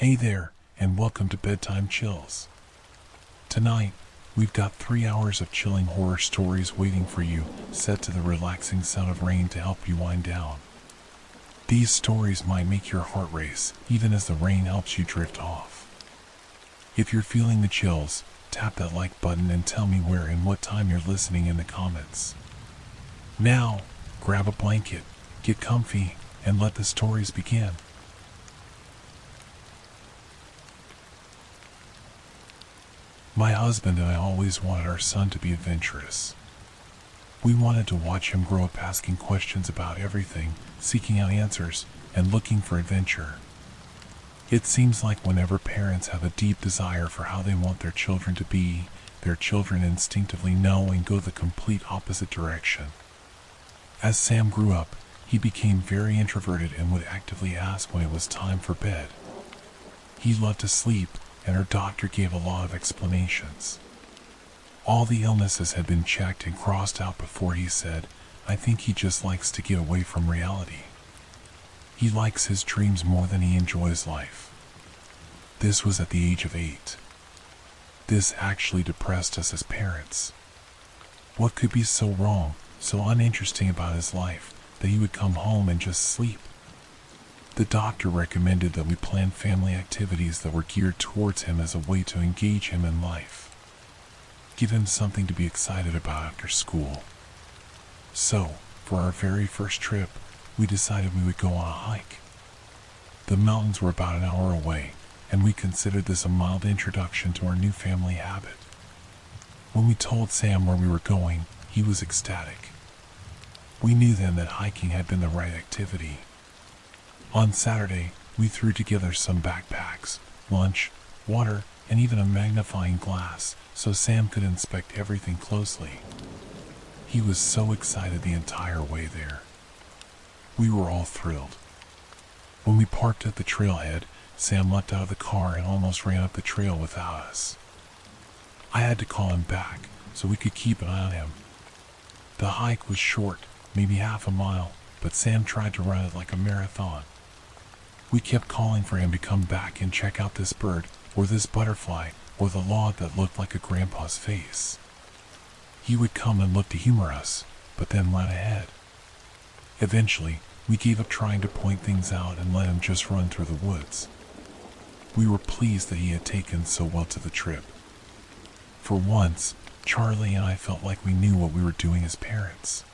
Hey there, and welcome to Bedtime Chills. Tonight, we've got 3 hours of chilling horror stories waiting for you, set to the relaxing sound of rain to help you wind down. These stories might make your heart race, even as the rain helps you drift off. If you're feeling the chills, tap that like button and tell me where and what time you're listening in the comments. Now, grab a blanket, get comfy, and let the stories begin. My husband and I always wanted our son to be adventurous. We wanted to watch him grow up asking questions about everything, seeking out answers, and looking for adventure. It seems like whenever parents have a deep desire for how they want their children to be, their children instinctively know and go the complete opposite direction. As Sam grew up, he became very introverted and would actively ask when it was time for bed. He loved to sleep, and our doctor gave a lot of explanations. All the illnesses had been checked and crossed out before he said, "I think he just likes to get away from reality. He likes his dreams more than he enjoys life." This was at the age of 8. This actually depressed us as parents. What could be so wrong, so uninteresting about his life, that he would come home and just sleep? The doctor recommended that we plan family activities that were geared towards him as a way to engage him in life. Give him something to be excited about after school. So, for our very first trip, we decided we would go on a hike. The mountains were about an hour away, and we considered this a mild introduction to our new family habit. When we told Sam where we were going, he was ecstatic. We knew then that hiking had been the right activity. On Saturday, we threw together some backpacks, lunch, water, and even a magnifying glass so Sam could inspect everything closely. He was so excited the entire way there. We were all thrilled. When we parked at the trailhead, Sam leapt out of the car and almost ran up the trail without us. I had to call him back so we could keep an eye on him. The hike was short, maybe half a mile, but Sam tried to run it like a marathon. We kept calling for him to come back and check out this bird, or this butterfly, or the log that looked like a grandpa's face. He would come and look to humor us, but then ran ahead. Eventually, we gave up trying to point things out and let him just run through the woods. We were pleased that he had taken so well to the trip. For once, Charlie and I felt like we knew what we were doing as parents.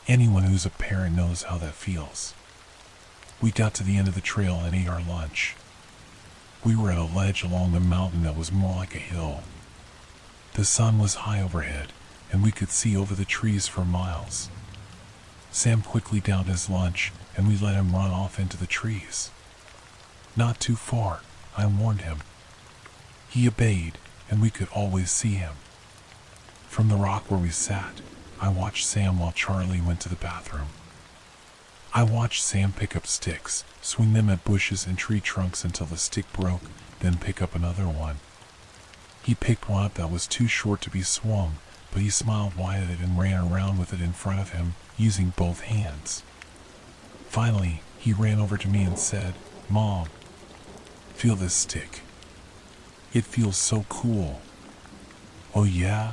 Anyone who's a parent knows how that feels. We got to the end of the trail and ate our lunch. We were at a ledge along the mountain that was more like a hill. The sun was high overhead, and we could see over the trees for miles. Sam quickly downed his lunch, and we let him run off into the trees. "Not too far," I warned him. He obeyed, and we could always see him. From the rock where we sat, I watched Sam while Charlie went to the bathroom. I watched Sam pick up sticks, swing them at bushes and tree trunks until the stick broke, then pick up another one. He picked one up that was too short to be swung, but he smiled wide at it and ran around with it in front of him, using both hands. Finally, he ran over to me and said, "Mom, feel this stick. It feels so cool." "Oh yeah?"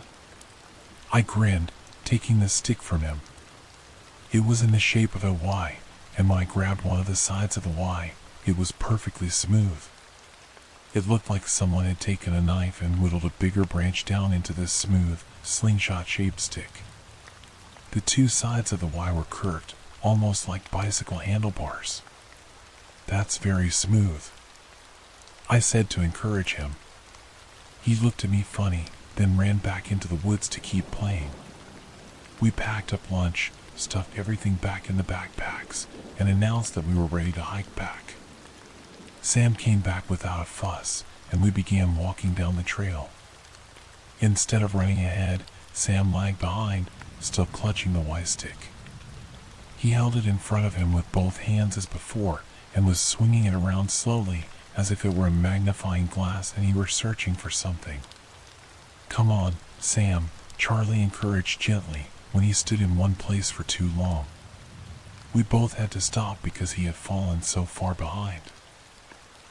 I grinned, taking the stick from him. It was in the shape of a Y, and when I grabbed one of the sides of the Y, it was perfectly smooth. It looked like someone had taken a knife and whittled a bigger branch down into this smooth, slingshot-shaped stick. The two sides of the Y were curved, almost like bicycle handlebars. "That's very smooth," I said to encourage him. He looked at me funny, then ran back into the woods to keep playing. We packed up lunch, stuffed everything back in the backpacks, and announced that we were ready to hike back. Sam came back without a fuss, and we began walking down the trail. Instead of running ahead, Sam lagged behind, still clutching the Y stick. He held it in front of him with both hands as before, and was swinging it around slowly, as if it were a magnifying glass and he were searching for something. "Come on, Sam," Charlie encouraged gently, when he stood in one place for too long. We both had to stop because he had fallen so far behind.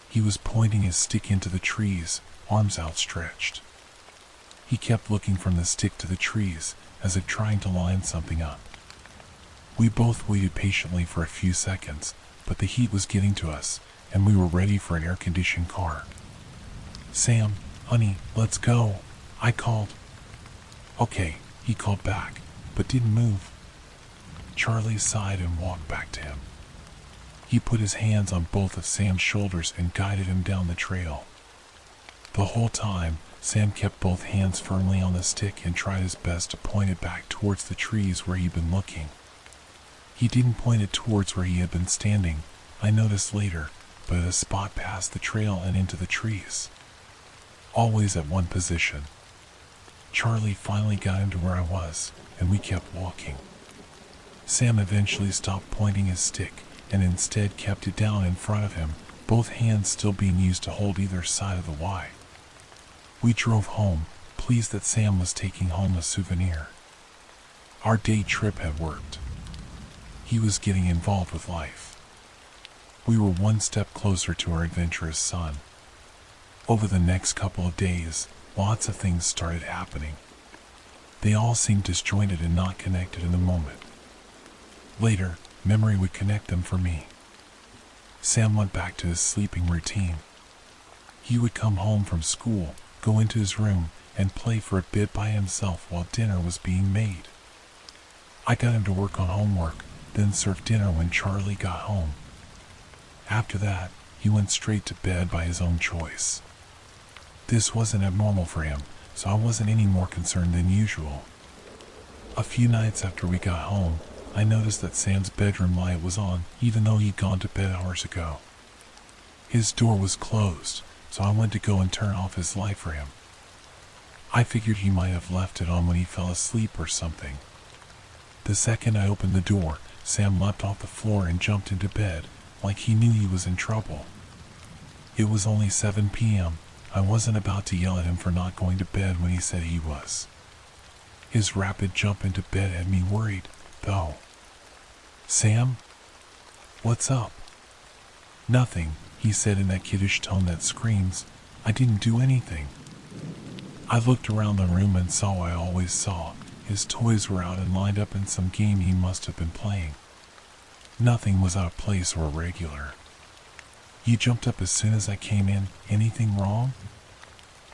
He was pointing his stick into the trees, arms outstretched. He kept looking from the stick to the trees, as if trying to line something up. We both waited patiently for a few seconds, but the heat was getting to us, and we were ready for an air-conditioned car. "Sam, honey, let's go," I called. "Okay," he called back, but didn't move. Charlie sighed and walked back to him. He put his hands on both of Sam's shoulders and guided him down the trail. The whole time, Sam kept both hands firmly on the stick and tried his best to point it back towards the trees where he'd been looking. He didn't point it towards where he had been standing, I noticed later, but at a spot past the trail and into the trees. Always at one position. Charlie finally got him to where I was, and we kept walking. Sam eventually stopped pointing his stick and instead kept it down in front of him, both hands still being used to hold either side of the Y. We drove home, pleased that Sam was taking home a souvenir. Our day trip had worked. He was getting involved with life. We were one step closer to our adventurous son. Over the next couple of days, lots of things started happening. They all seemed disjointed and not connected in the moment. Later, memory would connect them for me. Sam went back to his sleeping routine. He would come home from school, go into his room, and play for a bit by himself while dinner was being made. I got him to work on homework, then served dinner when Charlie got home. After that, he went straight to bed by his own choice. This wasn't abnormal for him, so I wasn't any more concerned than usual. A few nights after we got home, I noticed that Sam's bedroom light was on, even though he'd gone to bed hours ago. His door was closed, so I went to go and turn off his light for him. I figured he might have left it on when he fell asleep or something. The second I opened the door, Sam leapt off the floor and jumped into bed, like he knew he was in trouble. It was only 7 p.m. I wasn't about to yell at him for not going to bed when he said he was. His rapid jump into bed had me worried, though. "Sam? What's up?" "Nothing," he said in that kiddish tone that screams, "I didn't do anything." I looked around the room and saw what I always saw. His toys were out and lined up in some game he must have been playing. Nothing was out of place or irregular. "You jumped up as soon as I came in. Anything wrong?"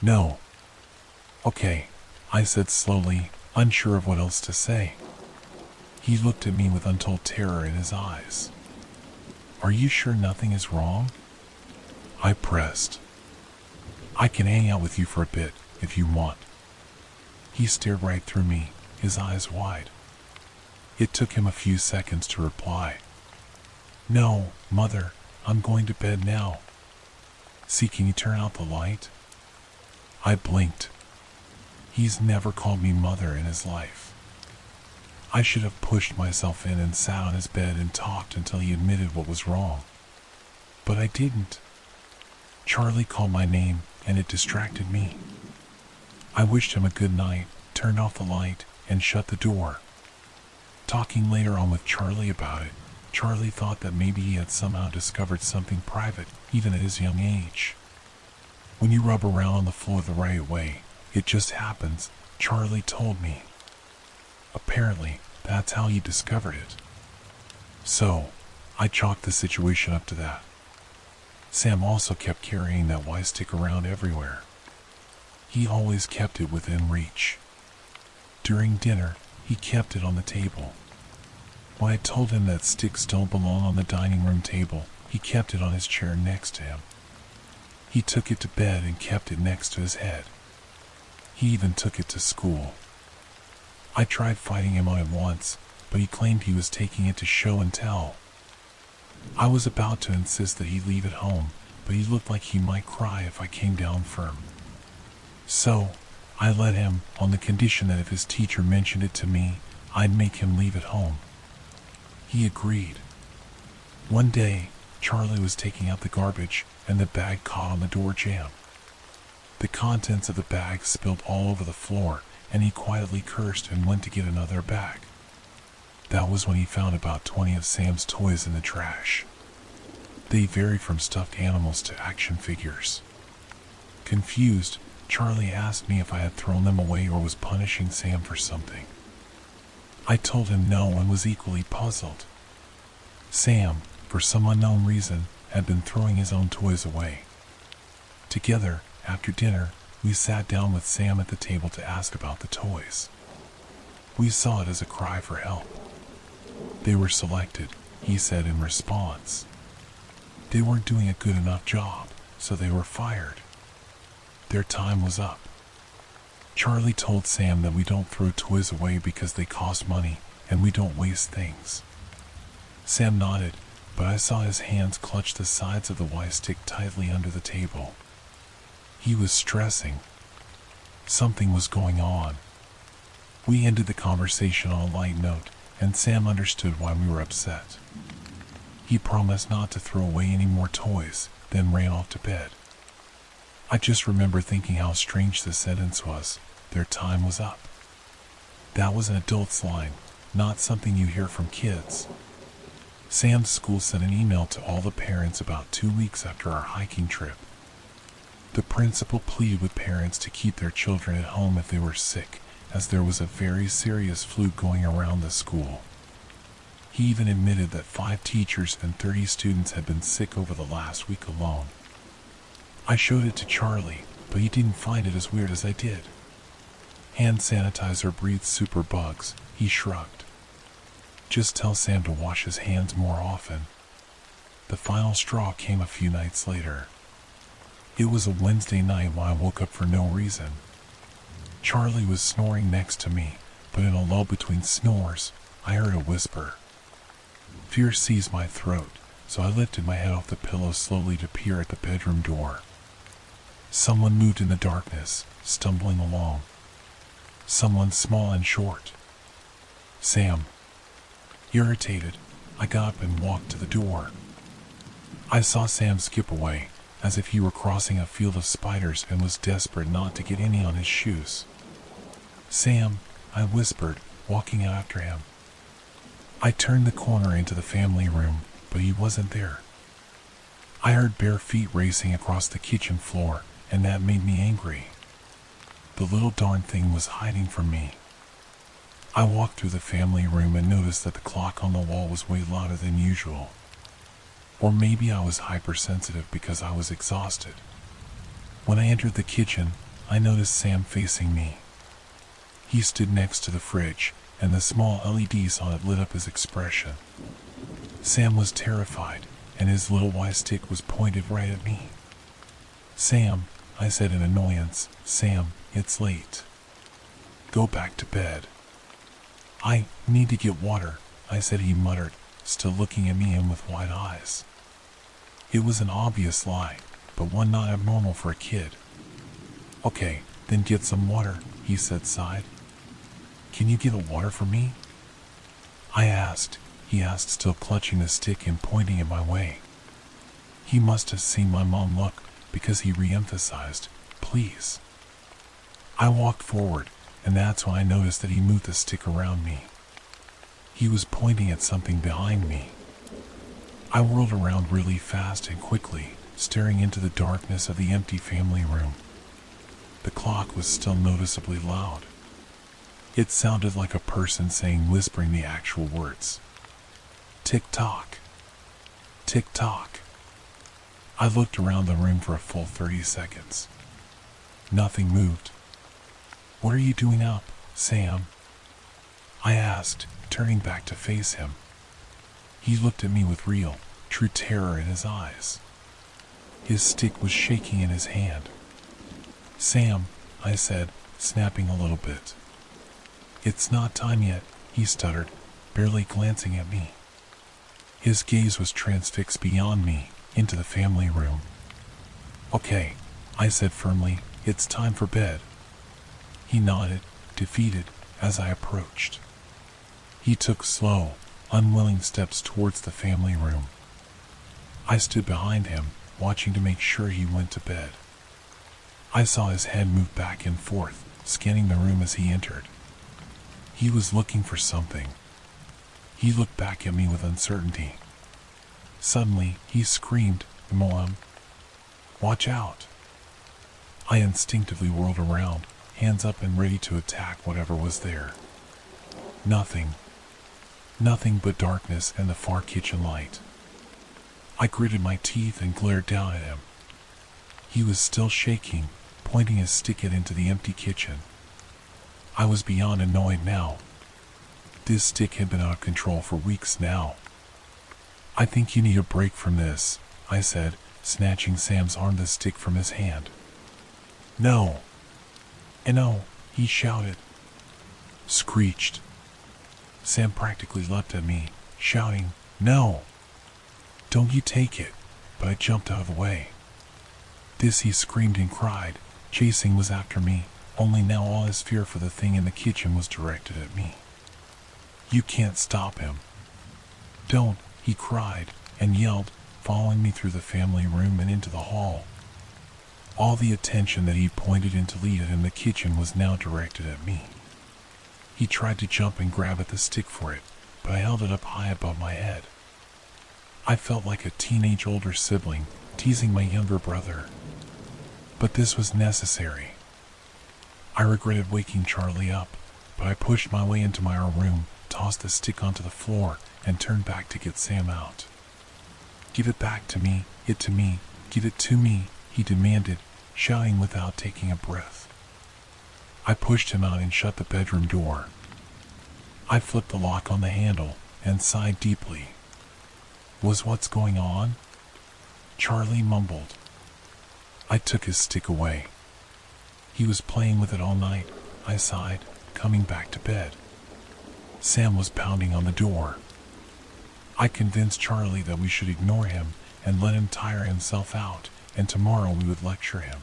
"No." "Okay," I said slowly, unsure of what else to say. He looked at me with untold terror in his eyes. "Are you sure nothing is wrong?" I pressed. "I can hang out with you for a bit, if you want." He stared right through me, his eyes wide. It took him a few seconds to reply. "No, Mother, I'm going to bed now." "See, can you turn out the light?" I blinked. He's never called me mother in his life. I should have pushed myself in and sat on his bed and talked until he admitted what was wrong. But I didn't. Charlie called my name, and it distracted me. I wished him a good night, turned off the light, and shut the door. Talking later on with Charlie about it, Charlie thought that maybe he had somehow discovered something private, even at his young age. When you rub around on the floor the right way, it just happens, Charlie told me. Apparently, that's how he discovered it. So, I chalked the situation up to that. Sam also kept carrying that Y stick around everywhere. He always kept it within reach. During dinner, he kept it on the table. When I told him that sticks don't belong on the dining room table, he kept it on his chair next to him. He took it to bed and kept it next to his head. He even took it to school. I tried fighting him on it once, but he claimed he was taking it to show and tell. I was about to insist that he leave it home, but he looked like he might cry if I came down firm. So, I let him, on the condition that if his teacher mentioned it to me, I'd make him leave it home. He agreed. One day, Charlie was taking out the garbage, and the bag caught on the door jamb. The contents of the bag spilled all over the floor, and he quietly cursed and went to get another bag. That was when he found about 20 of Sam's toys in the trash. They varied from stuffed animals to action figures. Confused, Charlie asked me if I had thrown them away or was punishing Sam for something. I told him no and was equally puzzled. Sam, for some unknown reason, had been throwing his own toys away. Together, after dinner, we sat down with Sam at the table to ask about the toys. We saw it as a cry for help. They were selected, he said in response. They weren't doing a good enough job, so they were fired. Their time was up. Charlie told Sam that we don't throw toys away because they cost money and we don't waste things. Sam nodded, but I saw his hands clutch the sides of the Y-stick tightly under the table. He was stressing. Something was going on. We ended the conversation on a light note, and Sam understood why we were upset. He promised not to throw away any more toys, then ran off to bed. I just remember thinking how strange the sentence was. Their time was up. That was an adult's line, not something you hear from kids. Sam's school sent an email to all the parents about 2 weeks after our hiking trip. The principal pleaded with parents to keep their children at home if they were sick, as there was a very serious flu going around the school. He even admitted that 5 teachers and 30 students had been sick over the last week alone. I showed it to Charlie, but he didn't find it as weird as I did. Hand sanitizer breathes super bugs, he shrugged. Just tell Sam to wash his hands more often. The final straw came a few nights later. It was a Wednesday night when I woke up for no reason. Charlie was snoring next to me, but in a lull between snores, I heard a whisper. Fear seized my throat, so I lifted my head off the pillow slowly to peer at the bedroom door. Someone moved in the darkness, stumbling along. Someone small and short. Sam. Irritated, I got up and walked to the door. I saw Sam skip away, as if he were crossing a field of spiders and was desperate not to get any on his shoes. Sam, I whispered, walking after him. I turned the corner into the family room, but he wasn't there. I heard bare feet racing across the kitchen floor, and that made me angry. The little darn thing was hiding from me. I walked through the family room and noticed that the clock on the wall was way louder than usual. Or maybe I was hypersensitive because I was exhausted. When I entered the kitchen, I noticed Sam facing me. He stood next to the fridge, and the small LEDs on it lit up his expression. Sam was terrified, and his little Y-stick was pointed right at me. Sam, I said in annoyance, Sam, it's late. Go back to bed. I need to get water, I said, he muttered, still looking at me and with wide eyes. It was an obvious lie, but one not abnormal for a kid. Okay, then get some water, he said, sighed. Can you get a water for me? I asked. He asked, still clutching the stick and pointing it my way. He must have seen my mom look, because he re-emphasized, please. I walked forward, and that's when I noticed that he moved the stick around me. He was pointing at something behind me. I whirled around really fast and quickly, staring into the darkness of the empty family room. The clock was still noticeably loud. It sounded like a person saying, whispering the actual words. Tick-tock. Tick-tock. I looked around the room for a full 30 seconds. Nothing moved. What are you doing up, Sam? I asked, turning back to face him. He looked at me with real, true terror in his eyes. His stick was shaking in his hand. Sam, I said, snapping a little bit. It's not time yet, he stuttered, barely glancing at me. His gaze was transfixed beyond me, into the family room. Okay, I said firmly, it's time for bed. He nodded, defeated, as I approached. He took slow, unwilling steps towards the family room. I stood behind him, watching to make sure he went to bed. I saw his head move back and forth, scanning the room as he entered. He was looking for something. He looked back at me with uncertainty. Suddenly, he screamed, "Mom, watch out!" I instinctively whirled around, hands up and ready to attack whatever was there. Nothing. Nothing but darkness and the far kitchen light. I gritted my teeth and glared down at him. He was still shaking, pointing his stick into the empty kitchen. I was beyond annoyed now. This stick had been out of control for weeks now. "I think you need a break from this," I said, snatching Sam's arm the stick from his hand. "No. And no," he shouted. Screeched. Sam practically leapt at me, shouting, "No! Don't you take it," but I jumped out of the way. This he screamed and cried. Chasing was after me, only now all his fear for the thing in the kitchen was directed at me. "You can't stop him." "Don't," he cried and yelled, following me through the family room and into the hall. All the attention that he pointed and deleted in the kitchen was now directed at me. He tried to jump and grab at the stick for it, but I held it up high above my head. I felt like a teenage older sibling teasing my younger brother. But this was necessary. I regretted waking Charlie up, but I pushed my way into my room, tossed the stick onto the floor, and turned back to get Sam out. "Give it back to me, give it to me," he demanded, shouting without taking a breath. I pushed him out and shut the bedroom door. I flipped the lock on the handle and sighed deeply. "Was what's going on?" Charlie mumbled. I took his stick away. "He was playing with it all night," I sighed, coming back to bed. Sam was pounding on the door. I convinced Charlie that we should ignore him and let him tire himself out, and tomorrow we would lecture him.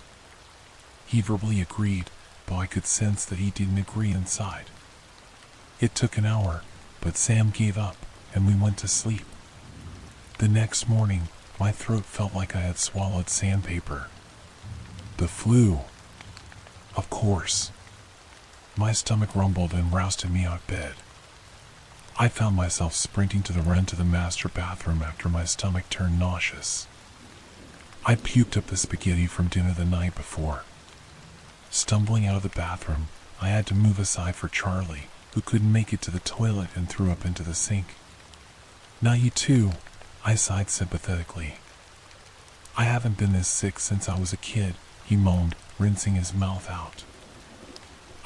He verbally agreed, but I could sense that he didn't agree inside. It took an hour, but Sam gave up, and we went to sleep. The next morning, my throat felt like I had swallowed sandpaper. The flu. Of course. My stomach rumbled and roused me out of bed. I found myself sprinting to the run to the master bathroom after my stomach turned nauseous. I puked up the spaghetti from dinner the night before. Stumbling out of the bathroom, I had to move aside for Charlie, who couldn't make it to the toilet and threw up into the sink. "Now you too," I sighed sympathetically. "I haven't been this sick since I was a kid," he moaned, rinsing his mouth out.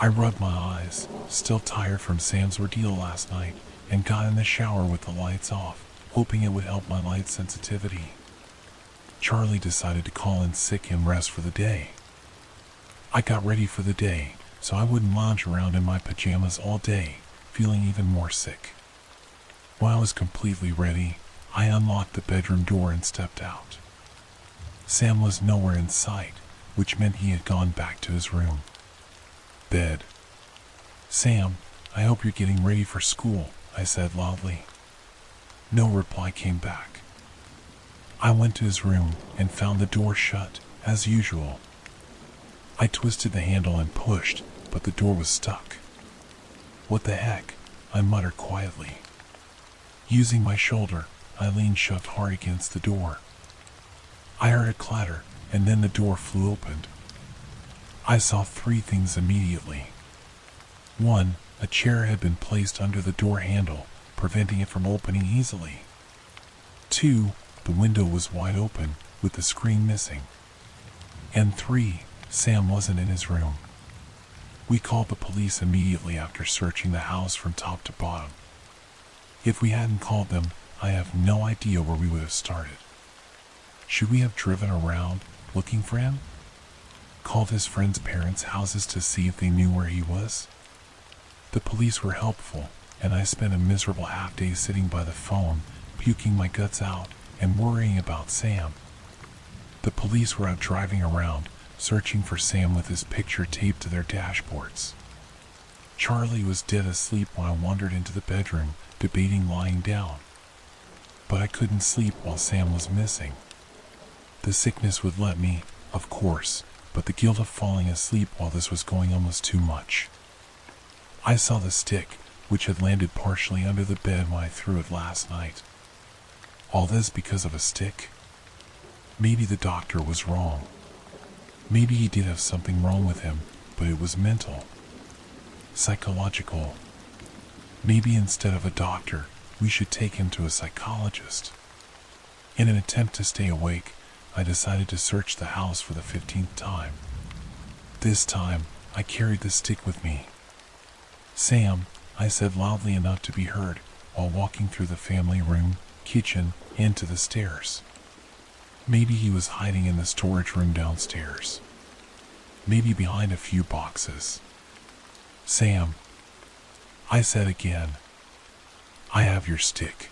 I rubbed my eyes, still tired from Sam's ordeal last night, and got in the shower with the lights off, hoping it would help my light sensitivity. Charlie decided to call in sick and rest for the day. I got ready for the day, so I wouldn't lounge around in my pajamas all day, feeling even more sick. When I was completely ready, I unlocked the bedroom door and stepped out. Sam was nowhere in sight, which meant he had gone back to his room. Bed. "Sam, I hope you're getting ready for school," I said loudly. No reply came back. I went to his room and found the door shut, as usual. I twisted the handle and pushed, but the door was stuck. "What the heck?" I muttered quietly. Using my shoulder, Eileen shoved hard against the door. I heard a clatter, and then the door flew open. I saw three things immediately. 1. A chair had been placed under the door handle, preventing it from opening easily. 2. The window was wide open, with the screen missing. And 3. Sam wasn't in his room. We called the police immediately after searching the house from top to bottom. If we hadn't called them, I have no idea where we would have started. Should we have driven around, looking for him? Called his friends' parents' houses to see if they knew where he was? The police were helpful, and I spent a miserable half day sitting by the phone, puking my guts out and worrying about Sam. The police were out driving around, searching for Sam with his picture taped to their dashboards. Charlie was dead asleep when I wandered into the bedroom, debating lying down. But I couldn't sleep while Sam was missing. The sickness would let me, of course, but the guilt of falling asleep while this was going on was too much. I saw the stick, which had landed partially under the bed when I threw it last night. All this because of a stick? Maybe the doctor was wrong. Maybe he did have something wrong with him, but it was mental, psychological. Maybe instead of a doctor, we should take him to a psychologist. In an attempt to stay awake, I decided to search the house for the 15th time. This time, I carried the stick with me. "Sam," I said loudly enough to be heard while walking through the family room, kitchen, and to the stairs. Maybe he was hiding in the storage room downstairs. Maybe behind a few boxes. "Sam," I said again, "I have your stick.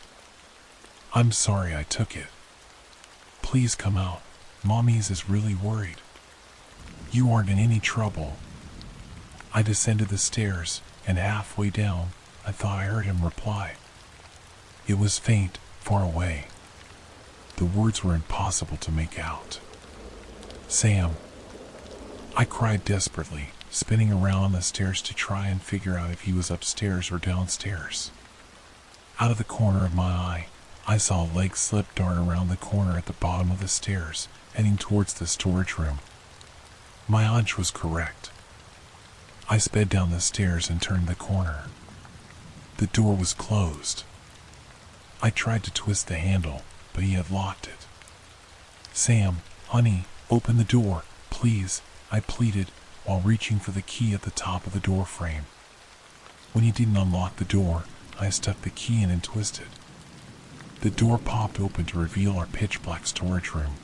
I'm sorry I took it. Please come out. Mommy's is really worried. You aren't in any trouble." I descended the stairs, and halfway down, I thought I heard him reply. It was faint, far away. The words were impossible to make out. "Sam," I cried desperately, spinning around on the stairs to try and figure out if he was upstairs or downstairs. Out of the corner of my eye, I saw a leg slip dart around the corner at the bottom of the stairs, heading towards the storage room. My hunch was correct. I sped down the stairs and turned the corner. The door was closed. I tried to twist the handle, but he had locked it. "Sam, honey, open the door, please," I pleaded while reaching for the key at the top of the door frame. When he didn't unlock the door, I stuck the key in and twisted. The door popped open to reveal our pitch-black storage room.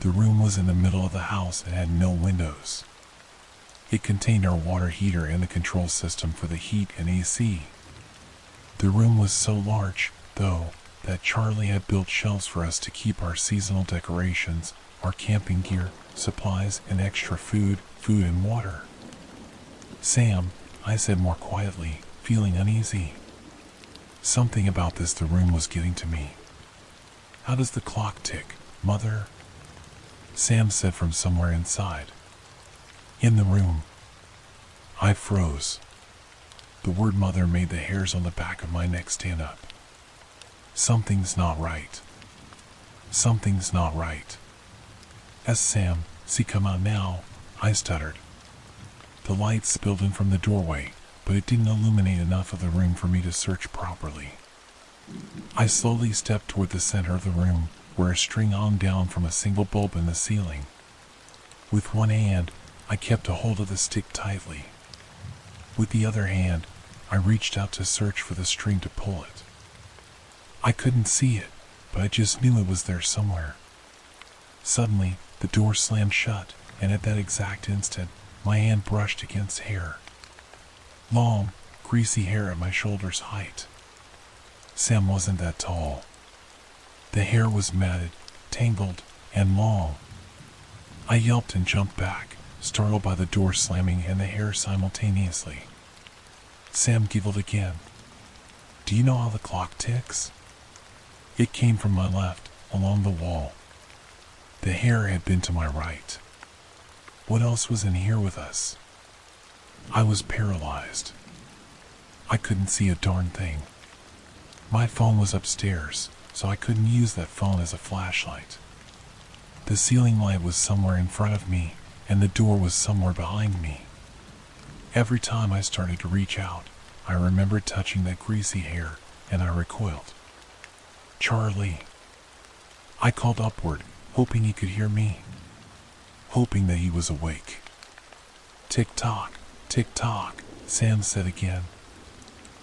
The room was in the middle of the house and had no windows. It contained our water heater and the control system for the heat and AC. The room was so large, though, that Charlie had built shelves for us to keep our seasonal decorations, our camping gear, supplies, and extra food and water. "Sam," I said more quietly, feeling uneasy. Something about the room was getting to me. "How does the clock tick, Mother?" Sam said from somewhere inside. "In the room." I froze. The word "mother" made the hairs on the back of my neck stand up. Something's not right. Something's not right. "As Sam, see come out now," I stuttered. The light spilled in from the doorway, but it didn't illuminate enough of the room for me to search properly. I slowly stepped toward the center of the room, where a string hung down from a single bulb in the ceiling. With one hand, I kept a hold of the stick tightly. With the other hand, I reached out to search for the string to pull it. I couldn't see it, but I just knew it was there somewhere. Suddenly, the door slammed shut, and at that exact instant, my hand brushed against hair. Long, greasy hair at my shoulder's height. Sam wasn't that tall. The hair was matted, tangled, and long. I yelped and jumped back, startled by the door slamming and the hair simultaneously. Sam giggled again. "Do you know how the clock ticks?" It came from my left, along the wall. The hair had been to my right. What else was in here with us? I was paralyzed. I couldn't see a darn thing. My phone was upstairs, so I couldn't use that phone as a flashlight. The ceiling light was somewhere in front of me, and the door was somewhere behind me. Every time I started to reach out, I remembered touching that greasy hair, and I recoiled. "Charlie." I called upward, hoping he could hear me, hoping that he was awake. "Tick-tock, tick-tock," Sam said again.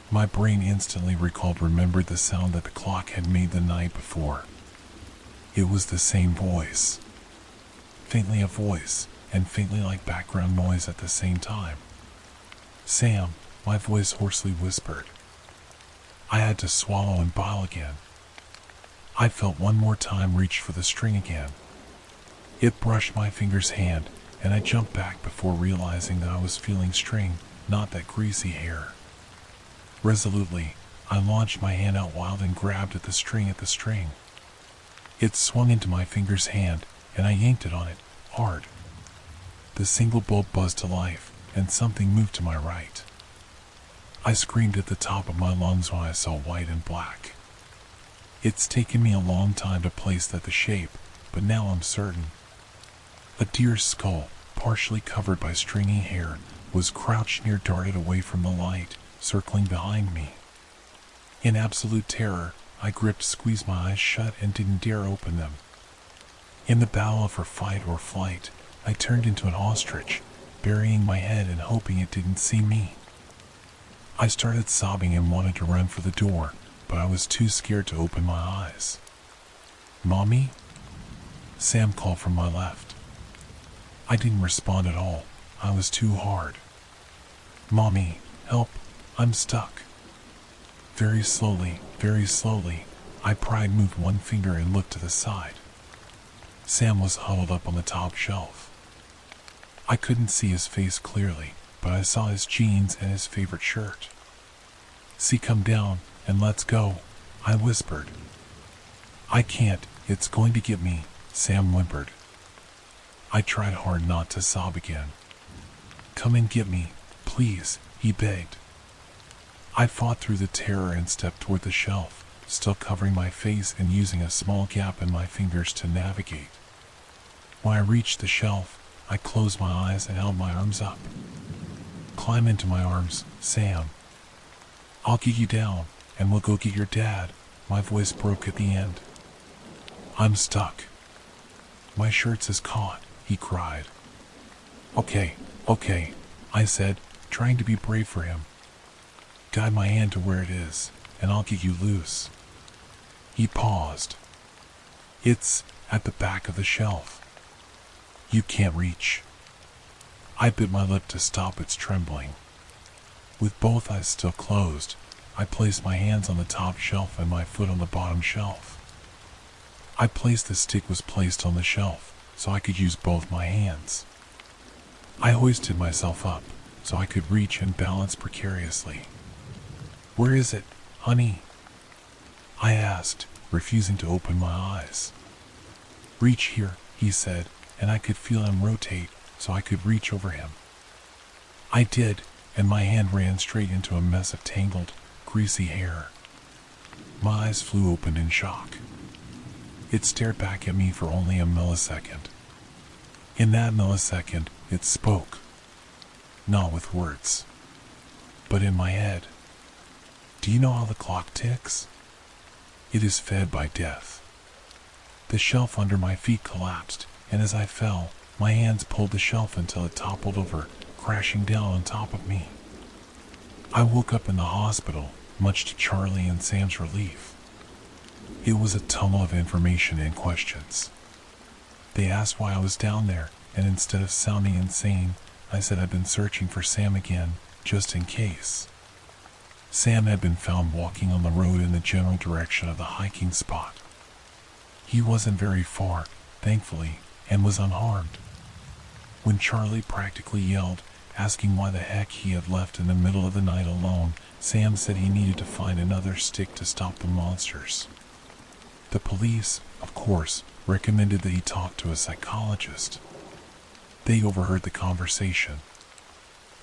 My brain instantly remembered the sound that the clock had made the night before. It was the same voice. Faintly a voice, and faintly like background noise at the same time. "Sam," my voice hoarsely whispered. I had to swallow and bile again. I felt one more time reach for the string again. It brushed my finger's hand, and I jumped back before realizing that I was feeling string, not that greasy hair. Resolutely, I launched my hand out wild and grabbed at the string. It swung into my finger's hand, and I yanked it on it, hard. The single bulb buzzed to life, and something moved to my right. I screamed at the top of my lungs when I saw white and black. It's taken me a long time to place the shape, but now I'm certain. A deer's skull, partially covered by stringy hair, was crouched near, darted away from the light, circling behind me. In absolute terror, I squeezed my eyes shut and didn't dare open them. In the battle for fight or flight, I turned into an ostrich, burying my head and hoping it didn't see me. I started sobbing and wanted to run for the door, but I was too scared to open my eyes. "Mommy?" Sam called from my left. I didn't respond at all. I was too hard. "Mommy, help, I'm stuck." Very slowly, I moved one finger and looked to the side. Sam was huddled up on the top shelf. I couldn't see his face clearly, but I saw his jeans and his favorite shirt. "See, come down, and let's go," I whispered. "I can't, it's going to get me," Sam whimpered. I tried hard not to sob again. "Come and get me, please," he begged. I fought through the terror and stepped toward the shelf, still covering my face and using a small gap in my fingers to navigate. When I reached the shelf, I closed my eyes and held my arms up. "Climb into my arms, Sam. I'll get you down, and we'll go get your dad," my voice broke at the end. "I'm stuck. My shirt's is caught," he cried. Okay, I said, trying to be brave for him. "Guide my hand to where it is, and I'll get you loose." He paused. "It's at the back of the shelf. You can't reach." I bit my lip to stop its trembling. With both eyes still closed, I placed my hands on the top shelf and my foot on the bottom shelf. The stick was placed on the shelf, so I could use both my hands. I hoisted myself up, so I could reach and balance precariously. "Where is it, honey?" I asked, refusing to open my eyes. "Reach here," he said, and I could feel him rotate, so I could reach over him. I did, and my hand ran straight into a mess of tangled, greasy hair. My eyes flew open in shock. It stared back at me for only a millisecond. In that millisecond, it spoke. Not with words, but in my head. "Do you know how the clock ticks? It is fed by death." The shelf under my feet collapsed, and as I fell, my hands pulled the shelf until it toppled over, crashing down on top of me. I woke up in the hospital, much to Charlie and Sam's relief. It was a tumult of information and questions. They asked why I was down there, and instead of sounding insane, I said I'd been searching for Sam again, just in case. Sam had been found walking on the road in the general direction of the hiking spot. He wasn't very far, thankfully, and was unharmed. When Charlie practically yelled, asking why the heck he had left in the middle of the night alone, Sam said he needed to find another stick to stop the monsters. The police, of course, recommended that he talk to a psychologist. They overheard the conversation.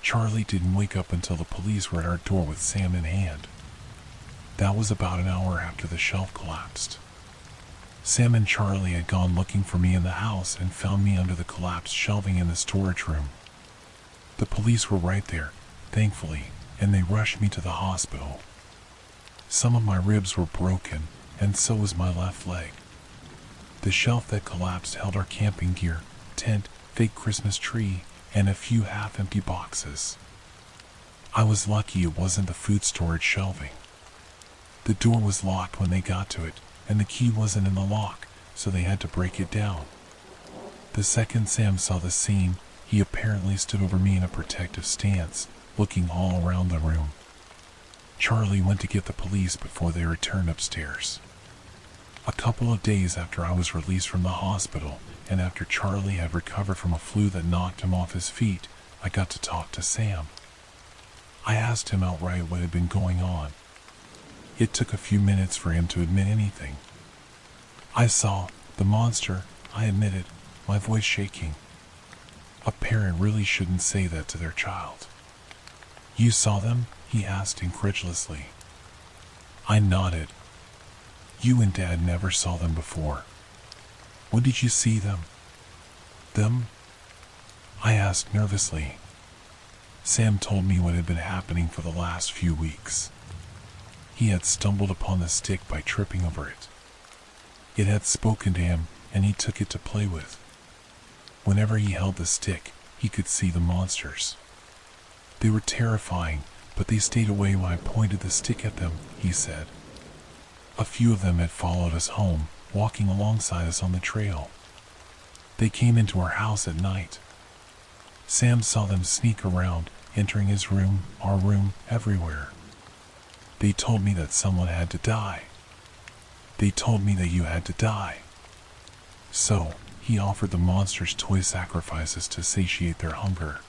Charlie didn't wake up until the police were at our door with Sam in hand. That was about an hour after the shelf collapsed. Sam and Charlie had gone looking for me in the house and found me under the collapsed shelving in the storage room. The police were right there, thankfully, and they rushed me to the hospital. Some of my ribs were broken, and so was my left leg. The shelf that collapsed held our camping gear, tent, fake Christmas tree, and a few half-empty boxes. I was lucky it wasn't the food storage shelving. The door was locked when they got to it, and the key wasn't in the lock, so they had to break it down. The second Sam saw the scene, he apparently stood over me in a protective stance, looking all around the room. Charlie went to get the police before they returned upstairs. A couple of days after I was released from the hospital, and after Charlie had recovered from a flu that knocked him off his feet, I got to talk to Sam. I asked him outright what had been going on. It took a few minutes for him to admit anything. "I saw the monster," I admitted, my voice shaking. A parent really shouldn't say that to their child. "You saw them?" he asked incredulously. I nodded. You and Dad never saw them before. When did you see them? Them? I asked nervously. Sam told me what had been happening for the last few weeks. He had stumbled upon the stick by tripping over it. It had spoken to him, and he took it to play with. Whenever he held the stick, he could see the monsters. They were terrifying, but they stayed away when I pointed the stick at them, he said. A few of them had followed us home, walking alongside us on the trail. They came into our house at night. Sam saw them sneak around, entering his room, our room, everywhere. They told me that someone had to die. They told me that you had to die. So, he offered the monsters toy sacrifices to satiate their hunger.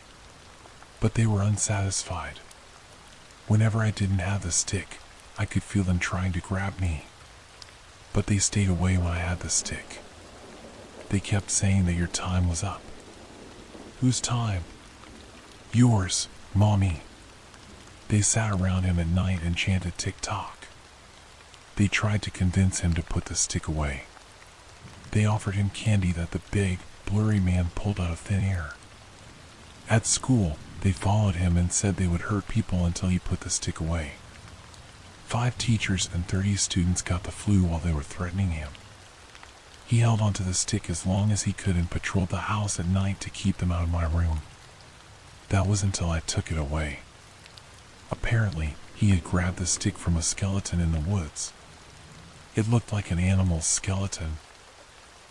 But they were unsatisfied. Whenever I didn't have the stick, I could feel them trying to grab me. But they stayed away when I had the stick. They kept saying that your time was up. Whose time? Yours, Mommy. They sat around him at night and chanted tick-tock. They tried to convince him to put the stick away. They offered him candy that the big, blurry man pulled out of thin air. At school, they followed him and said they would hurt people until he put the stick away. 5 teachers and 30 students got the flu while they were threatening him. He held onto the stick as long as he could and patrolled the house at night to keep them out of my room. That was until I took it away. Apparently, he had grabbed the stick from a skeleton in the woods. It looked like an animal's skeleton.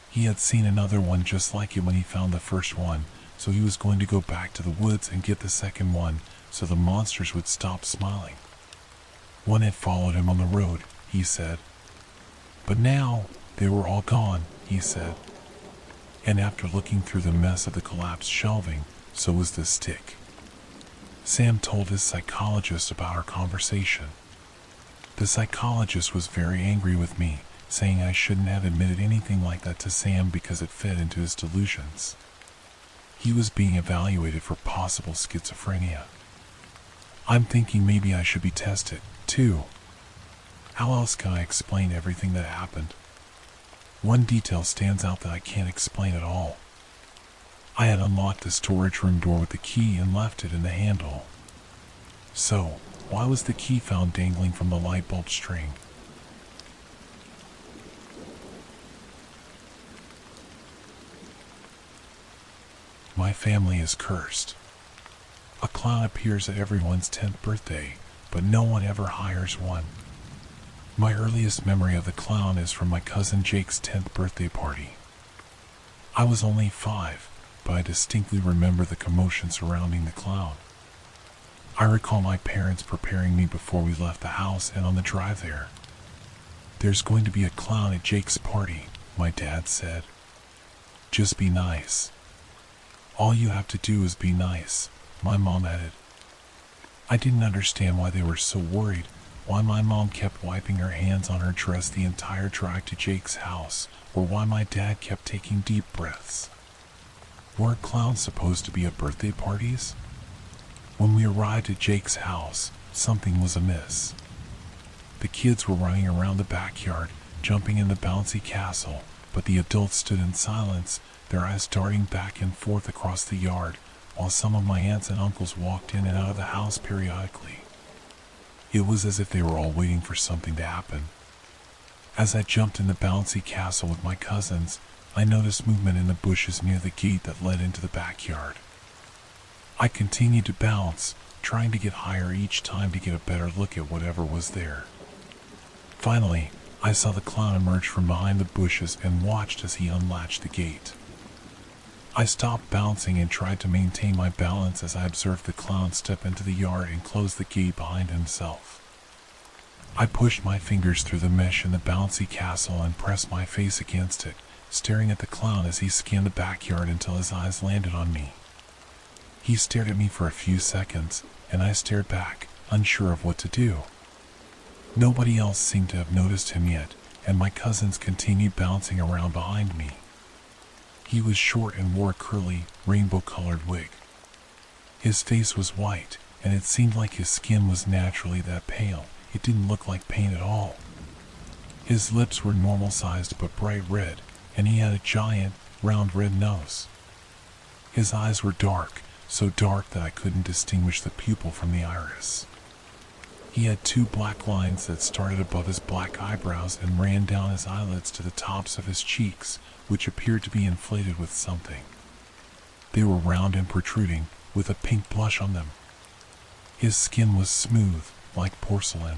He had seen another one just like it when he found the first one, so he was going to go back to the woods and get the second one so the monsters would stop smiling. One had followed him on the road, he said. But now, they were all gone, he said. And after looking through the mess of the collapsed shelving, so was the stick. Sam told his psychologist about our conversation. The psychologist was very angry with me, saying I shouldn't have admitted anything like that to Sam because it fed into his delusions. He was being evaluated for possible schizophrenia. I'm thinking maybe I should be tested, too. How else can I explain everything that happened? One detail stands out that I can't explain at all. I had unlocked the storage room door with the key and left it in the handle. So, why was the key found dangling from the light bulb string? My family is cursed. A clown appears at everyone's 10th birthday, but no one ever hires one. My earliest memory of the clown is from my cousin Jake's 10th birthday party. I was only 5, but I distinctly remember the commotion surrounding the clown. I recall my parents preparing me before we left the house and on the drive there. There's going to be a clown at Jake's party, my dad said. Just be nice. All you have to do is be nice, my mom added. I didn't understand why they were so worried, why my mom kept wiping her hands on her dress the entire drive to Jake's house, or why my dad kept taking deep breaths. Weren't clowns supposed to be at birthday parties? When we arrived at Jake's house, something was amiss. The kids were running around the backyard, jumping in the bouncy castle, but the adults stood in silence, their eyes darting back and forth across the yard, while some of my aunts and uncles walked in and out of the house periodically. It was as if they were all waiting for something to happen. As I jumped in the bouncy castle with my cousins, I noticed movement in the bushes near the gate that led into the backyard. I continued to bounce, trying to get higher each time to get a better look at whatever was there. Finally, I saw the clown emerge from behind the bushes and watched as he unlatched the gate. I stopped bouncing and tried to maintain my balance as I observed the clown step into the yard and close the gate behind himself. I pushed my fingers through the mesh in the bouncy castle and pressed my face against it, staring at the clown as he scanned the backyard until his eyes landed on me. He stared at me for a few seconds, and I stared back, unsure of what to do. Nobody else seemed to have noticed him yet, and my cousins continued bouncing around behind me. He was short and wore a curly, rainbow-colored wig. His face was white, and it seemed like his skin was naturally that pale. It didn't look like paint at all. His lips were normal-sized but bright red, and he had a giant, round red nose. His eyes were dark, so dark that I couldn't distinguish the pupil from the iris. He had 2 black lines that started above his black eyebrows and ran down his eyelids to the tops of his cheeks, which appeared to be inflated with something. They were round and protruding, with a pink blush on them. His skin was smooth, like porcelain.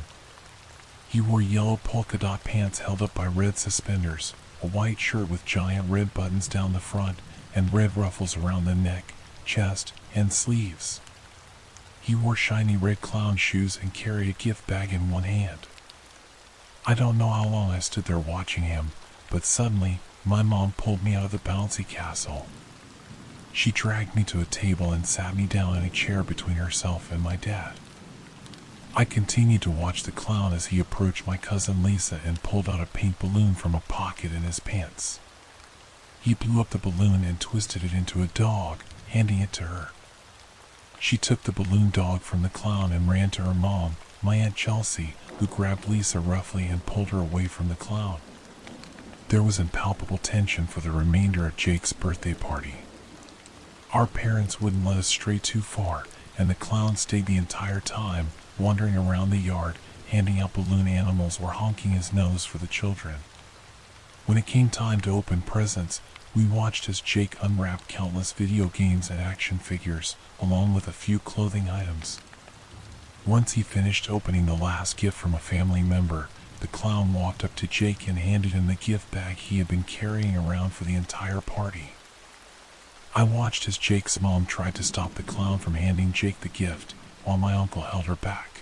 He wore yellow polka dot pants held up by red suspenders, a white shirt with giant red buttons down the front, and red ruffles around the neck, chest, and sleeves. He wore shiny red clown shoes and carried a gift bag in one hand. I don't know how long I stood there watching him, but suddenly, my mom pulled me out of the bouncy castle. She dragged me to a table and sat me down in a chair between herself and my dad. I continued to watch the clown as he approached my cousin Lisa and pulled out a pink balloon from a pocket in his pants. He blew up the balloon and twisted it into a dog, handing it to her. She took the balloon dog from the clown and ran to her mom, my Aunt Chelsea, who grabbed Lisa roughly and pulled her away from the clown. There was impalpable tension for the remainder of Jake's birthday party. Our parents wouldn't let us stray too far, and the clown stayed the entire time, wandering around the yard, handing out balloon animals or honking his nose for the children. When it came time to open presents, we watched as Jake unwrapped countless video games and action figures, along with a few clothing items. Once he finished opening the last gift from a family member, the clown walked up to Jake and handed him the gift bag he had been carrying around for the entire party. I watched as Jake's mom tried to stop the clown from handing Jake the gift, while my uncle held her back.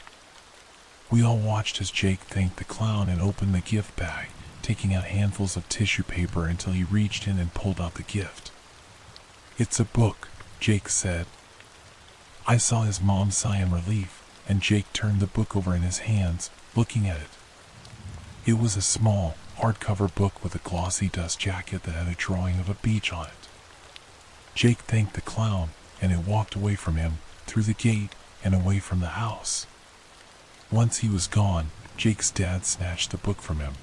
We all watched as Jake thanked the clown and opened the gift bag, taking out handfuls of tissue paper until he reached in and pulled out the gift. "It's a book," Jake said. I saw his mom sigh in relief, and Jake turned the book over in his hands, looking at it. It was a small, hardcover book with a glossy dust jacket that had a drawing of a beach on it. Jake thanked the clown, and it walked away from him, through the gate, and away from the house. Once he was gone, Jake's dad snatched the book from him.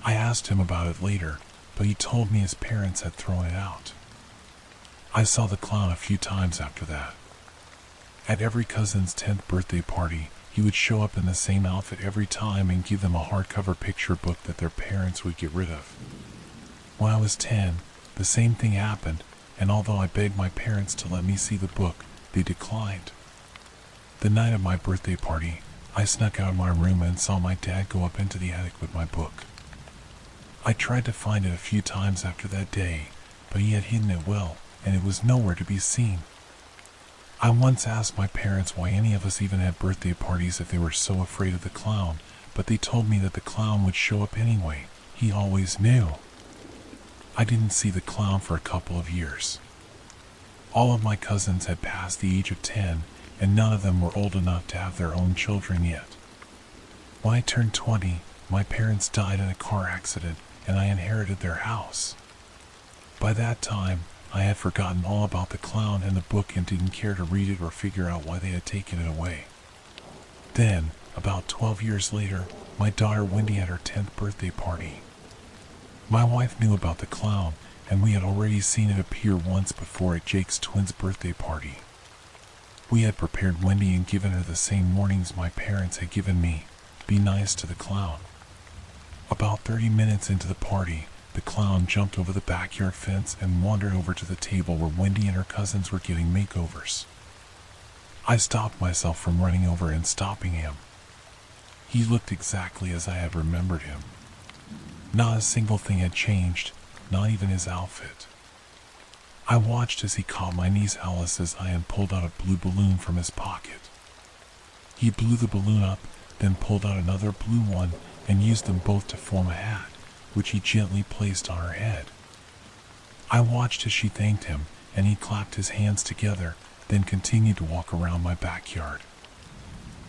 I asked him about it later, but he told me his parents had thrown it out. I saw the clown a few times after that. At every cousin's 10th birthday party, he would show up in the same outfit every time and give them a hardcover picture book that their parents would get rid of. When I was 10, the same thing happened, and although I begged my parents to let me see the book, they declined. The night of my birthday party, I snuck out of my room and saw my dad go up into the attic with my book. I tried to find it a few times after that day, but he had hidden it well, and it was nowhere to be seen. I once asked my parents why any of us even had birthday parties if they were so afraid of the clown, but they told me that the clown would show up anyway. He always knew. I didn't see the clown for a couple of years. All of my cousins had passed the age of 10, and none of them were old enough to have their own children yet. When I turned 20, my parents died in a car accident, and I inherited their house. By that time, I had forgotten all about the clown and the book and didn't care to read it or figure out why they had taken it away. Then, about 12 years later, my daughter Wendy had her 10th birthday party. My wife knew about the clown, and we had already seen it appear once before at Jake's twins' birthday party. We had prepared Wendy and given her the same warnings my parents had given me. Be nice to the clown. About 30 minutes into the party, the clown jumped over the backyard fence and wandered over to the table where Wendy and her cousins were getting makeovers. I stopped myself from running over and stopping him. He looked exactly as I had remembered him. Not a single thing had changed, not even his outfit. I watched as he caught my niece Alice's eye and pulled out a blue balloon from his pocket. He blew the balloon up, then pulled out another blue one and used them both to form a hat, which he gently placed on her head. I watched as she thanked him, and he clapped his hands together, then continued to walk around my backyard.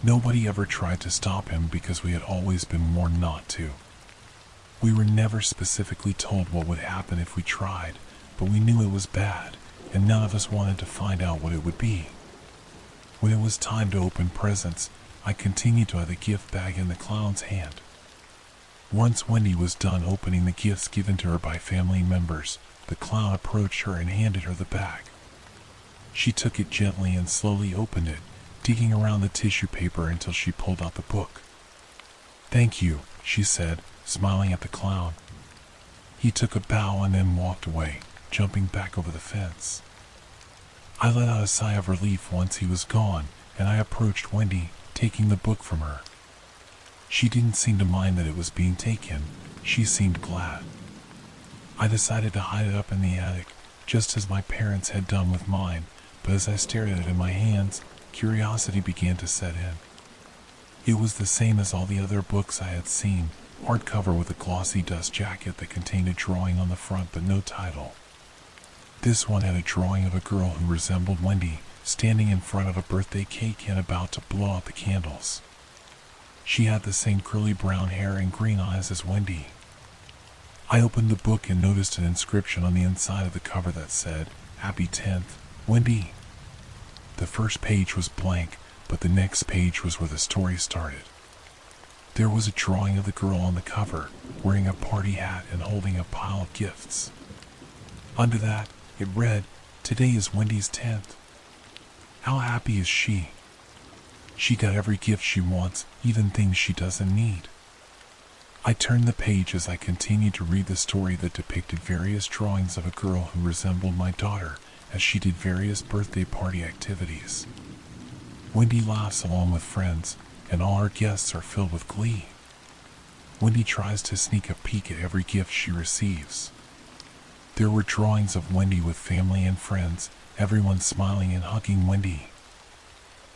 Nobody ever tried to stop him because we had always been warned not to. We were never specifically told what would happen if we tried, but we knew it was bad, and none of us wanted to find out what it would be. When it was time to open presents, I continued to have the gift bag in the clown's hand. Once Wendy was done opening the gifts given to her by family members, the clown approached her and handed her the bag. She took it gently and slowly opened it, digging around the tissue paper until she pulled out the book. "Thank you," she said, smiling at the clown. He took a bow and then walked away, jumping back over the fence. I let out a sigh of relief once he was gone, and I approached Wendy, taking the book from her. She didn't seem to mind that it was being taken. She seemed glad. I decided to hide it up in the attic, just as my parents had done with mine, but as I stared at it in my hands, curiosity began to set in. It was the same as all the other books I had seen, hardcover with a glossy dust jacket that contained a drawing on the front but no title. This one had a drawing of a girl who resembled Wendy, standing in front of a birthday cake and about to blow out the candles. She had the same curly brown hair and green eyes as Wendy. I opened the book and noticed an inscription on the inside of the cover that said, "Happy 10th, Wendy." The first page was blank, but the next page was where the story started. There was a drawing of the girl on the cover, wearing a party hat and holding a pile of gifts. Under that, it read, "Today is Wendy's 10th. How happy is she? She got every gift she wants, even things she doesn't need." I turned the page as I continued to read the story that depicted various drawings of a girl who resembled my daughter as she did various birthday party activities. Wendy laughs along with friends, and all our guests are filled with glee. Wendy tries to sneak a peek at every gift she receives. There were drawings of Wendy with family and friends, everyone smiling and hugging Wendy.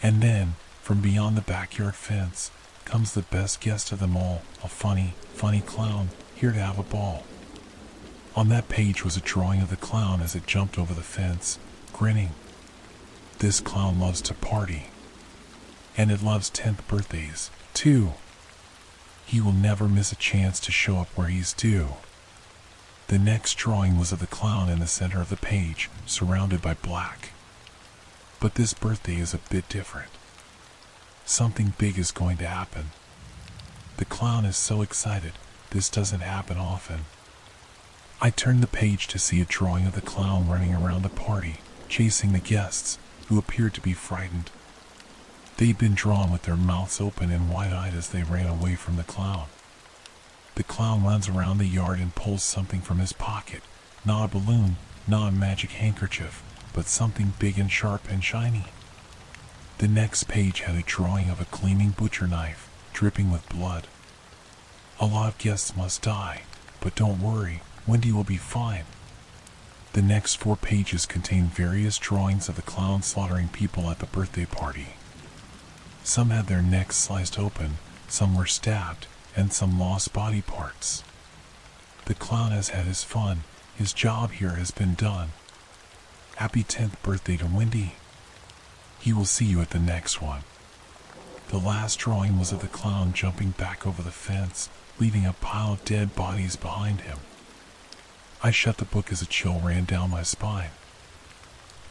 And then, from beyond the backyard fence, comes the best guest of them all, a funny clown, here to have a ball. On that page was a drawing of the clown as it jumped over the fence, grinning. This clown loves to party. And it loves 10th birthdays, too. He will never miss a chance to show up where he's due. The next drawing was of the clown in the center of the page, surrounded by black. But this birthday is a bit different. Something big is going to happen. The clown is so excited. This doesn't happen often. I turned the page to see a drawing of the clown running around the party, chasing the guests, who appeared to be frightened. They'd been drawn with their mouths open and wide-eyed as they ran away from the clown. The clown runs around the yard and pulls something from his pocket. Not a balloon, not a magic handkerchief, but something big and sharp and shiny. The next page had a drawing of a gleaming butcher knife, dripping with blood. A lot of guests must die, but don't worry, Wendy will be fine. The next 4 pages contained various drawings of the clown slaughtering people at the birthday party. Some had their necks sliced open, some were stabbed, and some lost body parts. The clown has had his fun. His job here has been done. Happy 10th birthday to Wendy. He will see you at the next one. The last drawing was of the clown jumping back over the fence, leaving a pile of dead bodies behind him. I shut the book as a chill ran down my spine.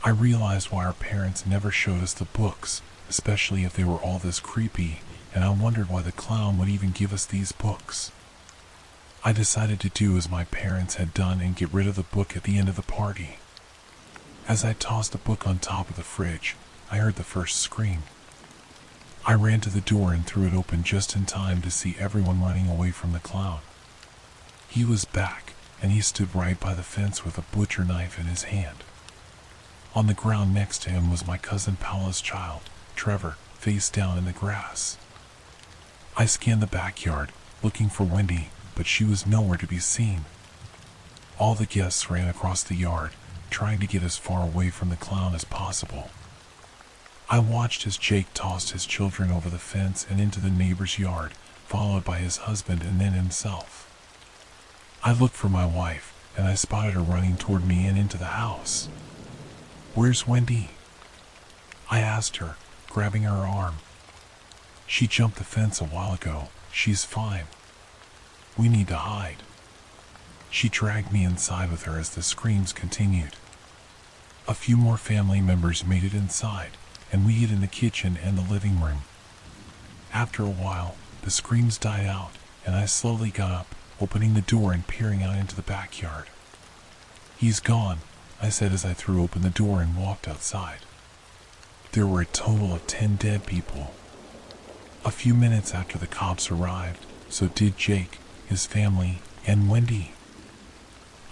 I realized why our parents never showed us the books, especially if they were all this creepy, and I wondered why the clown would even give us these books. I decided to do as my parents had done and get rid of the book at the end of the party. As I tossed the book on top of the fridge, I heard the first scream. I ran to the door and threw it open just in time to see everyone running away from the clown. He was back, and he stood right by the fence with a butcher knife in his hand. On the ground next to him was my cousin Paula's child, Trevor, face down in the grass. I scanned the backyard, looking for Wendy, but she was nowhere to be seen. All the guests ran across the yard, trying to get as far away from the clown as possible. I watched as Jake tossed his children over the fence and into the neighbor's yard, followed by his husband and then himself. I looked for my wife, and I spotted her running toward me and into the house. "Where's Wendy?" I asked her, grabbing her arm. "She jumped the fence a while ago. She's fine. We need to hide." She dragged me inside with her as the screams continued. A few more family members made it inside, and we hid in the kitchen and the living room. After a while, the screams died out, and I slowly got up, opening the door and peering out into the backyard. "He's gone," I said as I threw open the door and walked outside. There were a total of 10 dead people. A few minutes after the cops arrived, so did Jake, his family, and Wendy.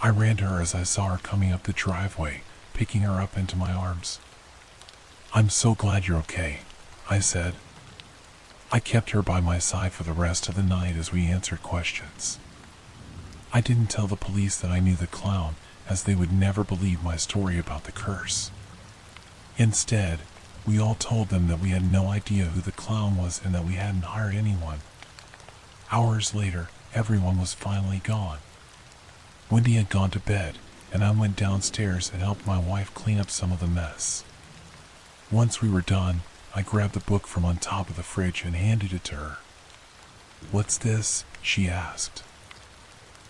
I ran to her as I saw her coming up the driveway, picking her up into my arms. "I'm so glad you're okay," I said. I kept her by my side for the rest of the night as we answered questions. I didn't tell the police that I knew the clown, as they would never believe my story about the curse. Instead, we all told them that we had no idea who the clown was and that we hadn't hired anyone. Hours later, everyone was finally gone. Wendy had gone to bed, and I went downstairs and helped my wife clean up some of the mess. Once we were done, I grabbed the book from on top of the fridge and handed it to her. "What's this?" she asked.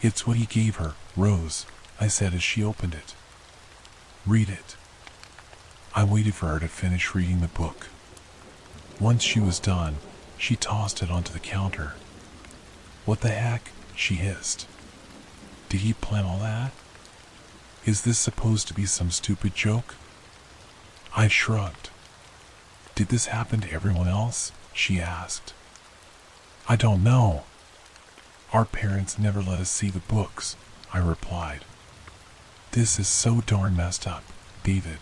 "It's what he gave her, Rose," I said as she opened it. "Read it." I waited for her to finish reading the book. Once she was done, she tossed it onto the counter. "What the heck?" she hissed. "Did he plan all that? Is this supposed to be some stupid joke?" I shrugged. "Did this happen to everyone else?" she asked. "I don't know. Our parents never let us see the books," I replied. "This is so darn messed up, David."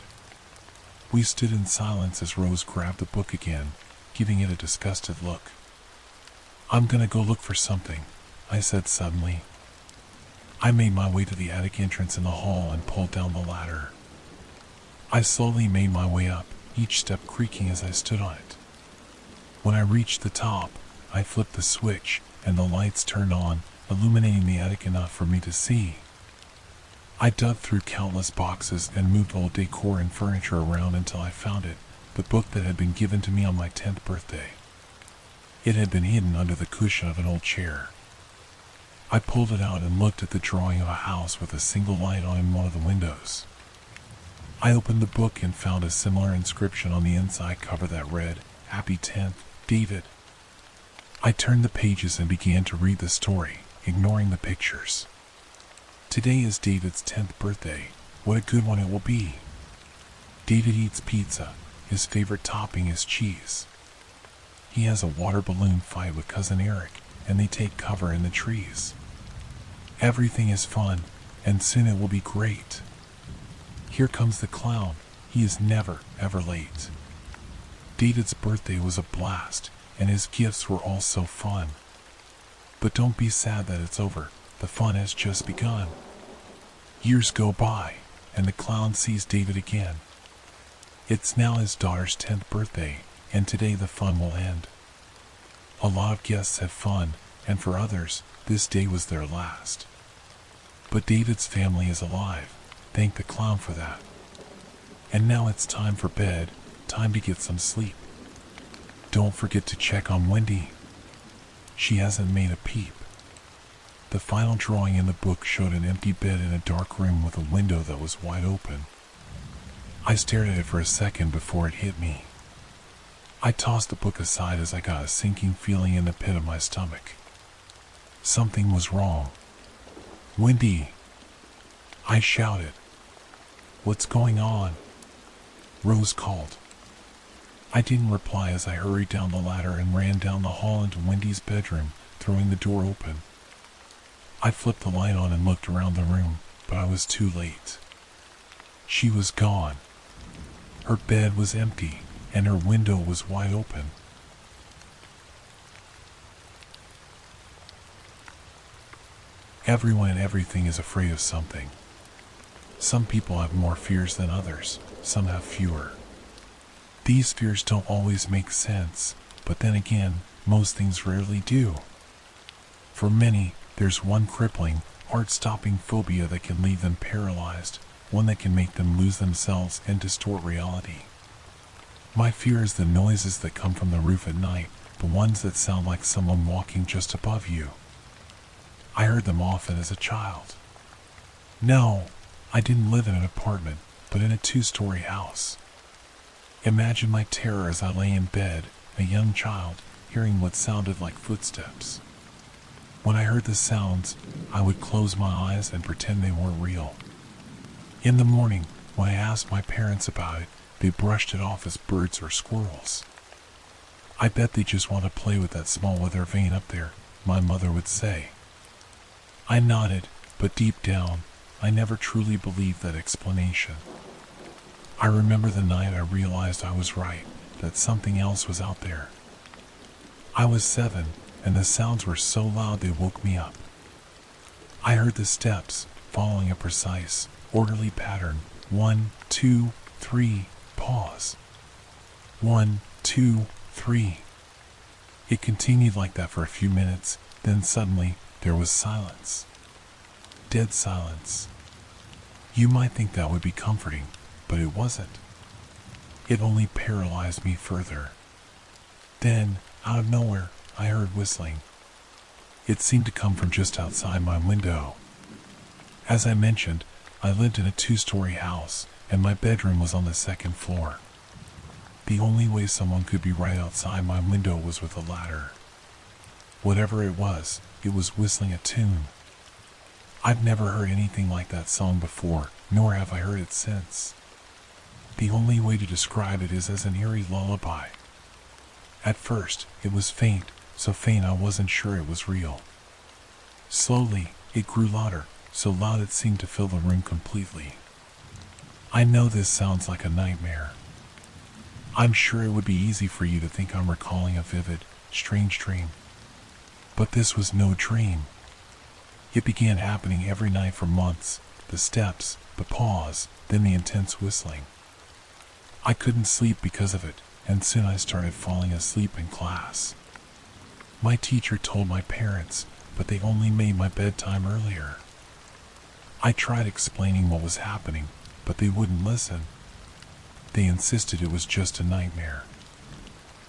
We stood in silence as Rose grabbed the book again, giving it a disgusted look. "I'm gonna go look for something," I said suddenly. I made my way to the attic entrance in the hall and pulled down the ladder. I slowly made my way up, each step creaking as I stood on it. When I reached the top, I flipped the switch, and the lights turned on, illuminating the attic enough for me to see. I dug through countless boxes and moved old decor and furniture around until I found it, the book that had been given to me on my 10th birthday. It had been hidden under the cushion of an old chair. I pulled it out and looked at the drawing of a house with a single light on in one of the windows. I opened the book and found a similar inscription on the inside cover that read, "Happy 10th, David." I turned the pages and began to read the story, ignoring the pictures. Today is David's 10th birthday. What a good one it will be. David eats pizza. His favorite topping is cheese. He has a water balloon fight with cousin Eric, and they take cover in the trees. Everything is fun, and soon it will be great. Here comes the clown. He is never, ever late. David's birthday was a blast, and his gifts were all so fun. But don't be sad that it's over. The fun has just begun. Years go by, and the clown sees David again. It's now his daughter's 10th birthday, and today the fun will end. A lot of guests had fun, and for others, this day was their last. But David's family is alive. Thank the clown for that. And now it's time for bed, time to get some sleep. Don't forget to check on Wendy. She hasn't made a peep. The final drawing in the book showed an empty bed in a dark room with a window that was wide open. I stared at it for a second before it hit me. I tossed the book aside as I got a sinking feeling in the pit of my stomach. Something was wrong. "Wendy!" I shouted. "What's going on?" Rose called. I didn't reply as I hurried down the ladder and ran down the hall into Wendy's bedroom, throwing the door open. I flipped the light on and looked around the room, but I was too late. She was gone. Her bed was empty, and her window was wide open. Everyone and everything is afraid of something. Some people have more fears than others, some have fewer. These fears don't always make sense, but then again, most things rarely do. For many, there's one crippling, heart-stopping phobia that can leave them paralyzed, one that can make them lose themselves and distort reality. My fear is the noises that come from the roof at night, the ones that sound like someone walking just above you. I heard them often as a child. No, I didn't live in an apartment, but in a 2-story house. Imagine my terror as I lay in bed, a young child, hearing what sounded like footsteps. When I heard the sounds, I would close my eyes and pretend they weren't real. In the morning, when I asked my parents about it, they brushed it off as birds or squirrels. I bet they just want to play with that small weather vane up there, my mother would say. I nodded, but deep down, I never truly believed that explanation. I remember the night I realized I was right, that something else was out there. I was 7, and the sounds were so loud they woke me up. I heard the steps, following a precise, orderly pattern. 1, 2, 3, pause. 1, 2, 3. It continued like that for a few minutes, then suddenly, there was silence. Dead silence. You might think that would be comforting, but it wasn't. It only paralyzed me further. Then, out of nowhere, I heard whistling. It seemed to come from just outside my window. As I mentioned, I lived in a 2-story house, and my bedroom was on the 2nd floor. The only way someone could be right outside my window was with a ladder. Whatever it was whistling a tune. I've never heard anything like that song before, nor have I heard it since. The only way to describe it is as an eerie lullaby. At first, it was faint, so faint I wasn't sure it was real. Slowly, it grew louder, so loud it seemed to fill the room completely. I know this sounds like a nightmare. I'm sure it would be easy for you to think I'm recalling a vivid, strange dream. But this was no dream. It began happening every night for months, the steps, the pause, then the intense whistling. I couldn't sleep because of it, and soon I started falling asleep in class. My teacher told my parents, but they only made my bedtime earlier. I tried explaining what was happening, but they wouldn't listen. They insisted it was just a nightmare.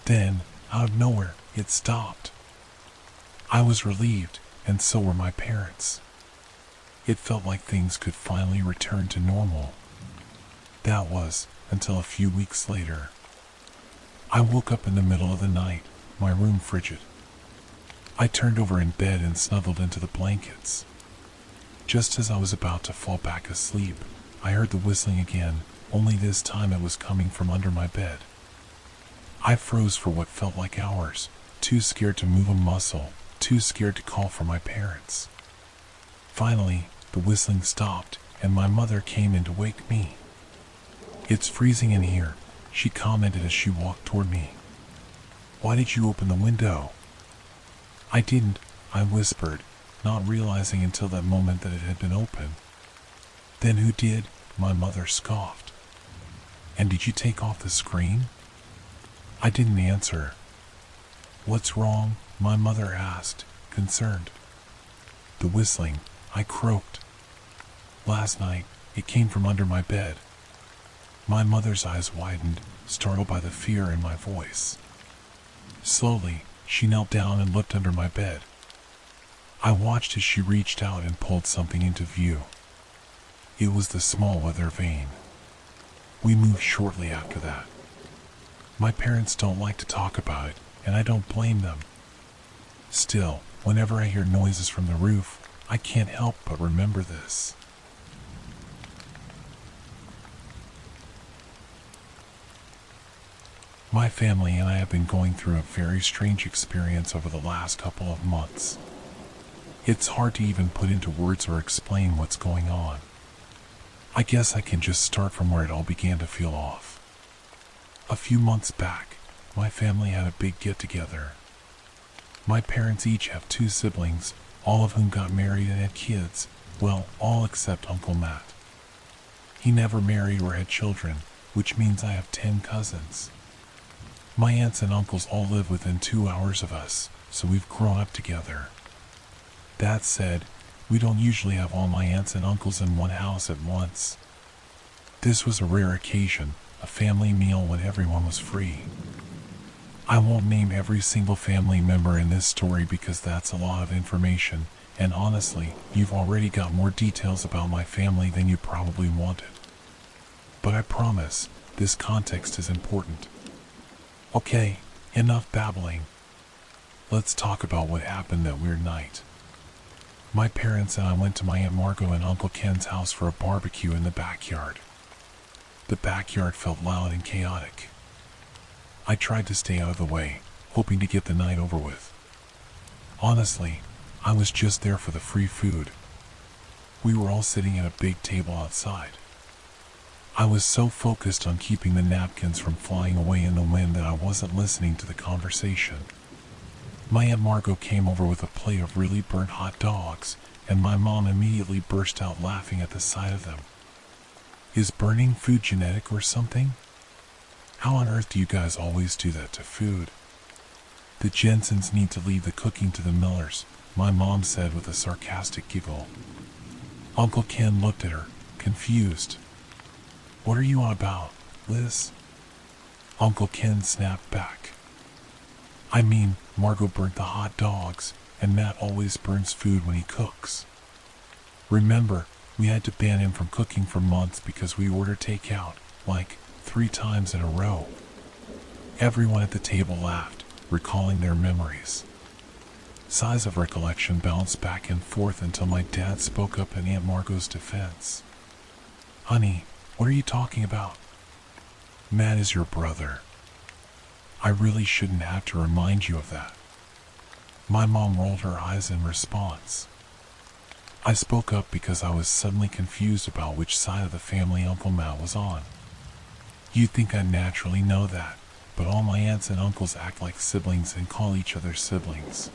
Then, out of nowhere, it stopped. I was relieved, and so were my parents. It felt like things could finally return to normal. That was, until a few weeks later. I woke up in the middle of the night, my room frigid. I turned over in bed and snuggled into the blankets. Just as I was about to fall back asleep, I heard the whistling again, only this time it was coming from under my bed. I froze for what felt like hours, too scared to move a muscle, too scared to call for my parents. Finally, the whistling stopped, and my mother came in to wake me. "It's freezing in here," she commented as she walked toward me. "Why did you open the window?" "I didn't," I whispered, not realizing until that moment that it had been open. "Then who did?" my mother scoffed. "And did you take off the screen?" I didn't answer. "What's wrong?" my mother asked, concerned. "The whistling," I croaked. "Last night, it came from under my bed." My mother's eyes widened, startled by the fear in my voice. Slowly, she knelt down and looked under my bed. I watched as she reached out and pulled something into view. It was the small weather vane. We moved shortly after that. My parents don't like to talk about it, and I don't blame them. Still, whenever I hear noises from the roof, I can't help but remember this. My family and I have been going through a very strange experience over the last couple of months. It's hard to even put into words or explain what's going on. I guess I can just start from where it all began to feel off. A few months back, my family had a big get-together. My parents each have 2 siblings, all of whom got married and had kids, well, all except Uncle Matt. He never married or had children, which means I have 10 cousins. My aunts and uncles all live within 2 hours of us, so we've grown up together. That said, we don't usually have all my aunts and uncles in one house at once. This was a rare occasion, a family meal when everyone was free. I won't name every single family member in this story because that's a lot of information, and honestly, you've already got more details about my family than you probably wanted. But I promise, this context is important. Okay, enough babbling. Let's talk about what happened that weird night. My parents and I went to my Aunt Margot and Uncle Ken's house for a barbecue in the backyard. The backyard felt loud and chaotic. I tried to stay out of the way, hoping to get the night over with. Honestly, I was just there for the free food. We were all sitting at a big table outside. I was so focused on keeping the napkins from flying away in the wind that I wasn't listening to the conversation. My Aunt Margot came over with a plate of really burnt hot dogs, and my mom immediately burst out laughing at the sight of them. Is burning food genetic or something? How on earth do you guys always do that to food? The Jensens need to leave the cooking to the Millers, my mom said with a sarcastic giggle. Uncle Ken looked at her, confused. What are you on about, Liz? Uncle Ken snapped back. I mean, Margot burnt the hot dogs, and Matt always burns food when he cooks. Remember, we had to ban him from cooking for months because we ordered takeout, like 3 times in a row. Everyone at the table laughed, recalling their memories. Sighs of recollection bounced back and forth until my dad spoke up in Aunt Margot's defense. Honey, what are you talking about? Matt is your brother. I really shouldn't have to remind you of that. My mom rolled her eyes in response. I spoke up because I was suddenly confused about which side of the family Uncle Matt was on. You'd think I naturally know that, but all my aunts and uncles act like siblings and call each other siblings.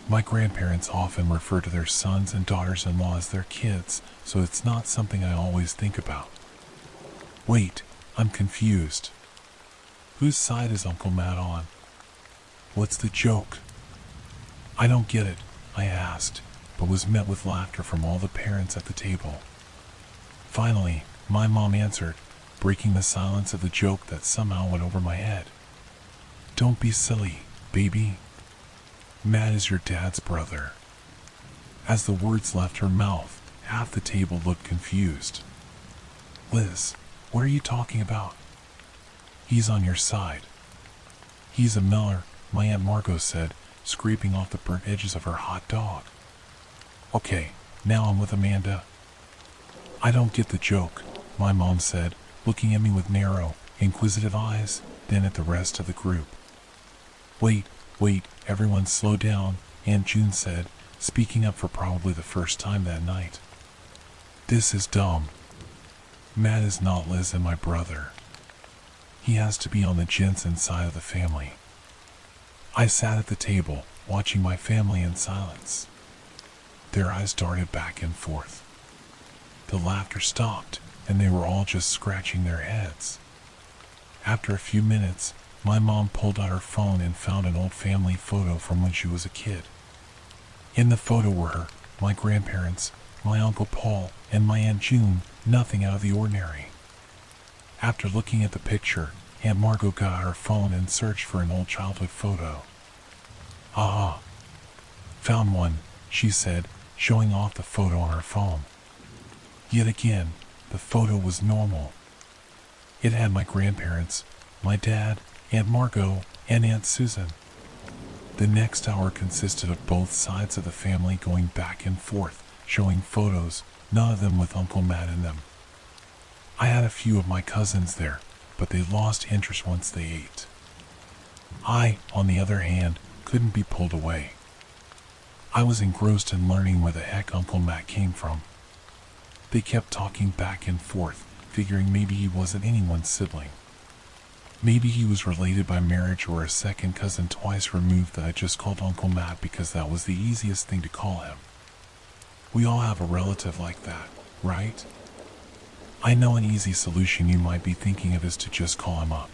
My grandparents often refer to their sons and daughters-in-law as their kids, so it's not something I always think about. Wait, I'm confused. Whose side is Uncle Matt on? What's the joke? I don't get it, I asked, but was met with laughter from all the parents at the table. Finally, my mom answered, breaking the silence of the joke that somehow went over my head. Don't be silly, baby. Matt is your dad's brother. As the words left her mouth, half the table looked confused. Liz, what are you talking about? He's on your side. He's a Miller, my Aunt Margot said, scraping off the burnt edges of her hot dog. Okay, now I'm with Amanda. I don't get the joke, my mom said, looking at me with narrow, inquisitive eyes, then at the rest of the group. Wait, everyone slow down, Aunt June said, speaking up for probably the first time that night. This is dumb. Matt is not Liz and my brother. He has to be on the Jensen side of the family. I sat at the table, watching my family in silence. Their eyes darted back and forth. The laughter stopped, and they were all just scratching their heads. After a few minutes, my mom pulled out her phone and found an old family photo from when she was a kid. In the photo were her, my grandparents, my Uncle Paul, and my Aunt June, nothing out of the ordinary. After looking at the picture, Aunt Margot got out her phone and searched for an old childhood photo. Ah, found one, she said, showing off the photo on her phone. Yet again, the photo was normal. It had my grandparents, my dad, Aunt Margot, and Aunt Susan. The next hour consisted of both sides of the family going back and forth, showing photos, none of them with Uncle Matt in them. I had a few of my cousins there, but they lost interest once they ate. I, on the other hand, couldn't be pulled away. I was engrossed in learning where the heck Uncle Matt came from. They kept talking back and forth, figuring maybe he wasn't anyone's sibling. Maybe he was related by marriage or a second cousin twice removed that I just called Uncle Matt because that was the easiest thing to call him. We all have a relative like that, right? I know an easy solution you might be thinking of is to just call him up.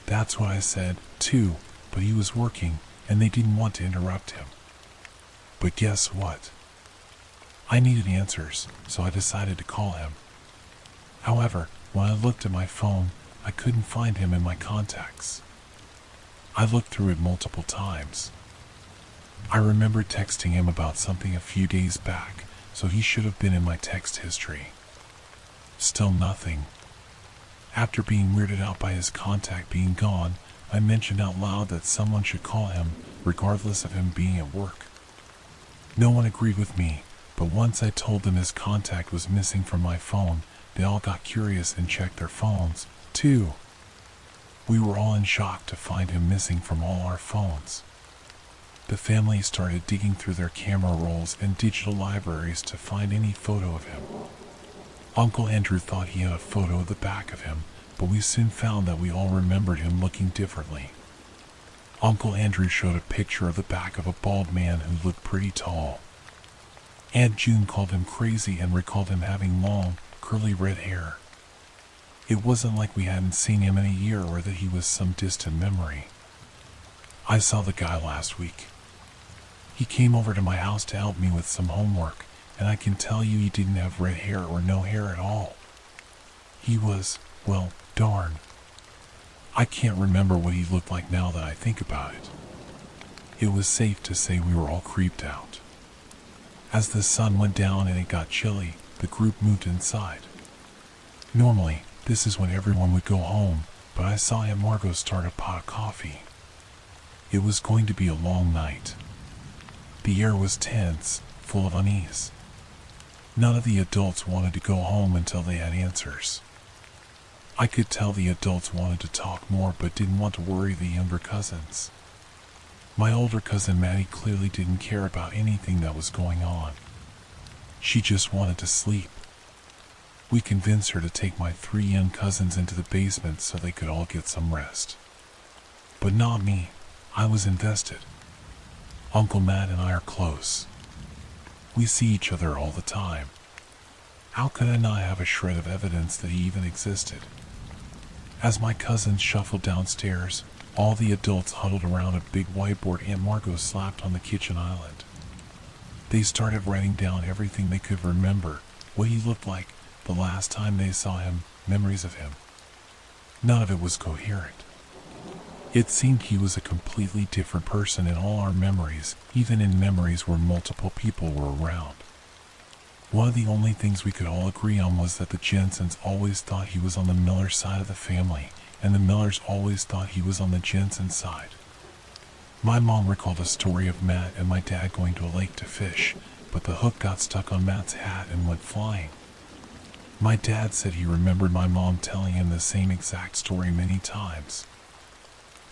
That's what I said, too, but he was working, and they didn't want to interrupt him. But guess what? I needed answers, so I decided to call him. However, when I looked at my phone, I couldn't find him in my contacts. I looked through it multiple times. I remembered texting him about something a few days back, so he should have been in my text history. Still nothing. After being weirded out by his contact being gone, I mentioned out loud that someone should call him, regardless of him being at work. No one agreed with me, but once I told them his contact was missing from my phone, they all got curious and checked their phones, too. We were all in shock to find him missing from all our phones. The family started digging through their camera rolls and digital libraries to find any photo of him. Uncle Andrew thought he had a photo of the back of him, but we soon found that we all remembered him looking differently. Uncle Andrew showed a picture of the back of a bald man who looked pretty tall. Aunt June called him crazy and recalled him having long, curly red hair. It wasn't like we hadn't seen him in a year or that he was some distant memory. I saw the guy last week. He came over to my house to help me with some homework, and I can tell you he didn't have red hair or no hair at all. He was, well, darn. I can't remember what he looked like now that I think about it. It was safe to say we were all creeped out. As the sun went down and it got chilly, the group moved inside. Normally, this is when everyone would go home, but I saw Aunt Margot start a pot of coffee. It was going to be a long night. The air was tense, full of unease. None of the adults wanted to go home until they had answers. I could tell the adults wanted to talk more but didn't want to worry the younger cousins. My older cousin Maddie clearly didn't care about anything that was going on. She just wanted to sleep. We convinced her to take my 3 young cousins into the basement so they could all get some rest. But not me. I was invested. Uncle Matt and I are close. We see each other all the time. How could I not have a shred of evidence that he even existed? As my cousins shuffled downstairs, all the adults huddled around a big whiteboard Aunt Margot slapped on the kitchen island. They started writing down everything they could remember, what he looked like, the last time they saw him, memories of him. None of it was coherent. It seemed he was a completely different person in all our memories, even in memories where multiple people were around. One of the only things we could all agree on was that the Jensens always thought he was on the Miller side of the family, and the Millers always thought he was on the Jensen side. My mom recalled a story of Matt and my dad going to a lake to fish, but the hook got stuck on Matt's hat and went flying. My dad said he remembered my mom telling him the same exact story many times.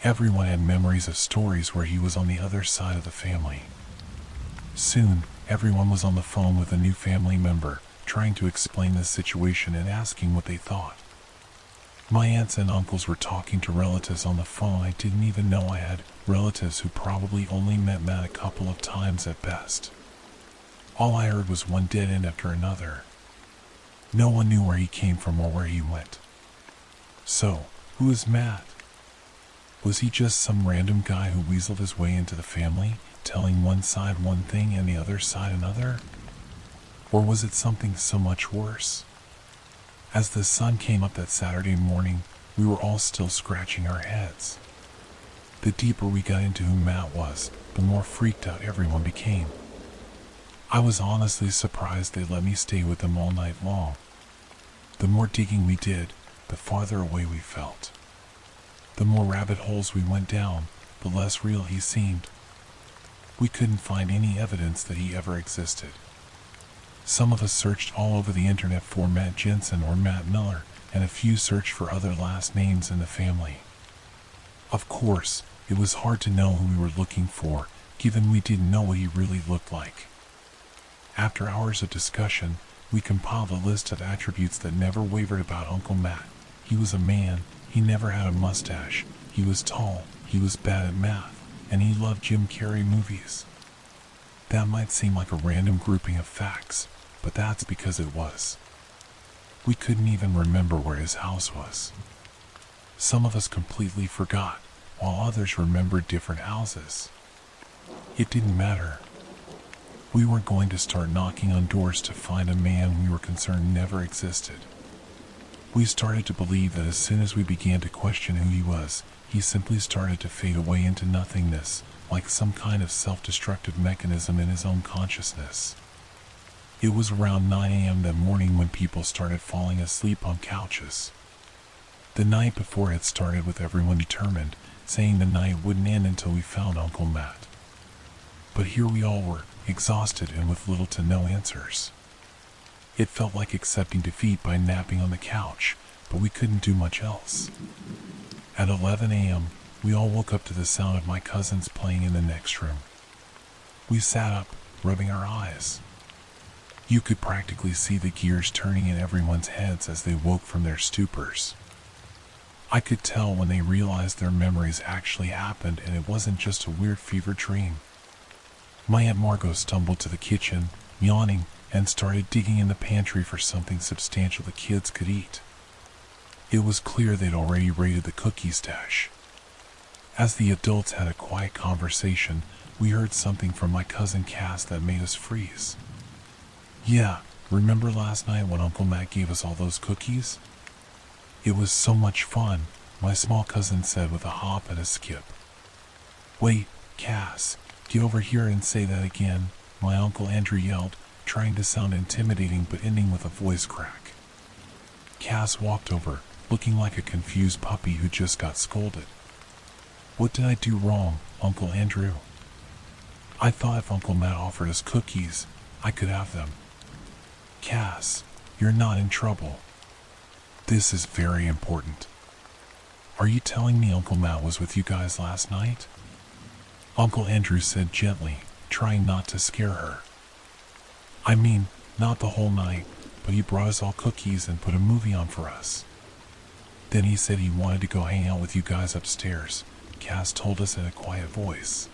Everyone had memories of stories where he was on the other side of the family. Soon, everyone was on the phone with a new family member, trying to explain the situation and asking what they thought. My aunts and uncles were talking to relatives on the phone. I didn't even know I had relatives who probably only met Matt a couple of times at best. All I heard was one dead end after another. No one knew where he came from or where he went. So, who is Matt? Was he just some random guy who weaseled his way into the family, telling one side one thing and the other side another? Or was it something so much worse? As the sun came up that Saturday morning, we were all still scratching our heads. The deeper we got into who Matt was, the more freaked out everyone became. I was honestly surprised they let me stay with them all night long. The more digging we did, the farther away we felt. The more rabbit holes we went down, the less real he seemed. We couldn't find any evidence that he ever existed. Some of us searched all over the internet for Matt Jensen or Matt Miller, and a few searched for other last names in the family. Of course, it was hard to know who we were looking for, given we didn't know what he really looked like. After hours of discussion, we compiled a list of attributes that never wavered about Uncle Matt. He was a man, he never had a mustache, he was tall, he was bad at math, and he loved Jim Carrey movies. That might seem like a random grouping of facts, but that's because it was. We couldn't even remember where his house was. Some of us completely forgot, while others remembered different houses. It didn't matter. We weren't going to start knocking on doors to find a man we were concerned never existed. We started to believe that as soon as we began to question who he was, he simply started to fade away into nothingness, like some kind of self-destructive mechanism in his own consciousness. It was around 9 a.m. that morning when people started falling asleep on couches. The night before had started with everyone determined, saying the night wouldn't end until we found Uncle Matt. But here we all were, exhausted and with little to no answers. It felt like accepting defeat by napping on the couch, but we couldn't do much else. At 11 a.m., we all woke up to the sound of my cousins playing in the next room. We sat up, rubbing our eyes. You could practically see the gears turning in everyone's heads as they woke from their stupors. I could tell when they realized their memories actually happened and it wasn't just a weird fever dream. My Aunt Margot stumbled to the kitchen, yawning, and started digging in the pantry for something substantial the kids could eat. It was clear they'd already raided the cookie stash. As the adults had a quiet conversation, we heard something from my cousin Cass that made us freeze. "Yeah, remember last night when Uncle Matt gave us all those cookies? It was so much fun," my small cousin said with a hop and a skip. "Wait, Cass, get over here and say that again," my Uncle Andrew yelled, trying to sound intimidating but ending with a voice crack. Cass walked over, looking like a confused puppy who just got scolded. "What did I do wrong, Uncle Andrew?" "I thought if Uncle Matt offered us cookies, I could have them." "Cass, you're not in trouble. This is very important. Are you telling me Uncle Matt was with you guys last night?" Uncle Andrew said gently, trying not to scare her. "I mean, not the whole night, but he brought us all cookies and put a movie on for us. Then he said he wanted to go hang out with you guys upstairs," Cass told us in a quiet voice.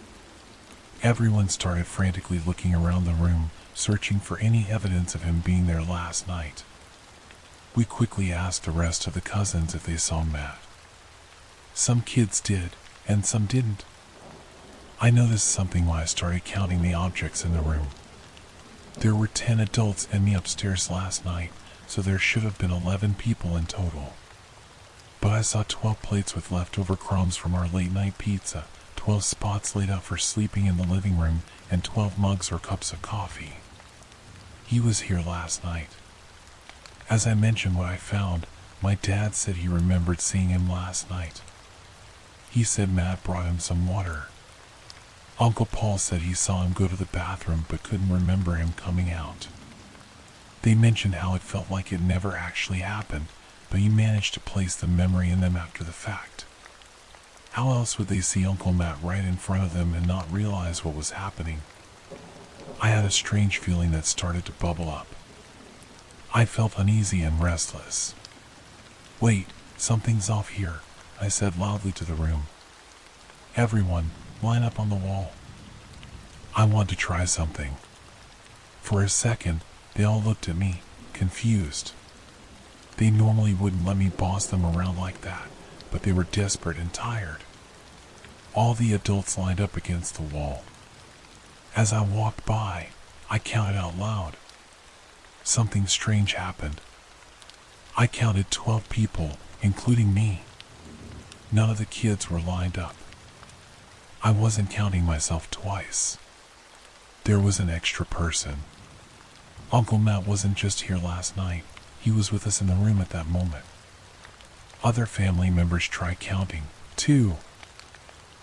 Everyone started frantically looking around the room, searching for any evidence of him being there last night. We quickly asked the rest of the cousins if they saw Matt. Some kids did, and some didn't. I noticed something when I started counting the objects in the room. There were 10 adults and me upstairs last night, so there should have been 11 people in total. But I saw 12 plates with leftover crumbs from our late-night pizza, 12 spots laid out for sleeping in the living room, and 12 mugs or cups of coffee. He was here last night. As I mentioned what I found, my dad said he remembered seeing him last night. He said Matt brought him some water. Uncle Paul said he saw him go to the bathroom but couldn't remember him coming out. They mentioned how it felt like it never actually happened, but he managed to place the memory in them after the fact. How else would they see Uncle Matt right in front of them and not realize what was happening? I had a strange feeling that started to bubble up. I felt uneasy and restless. "Wait, something's off here," I said loudly to the room. "Everyone, line up on the wall. I want to try something." For a second, they all looked at me, confused. They normally wouldn't let me boss them around like that, but they were desperate and tired. All the adults lined up against the wall. As I walked by, I counted out loud. Something strange happened. I counted 12 people, including me. None of the kids were lined up. I wasn't counting myself twice. There was an extra person. Uncle Matt wasn't just here last night, he was with us in the room at that moment. Other family members tried counting, too.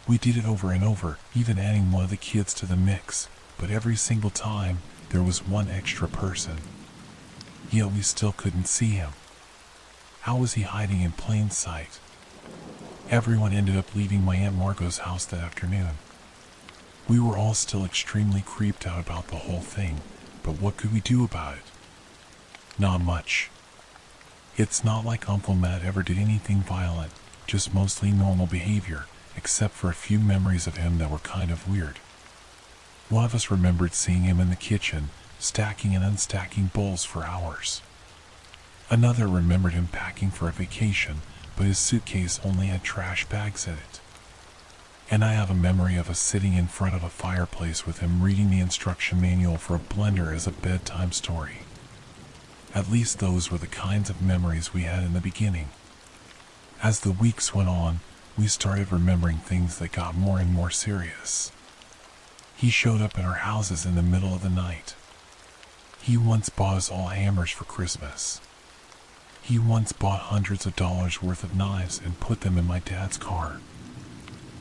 We did it over and over, even adding one of the kids to the mix, but every single time, there was one extra person. Yet we still couldn't see him. How was he hiding in plain sight? Everyone ended up leaving my Aunt Margot's house that afternoon. We were all still extremely creeped out about the whole thing, but what could we do about it? Not much. It's not like Uncle Matt ever did anything violent, just mostly normal behavior, except for a few memories of him that were kind of weird. One of us remembered seeing him in the kitchen, stacking and unstacking bowls for hours. Another remembered him packing for a vacation, but his suitcase only had trash bags in it. And I have a memory of us sitting in front of a fireplace with him reading the instruction manual for a blender as a bedtime story. At least those were the kinds of memories we had in the beginning. As the weeks went on, we started remembering things that got more and more serious. He showed up at our houses in the middle of the night. He once bought us all hammers for Christmas. He once bought hundreds of dollars worth of knives and put them in my dad's car.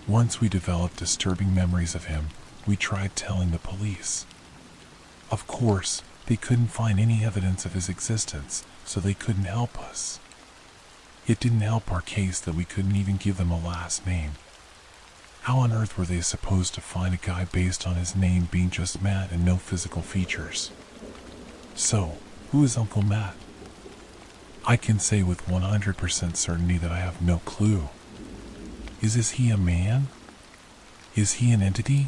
Once we developed disturbing memories of him, we tried telling the police. Of course, they couldn't find any evidence of his existence, so they couldn't help us. It didn't help our case that we couldn't even give them a last name. How on earth were they supposed to find a guy based on his name being just Matt and no physical features? So, who is Uncle Matt? I can say with 100% certainty that I have no clue. Is he a man? Is he an entity?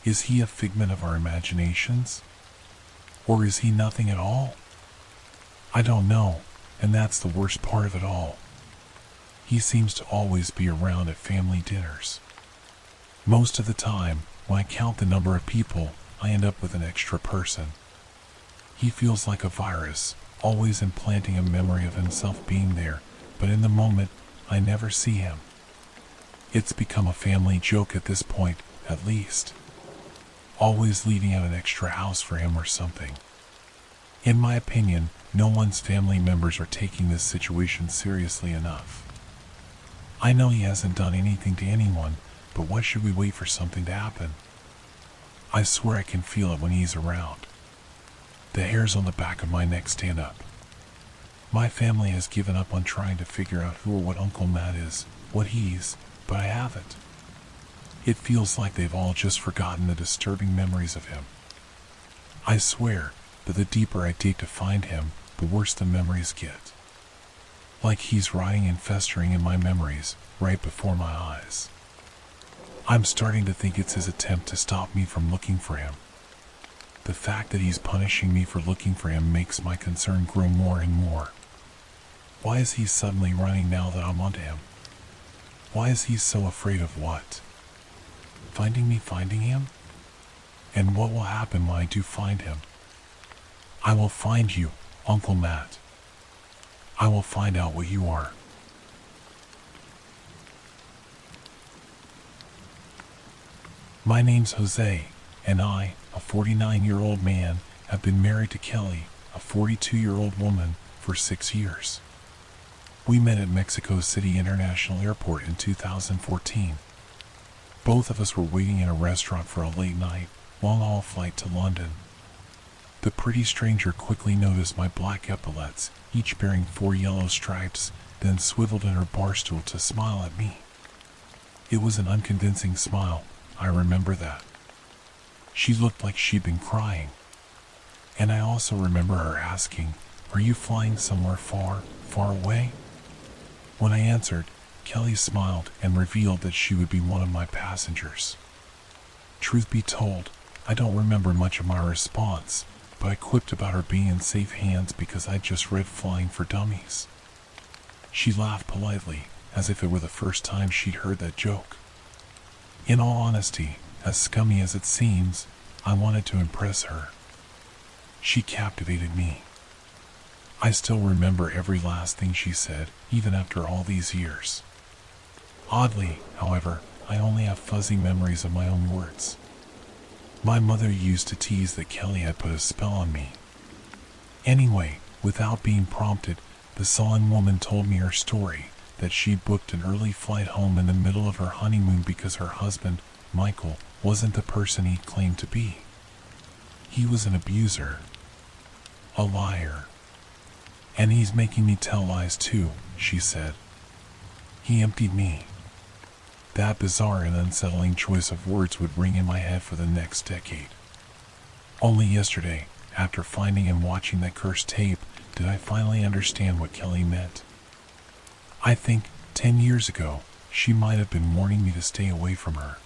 Is he a figment of our imaginations? Or is he nothing at all? I don't know, and that's the worst part of it all. He seems to always be around at family dinners. Most of the time, when I count the number of people, I end up with an extra person. He feels like a virus, always implanting a memory of himself being there, but in the moment, I never see him. It's become a family joke at this point, at least. Always leaving out an extra house for him or something. In my opinion, no one's family members are taking this situation seriously enough. I know he hasn't done anything to anyone, but why should we wait for something to happen? I swear I can feel it when he's around. The hairs on the back of my neck stand up. My family has given up on trying to figure out who or what Uncle Matt is, what he's, but I haven't. It feels like they've all just forgotten the disturbing memories of him. I swear that the deeper I dig to find him, the worse the memories get. Like he's rotting and festering in my memories, right before my eyes. I'm starting to think it's his attempt to stop me from looking for him. The fact that he's punishing me for looking for him makes my concern grow more and more. Why is he suddenly running now that I'm onto him? Why is he so afraid of what? Finding him? And what will happen when I do find him? I will find you, Uncle Matt. I will find out what you are. My name's Jose, and I, a 49-year-old man, have been married to Kelly, a 42-year-old woman, for 6 years. We met at Mexico City International Airport in 2014. Both of us were waiting in a restaurant for a late-night, long-haul flight to London. The pretty stranger quickly noticed my black epaulets, each bearing 4 yellow stripes, then swiveled in her bar stool to smile at me. It was an unconvincing smile, I remember that. She looked like she'd been crying. And I also remember her asking, "Are you flying somewhere far, far away?" When I answered, Kelly smiled and revealed that she would be one of my passengers. Truth be told, I don't remember much of my response, but I quipped about her being in safe hands because I'd just read Flying for Dummies. She laughed politely, as if it were the first time she'd heard that joke. In all honesty, as scummy as it seems, I wanted to impress her. She captivated me. I still remember every last thing she said, even after all these years. Oddly, however, I only have fuzzy memories of my own words. My mother used to tease that Kelly had put a spell on me. Anyway, without being prompted, the sullen woman told me her story, that she'd booked an early flight home in the middle of her honeymoon because her husband, Michael, wasn't the person he claimed to be. He was an abuser. A liar. And he's making me tell lies too, she said. He emptied me. That bizarre and unsettling choice of words would ring in my head for the next decade. Only yesterday, after finding and watching that cursed tape, did I finally understand what Kelly meant. I think, 10 years ago, she might have been warning me to stay away from her.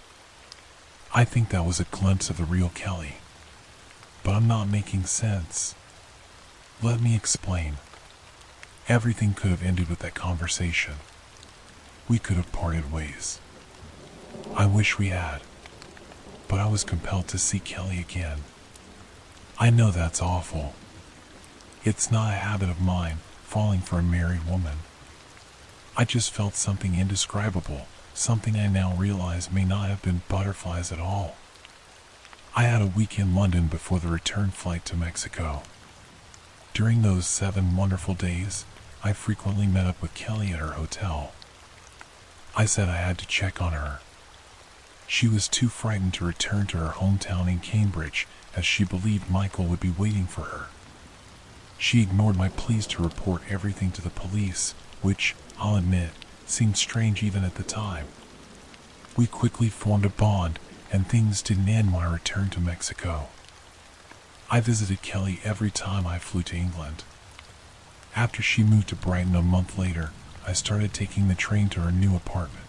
I think that was a glimpse of the real Kelly. But I'm not making sense. Let me explain. Everything could have ended with that conversation. We could have parted ways. I wish we had. But I was compelled to see Kelly again. I know that's awful. It's not a habit of mine, falling for a married woman. I just felt something indescribable, something I now realize may not have been butterflies at all. I had a week in London before the return flight to Mexico. During those 7 wonderful days, I frequently met up with Kelly at her hotel. I said I had to check on her. She was too frightened to return to her hometown in Cambridge, as she believed Michael would be waiting for her. She ignored my pleas to report everything to the police, which, I'll admit, seemed strange even at the time. We quickly formed a bond, and things didn't end my return to Mexico. I visited Kelly every time I flew to England. After she moved to Brighton a month later, I started taking the train to her new apartment.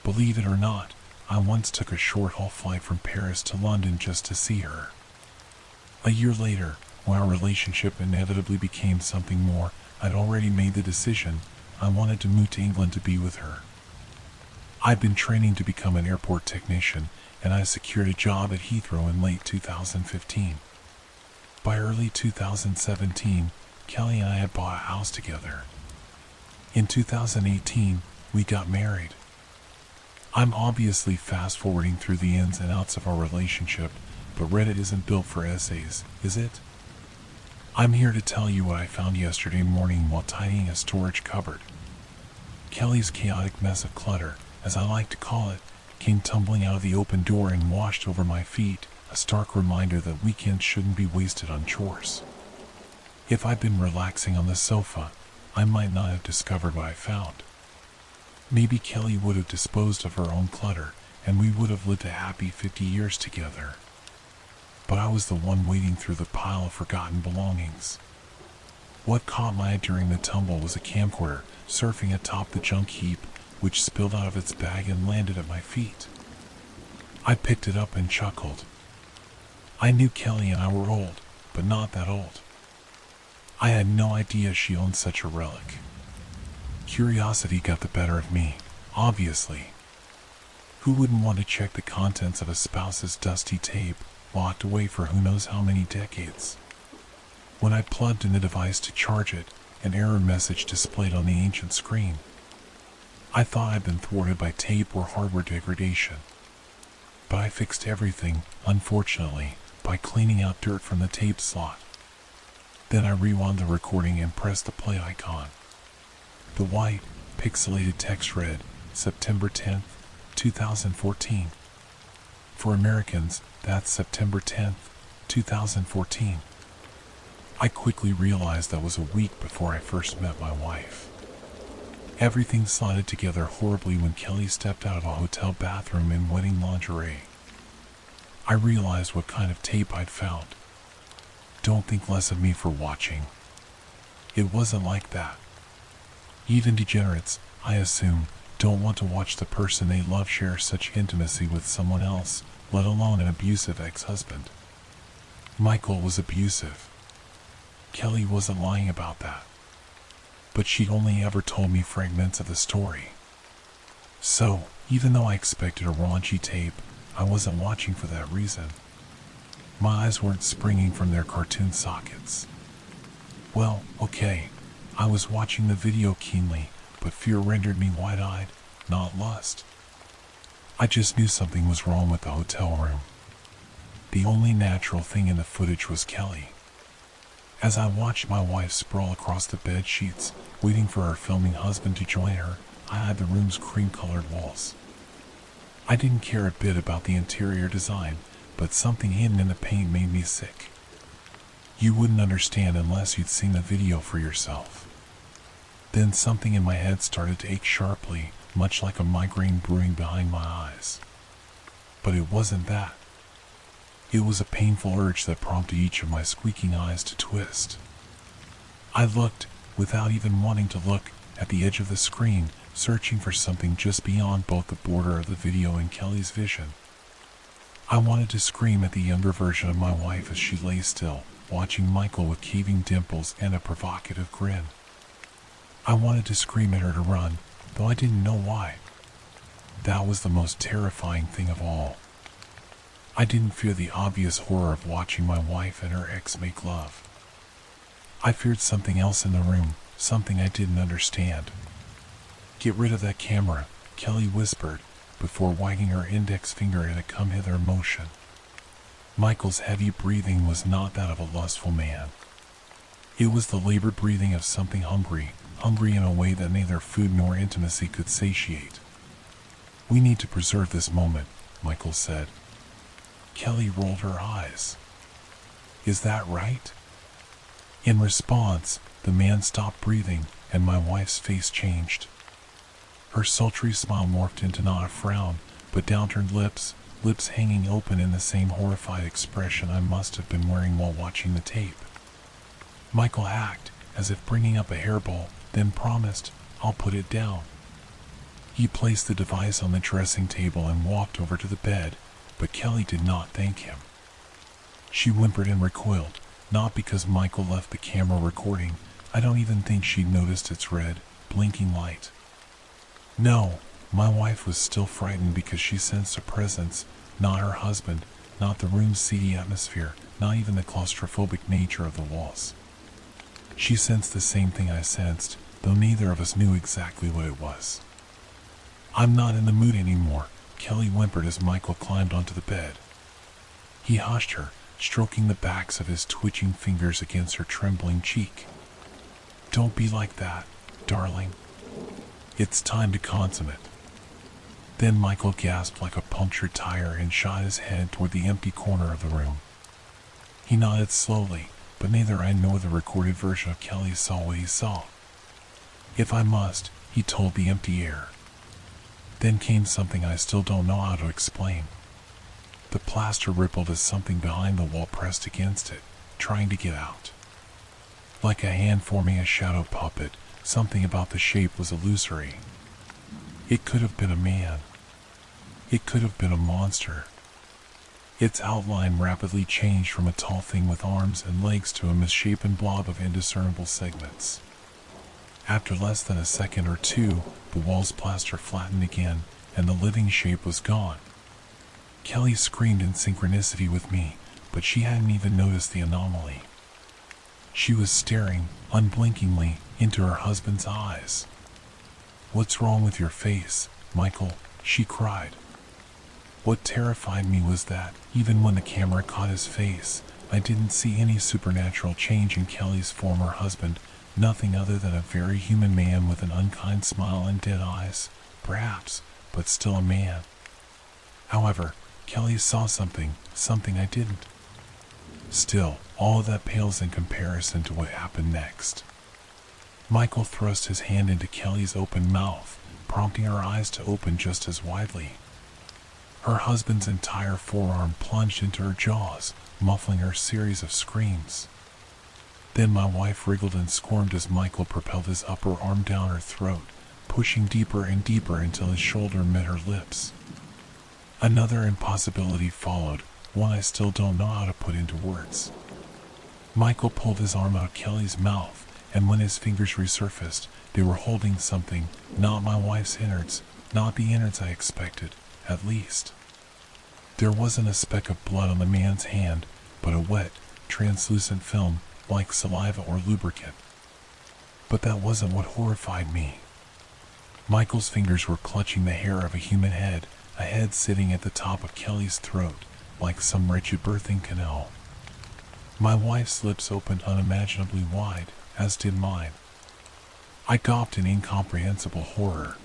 Believe it or not, I once took a short-haul flight from Paris to London just to see her. A year later, when our relationship inevitably became something more, I'd already made the decision. I wanted to move to England to be with her. I'd been training to become an airport technician, and I secured a job at Heathrow in late 2015. By early 2017, Kelly and I had bought a house together. In 2018, we got married. I'm obviously fast-forwarding through the ins and outs of our relationship, but Reddit isn't built for essays, is it? I'm here to tell you what I found yesterday morning while tidying a storage cupboard. Kelly's chaotic mess of clutter, as I like to call it, came tumbling out of the open door and washed over my feet, a stark reminder that weekends shouldn't be wasted on chores. If I'd been relaxing on the sofa, I might not have discovered what I found. Maybe Kelly would have disposed of her own clutter, and we would have lived a happy 50 years together. But I was the one wading through the pile of forgotten belongings. What caught my eye during the tumble was a camcorder surfing atop the junk heap, which spilled out of its bag and landed at my feet. I picked it up and chuckled. I knew Kelly and I were old, but not that old. I had no idea she owned such a relic. Curiosity got the better of me, obviously. Who wouldn't want to check the contents of a spouse's dusty tape, locked away for who knows how many decades? When I plugged in the device to charge it, an error message displayed on the ancient screen. I thought I'd been thwarted by tape or hardware degradation. But I fixed everything, unfortunately, by cleaning out dirt from the tape slot. Then I rewound the recording and pressed the play icon. The white, pixelated text read, September 10th, 2014. For Americans, that's September 10th, 2014. I quickly realized that was a week before I first met my wife. Everything slotted together horribly when Kelly stepped out of a hotel bathroom in wedding lingerie. I realized what kind of tape I'd found. Don't think less of me for watching. It wasn't like that. Even degenerates, I assume, don't want to watch the person they love share such intimacy with someone else, let alone an abusive ex-husband. Michael was abusive. Kelly wasn't lying about that. But she'd only ever told me fragments of the story. So, even though I expected a raunchy tape, I wasn't watching for that reason. My eyes weren't springing from their cartoon sockets. Well, okay, I was watching the video keenly, but fear rendered me wide-eyed, not lust. I just knew something was wrong with the hotel room. The only natural thing in the footage was Kelly. As I watched my wife sprawl across the bed sheets, waiting for her filming husband to join her, I eyed the room's cream-colored walls. I didn't care a bit about the interior design, but something hidden in the paint made me sick. You wouldn't understand unless you'd seen the video for yourself. Then something in my head started to ache sharply, much like a migraine brewing behind my eyes. But it wasn't that. It was a painful urge that prompted each of my squeaking eyes to twist. I looked, without even wanting to look, at the edge of the screen, searching for something just beyond both the border of the video and Kelly's vision. I wanted to scream at the younger version of my wife as she lay still, watching Michael with caving dimples and a provocative grin. I wanted to scream at her to run, though I didn't know why. That was the most terrifying thing of all. I didn't fear the obvious horror of watching my wife and her ex make love. I feared something else in the room, something I didn't understand. "Get rid of that camera," Kelly whispered, before wagging her index finger in a come-hither motion. Michael's heavy breathing was not that of a lustful man. It was the labored breathing of something hungry in a way that neither food nor intimacy could satiate. We need to preserve this moment, Michael said. Kelly rolled her eyes. Is that right? In response, the man stopped breathing, and my wife's face changed. Her sultry smile morphed into not a frown, but downturned lips hanging open in the same horrified expression I must have been wearing while watching the tape. Michael hacked, as if bringing up a hairball, then promised, I'll put it down. He placed the device on the dressing table and walked over to the bed, but Kelly did not thank him. She whimpered and recoiled, not because Michael left the camera recording. I don't even think she'd noticed its red, blinking light. No, my wife was still frightened because she sensed a presence, not her husband, not the room's seedy atmosphere, not even the claustrophobic nature of the walls. She sensed the same thing I sensed, though neither of us knew exactly what it was. I'm not in the mood anymore, Kelly whimpered as Michael climbed onto the bed. He hushed her, stroking the backs of his twitching fingers against her trembling cheek. Don't be like that, darling. It's time to consummate. Then Michael gasped like a punctured tire and shot his head toward the empty corner of the room. He nodded slowly, but neither I nor the recorded version of Kelly saw what he saw. If I must, he told the empty air. Then came something I still don't know how to explain. The plaster rippled as something behind the wall pressed against it, trying to get out. Like a hand forming a shadow puppet, something about the shape was illusory. It could have been a man. It could have been a monster. Its outline rapidly changed from a tall thing with arms and legs to a misshapen blob of indiscernible segments. After less than a second or two, the wall's plaster flattened again, and the living shape was gone. Kelly screamed in synchronicity with me, but she hadn't even noticed the anomaly. She was staring, unblinkingly, into her husband's eyes. What's wrong with your face, Michael? She cried. What terrified me was that, even when the camera caught his face, I didn't see any supernatural change in Kelly's former husband, nothing other than a very human man with an unkind smile and dead eyes, perhaps, but still a man. However, Kelly saw something I didn't. Still, all of that pales in comparison to what happened next. Michael thrust his hand into Kelly's open mouth, prompting her eyes to open just as widely. Her husband's entire forearm plunged into her jaws, muffling her series of screams. Then my wife wriggled and squirmed as Michael propelled his upper arm down her throat, pushing deeper and deeper until his shoulder met her lips. Another impossibility followed, one I still don't know how to put into words. Michael pulled his arm out of Kelly's mouth, and when his fingers resurfaced, they were holding something, not my wife's innards, not the innards I expected, at least. There wasn't a speck of blood on the man's hand, but a wet, translucent film, like saliva or lubricant. But that wasn't what horrified me. Michael's fingers were clutching the hair of a human head, a head sitting at the top of Kelly's throat, like some wretched birthing canal. My wife's lips opened unimaginably wide, as did mine. I gawped in incomprehensible horror.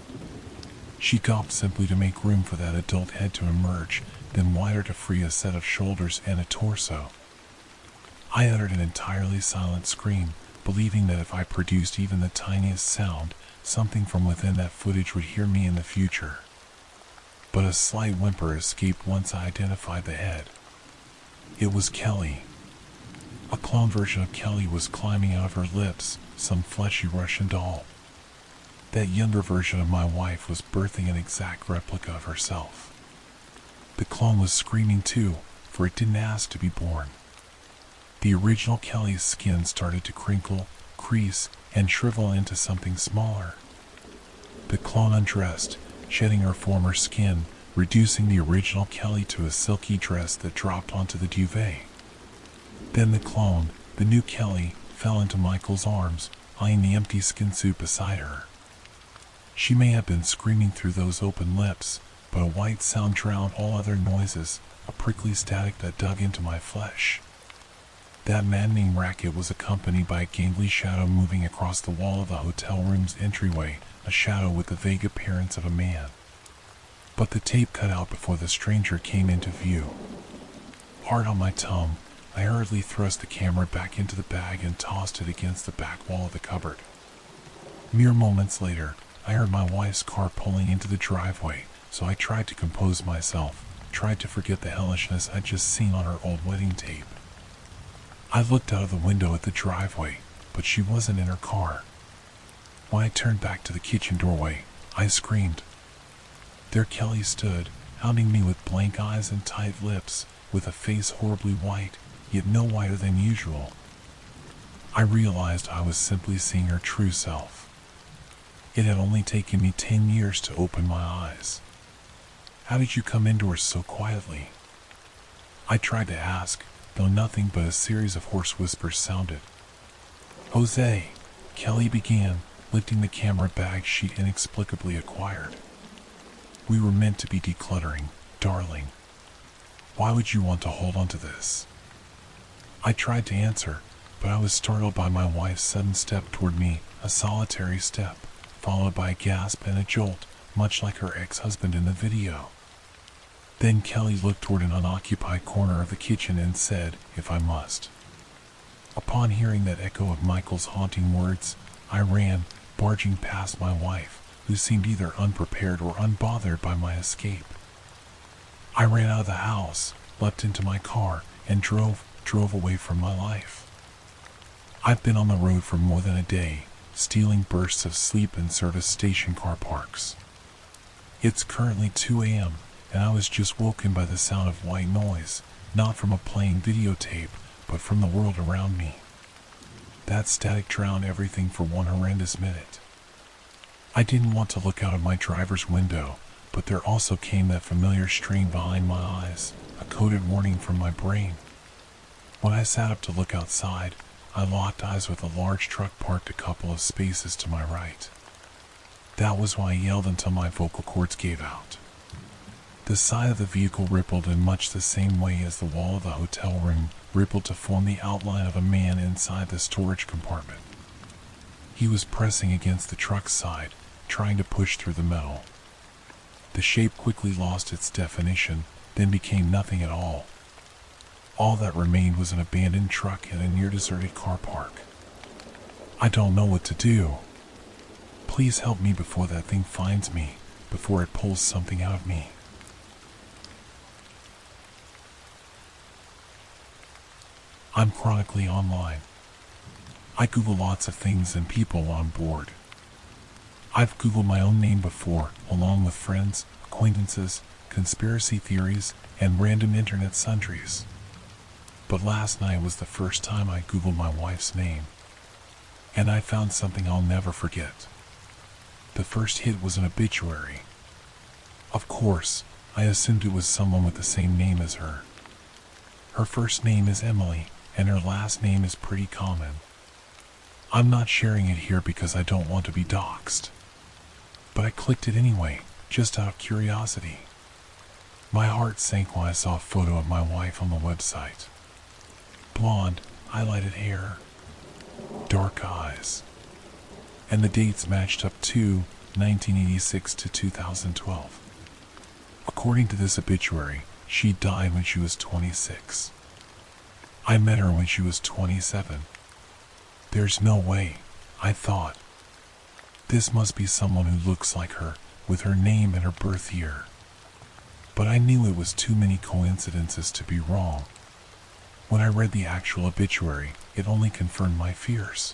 She gawped simply to make room for that adult head to emerge, then wider to free a set of shoulders and a torso. I uttered an entirely silent scream, believing that if I produced even the tiniest sound, something from within that footage would hear me in the future. But a slight whimper escaped once I identified the head. It was Kelly. A clone version of Kelly was climbing out of her lips, some fleshy Russian doll. That younger version of my wife was birthing an exact replica of herself. The clone was screaming too, for it didn't ask to be born. The original Kelly's skin started to crinkle, crease, and shrivel into something smaller. The clone undressed, shedding her former skin, reducing the original Kelly to a silky dress that dropped onto the duvet. Then the clone, the new Kelly, fell into Michael's arms, eyeing the empty skin suit beside her. She may have been screaming through those open lips, but a white sound drowned all other noises, a prickly static that dug into my flesh. That maddening racket was accompanied by a gangly shadow moving across the wall of the hotel room's entryway, a shadow with the vague appearance of a man. but the tape cut out before the stranger came into view. Hard on my tongue, I hurriedly thrust the camera back into the bag and tossed it against the back wall of the cupboard. Mere moments later, I heard my wife's car pulling into the driveway, so I tried to compose myself, tried to forget the hellishness I'd just seen on her old wedding tape. I looked out of the window at the driveway, but she wasn't in her car. When I turned back to the kitchen doorway, I screamed. There Kelly stood, hounding me with blank eyes and tight lips, with a face horribly white, yet no whiter than usual. I realized I was simply seeing her true self. It had only taken me 10 years to open my eyes. How did you come indoors so quietly? I tried to ask, though nothing but a series of hoarse whispers sounded. Jose, Kelly began, lifting the camera bag she'd inexplicably acquired. We were meant to be decluttering, darling. Why would you want to hold on to this? I tried to answer, but I was startled by my wife's sudden step toward me, a solitary step, followed by a gasp and a jolt, much like her ex-husband in the video. Then Kelly looked toward an unoccupied corner of the kitchen and said, if I must. Upon hearing that echo of Michael's haunting words, I ran, barging past my wife, who seemed either unprepared or unbothered by my escape. I ran out of the house, leapt into my car, and drove away from my life. I've been on the road for more than a day, stealing bursts of sleep in service station car parks. It's currently 2 a.m., and I was just woken by the sound of white noise, not from a playing videotape, but from the world around me. That static drowned everything for one horrendous minute. I didn't want to look out of my driver's window, but there also came that familiar strain behind my eyes, a coded warning from my brain. When I sat up to look outside, I locked eyes with a large truck parked a couple of spaces to my right. That was why I yelled until my vocal cords gave out. The side of the vehicle rippled in much the same way as the wall of the hotel room rippled to form the outline of a man inside the storage compartment. He was pressing against the truck's side, trying to push through the metal. The shape quickly lost its definition, then became nothing at all. All that remained was an abandoned truck in a near-deserted car park. I don't know what to do. Please help me before that thing finds me, before it pulls something out of me. I'm chronically online. I Google lots of things and people on board. I've Googled my own name before, along with friends, acquaintances, conspiracy theories, and random internet sundries. But last night was the first time I Googled my wife's name. And I found something I'll never forget. The first hit was an obituary. Of course, I assumed it was someone with the same name as her. Her first name is Emily, and her last name is pretty common. I'm not sharing it here because I don't want to be doxxed. But I clicked it anyway, just out of curiosity. My heart sank when I saw a photo of my wife on the website. Blonde, highlighted hair, dark eyes, and the dates matched up to 1986 to 2012. According to this obituary, she died when she was 26. I met her when she was 27. There's no way, I thought. This must be someone who looks like her, with her name and her birth year. But I knew it was too many coincidences to be wrong. When I read the actual obituary, it only confirmed my fears.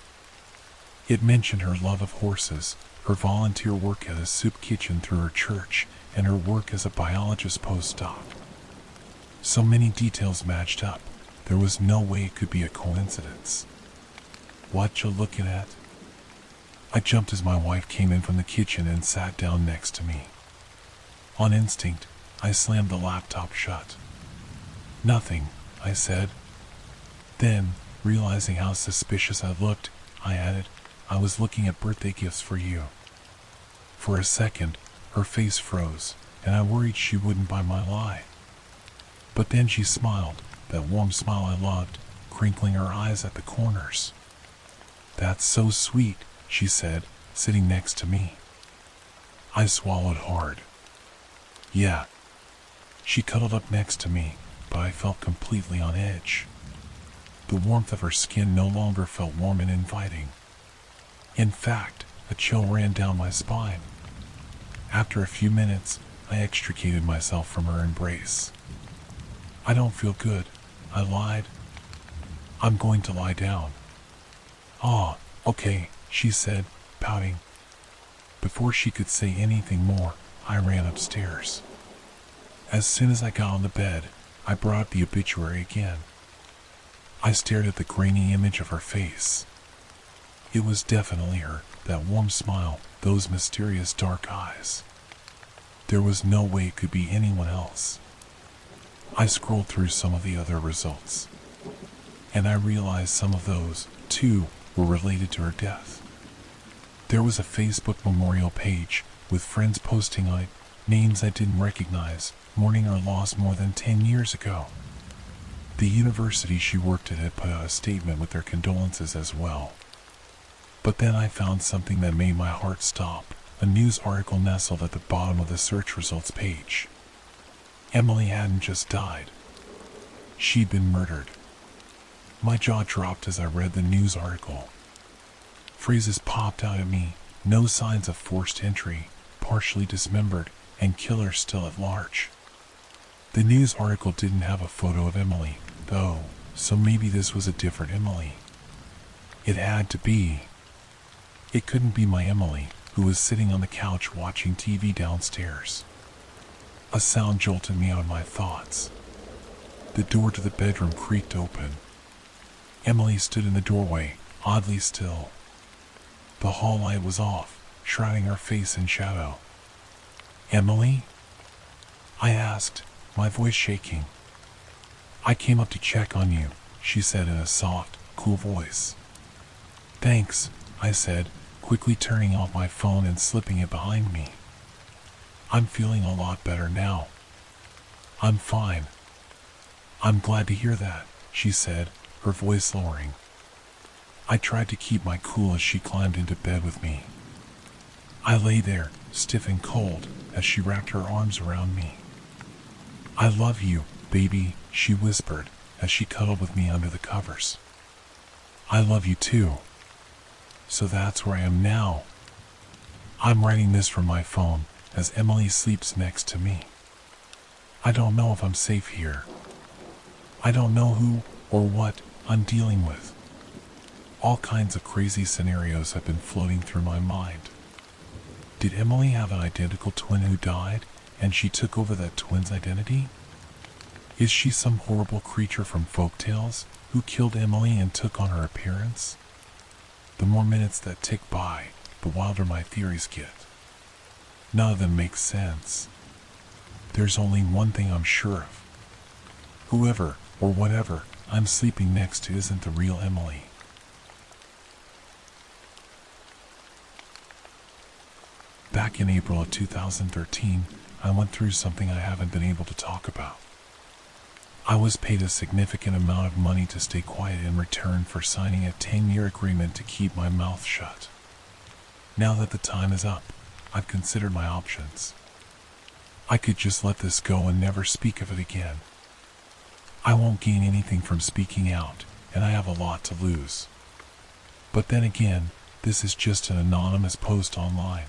It mentioned her love of horses, her volunteer work at a soup kitchen through her church, and her work as a biologist postdoc. So many details matched up, there was no way it could be a coincidence. What you looking at? I jumped as my wife came in from the kitchen and sat down next to me. On instinct, I slammed the laptop shut. Nothing, I said. Then, realizing how suspicious I looked, I added, I was looking at birthday gifts for you. For a second, her face froze, and I worried she wouldn't buy my lie. But then she smiled, that warm smile I loved, crinkling her eyes at the corners. That's so sweet, she said, sitting next to me. I swallowed hard. Yeah. She cuddled up next to me, but I felt completely on edge. The warmth of her skin no longer felt warm and inviting. In fact, a chill ran down my spine. After a few minutes, I extricated myself from her embrace. I don't feel good, I lied. I'm going to lie down. Oh, okay, she said, pouting. Before she could say anything more, I ran upstairs. As soon as I got on the bed, I brought up the obituary again. I stared at the grainy image of her face. It was definitely her, that warm smile, those mysterious dark eyes. There was no way it could be anyone else. I scrolled through some of the other results, and I realized some of those, too, were related to her death. There was a Facebook memorial page, with friends posting on it, names I didn't recognize, mourning her loss more than 10 years ago. The university she worked at had put out a statement with their condolences as well. But then I found something that made my heart stop, a news article nestled at the bottom of the search results page. Emily hadn't just died. She'd been murdered. My jaw dropped as I read the news article. Phrases popped out at me, no signs of forced entry, partially dismembered, and killer still at large. The news article didn't have a photo of Emily, though, so maybe this was a different Emily. It had to be. It couldn't be my Emily, who was sitting on the couch watching TV downstairs. A sound jolted me out of my thoughts. The door to the bedroom creaked open. Emily stood in the doorway, oddly still. The hall light was off, shrouding her face in shadow. "Emily?" I asked, my voice shaking. "I came up to check on you," she said in a soft, cool voice. "Thanks," I said, quickly turning off my phone and slipping it behind me. "I'm feeling a lot better now." "I'm fine." "I'm glad to hear that," she said, her voice lowering. I tried to keep my cool as she climbed into bed with me. I lay there, stiff and cold, as she wrapped her arms around me. "I love you, baby," she whispered, as she cuddled with me under the covers. "I love you too." So that's where I am now. I'm writing this from my phone, as Emily sleeps next to me. I don't know if I'm safe here. I don't know who or what I'm dealing with. All kinds of crazy scenarios have been floating through my mind. Did Emily have an identical twin who died, and she took over that twin's identity? Is she some horrible creature from folktales who killed Emily and took on her appearance? The more minutes that tick by, the wilder my theories get. None of them make sense. There's only one thing I'm sure of. Whoever, or whatever, I'm sleeping next to isn't the real Emily. Back in April of 2013, I went through something I haven't been able to talk about. I was paid a significant amount of money to stay quiet in return for signing a 10-year agreement to keep my mouth shut. Now that the time is up, I've considered my options. I could just let this go and never speak of it again. I won't gain anything from speaking out, and I have a lot to lose. But then again, this is just an anonymous post online.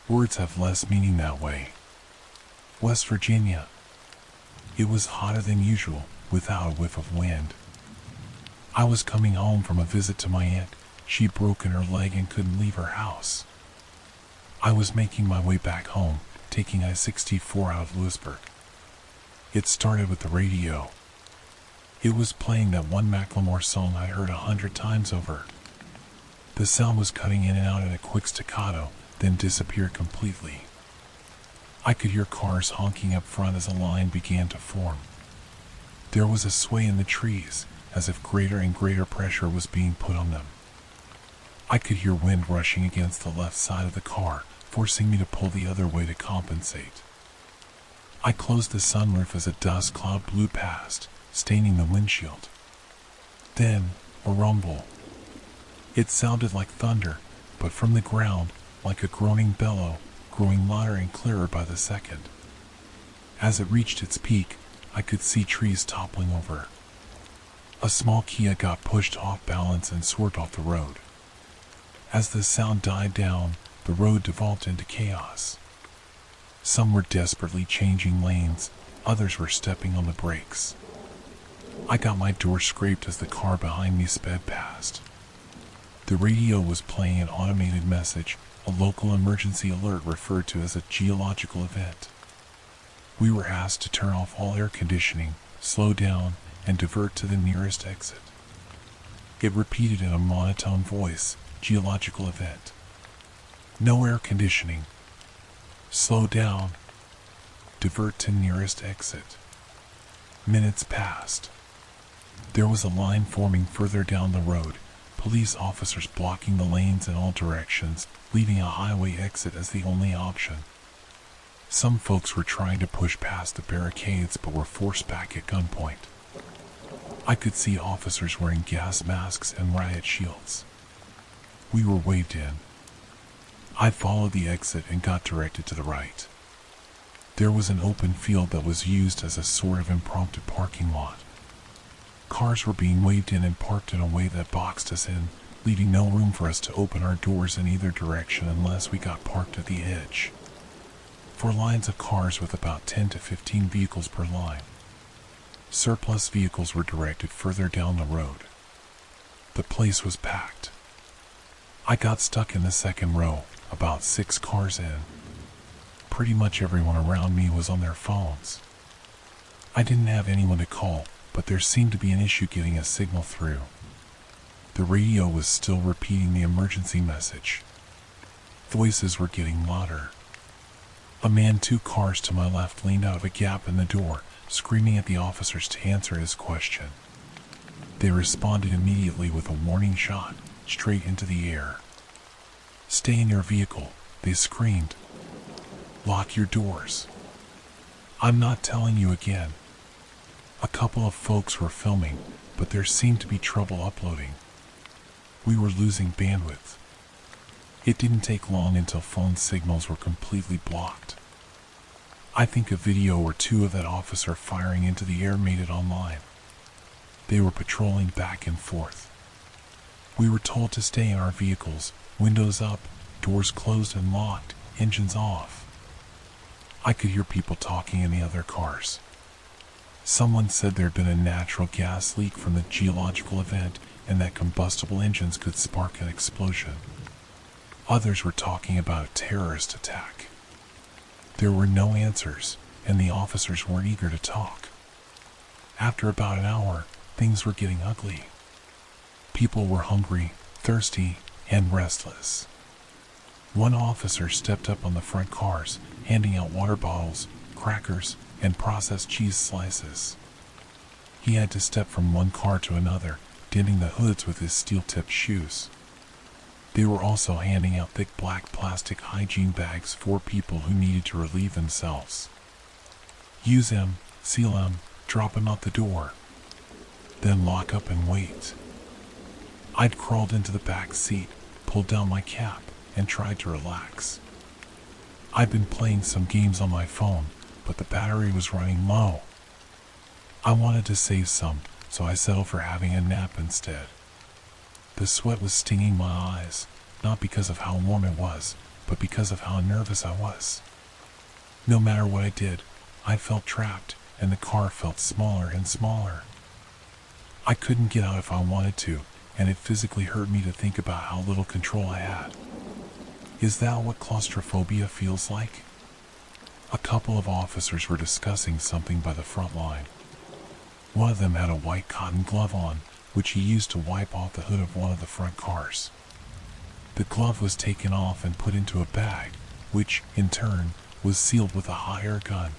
Words have less meaning that way. West Virginia. It was hotter than usual, without a whiff of wind. I was coming home from a visit to my aunt. She'd broken her leg and couldn't leave her house. I was making my way back home, taking I-64 out of Lewisburg. It started with the radio. It was playing that one Macklemore song I'd heard 100 times over. The sound was cutting in and out in a quick staccato, then disappeared completely. I could hear cars honking up front as a line began to form. There was a sway in the trees, as if greater and greater pressure was being put on them. I could hear wind rushing against the left side of the car, forcing me to pull the other way to compensate. I closed the sunroof as a dust cloud blew past, staining the windshield. Then, a rumble. It sounded like thunder, but from the ground, like a groaning bellow, growing louder and clearer by the second. As it reached its peak, I could see trees toppling over. A small Kia got pushed off balance and swerved off the road. As the sound died down, the road devolved into chaos. Some were desperately changing lanes, others were stepping on the brakes. I got my door scraped as the car behind me sped past. The radio was playing an automated message, a local emergency alert referred to as a geological event. We were asked to turn off all air conditioning, slow down, and divert to the nearest exit. It repeated in a monotone voice, geological event. No air conditioning. Slow down. Divert to nearest exit. Minutes passed. There was a line forming further down the road, police officers blocking the lanes in all directions, leaving a highway exit as the only option. Some folks were trying to push past the barricades but were forced back at gunpoint. I could see officers wearing gas masks and riot shields. We were waved in. I followed the exit and got directed to the right. There was an open field that was used as a sort of impromptu parking lot. Cars were being waved in and parked in a way that boxed us in, leaving no room for us to open our doors in either direction unless we got parked at the edge. 4 lines of cars with about 10 to 15 vehicles per line. Surplus vehicles were directed further down the road. The place was packed. I got stuck in the second row, about 6 cars in. Pretty much everyone around me was on their phones. I didn't have anyone to call, but there seemed to be an issue getting a signal through. The radio was still repeating the emergency message. Voices were getting louder. A man 2 cars to my left leaned out of a gap in the door, screaming at the officers to answer his question. They responded immediately with a warning shot, straight into the air. Stay in your vehicle, they screamed. Lock your doors. I'm not telling you again. A couple of folks were filming, but there seemed to be trouble uploading. We were losing bandwidth. It didn't take long until phone signals were completely blocked. I think a video or 2 of that officer firing into the air made it online. They were patrolling back and forth. We were told to stay in our vehicles, windows up, doors closed and locked, engines off. I could hear people talking in the other cars. Someone said there had been a natural gas leak from the geological event and that combustible engines could spark an explosion. Others were talking about a terrorist attack. There were no answers, and the officers weren't eager to talk. After about an hour, things were getting ugly. People were hungry, thirsty, and restless. One officer stepped up on the front cars, handing out water bottles, crackers, and processed cheese slices. He had to step from one car to another, denting the hoods with his steel-tipped shoes. They were also handing out thick black plastic hygiene bags for people who needed to relieve themselves. Use them, seal them, drop them out the door. Then lock up and wait. I'd crawled into the back seat, pulled down my cap, and tried to relax. I'd been playing some games on my phone, but the battery was running low. I wanted to save some, so I settled for having a nap instead. The sweat was stinging my eyes, not because of how warm it was, but because of how nervous I was. No matter what I did, I felt trapped, and the car felt smaller and smaller. I couldn't get out if I wanted to, and it physically hurt me to think about how little control I had. Is that what claustrophobia feels like? A couple of officers were discussing something by the front line. One of them had a white cotton glove on, which he used to wipe off the hood of one of the front cars. The glove was taken off and put into a bag, which, in turn, was sealed with a hot air gun.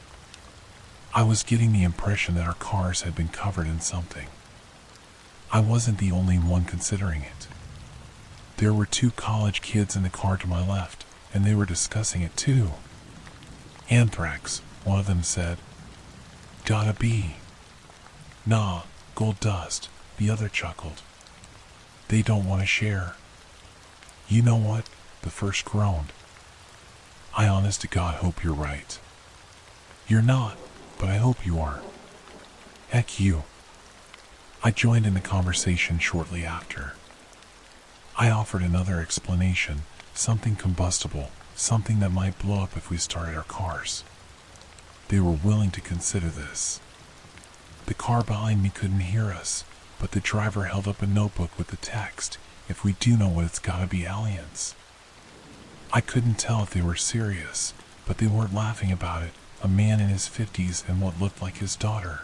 I was getting the impression that our cars had been covered in something. I wasn't the only one considering it. There were 2 college kids in the car to my left, and they were discussing it too. Anthrax, one of them said. Gotta be. Nah, gold dust, the other chuckled. They don't want to share. You know what? The first groaned. I honest to God hope you're right. You're not, but I hope you are. Heck you. I joined in the conversation shortly after. I offered another explanation, something combustible, something that might blow up if we started our cars. They were willing to consider this. The car behind me couldn't hear us, but the driver held up a notebook with the text, "If we do know what, it's gotta be aliens." I couldn't tell if they were serious, but they weren't laughing about it, a man in his 50s and what looked like his daughter.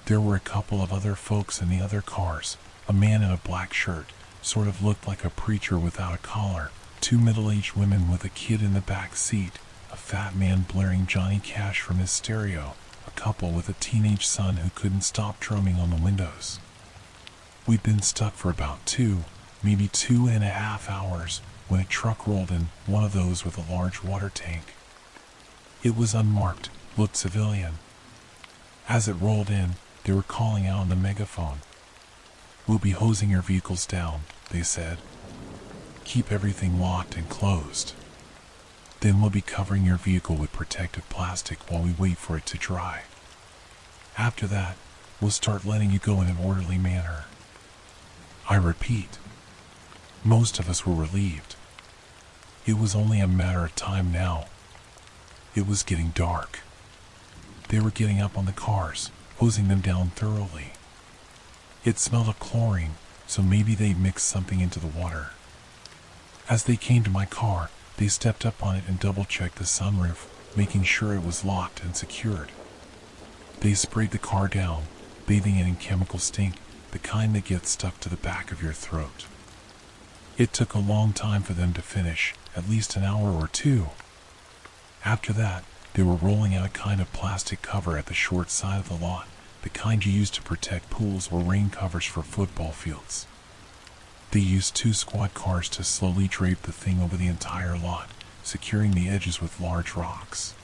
There were a couple of other folks in the other cars, a man in a black shirt, sort of looked like a preacher without a collar, two middle-aged women with a kid in the back seat, a fat man blaring Johnny Cash from his stereo, a couple with a teenage son who couldn't stop drumming on the windows. We'd been stuck for about maybe 2.5 hours, when a truck rolled in, one of those with a large water tank. It was unmarked, looked civilian. As it rolled in, they were calling out on the megaphone. "We'll be hosing your vehicles down," they said. "Keep everything locked and closed. Then we'll be covering your vehicle with protective plastic while we wait for it to dry. After that, we'll start letting you go in an orderly manner." I repeat, most of us were relieved. It was only a matter of time now. It was getting dark. They were getting up on the cars, hosing them down thoroughly. It smelled of chlorine, so maybe they'd mixed something into the water. As they came to my car, they stepped up on it and double-checked the sunroof, making sure it was locked and secured. They sprayed the car down, bathing it in chemical stink, the kind that gets stuck to the back of your throat. It took a long time for them to finish, at least an hour or two. After that, they were rolling out a kind of plastic cover at the short side of the lot, the kind you use to protect pools or rain covers for football fields. They used 2 squad cars to slowly drape the thing over the entire lot, securing the edges with large rocks.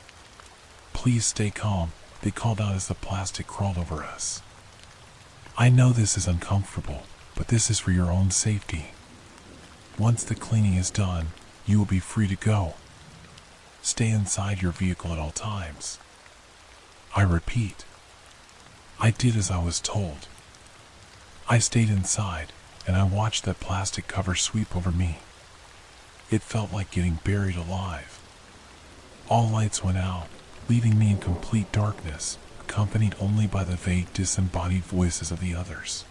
"Please stay calm," they called out as the plastic crawled over us. "I know this is uncomfortable, but this is for your own safety. Once the cleaning is done, you will be free to go. Stay inside your vehicle at all times." I repeat, I did as I was told. I stayed inside, and I watched that plastic cover sweep over me. It felt like getting buried alive. All lights went out, leaving me in complete darkness, accompanied only by the vague, disembodied voices of the others.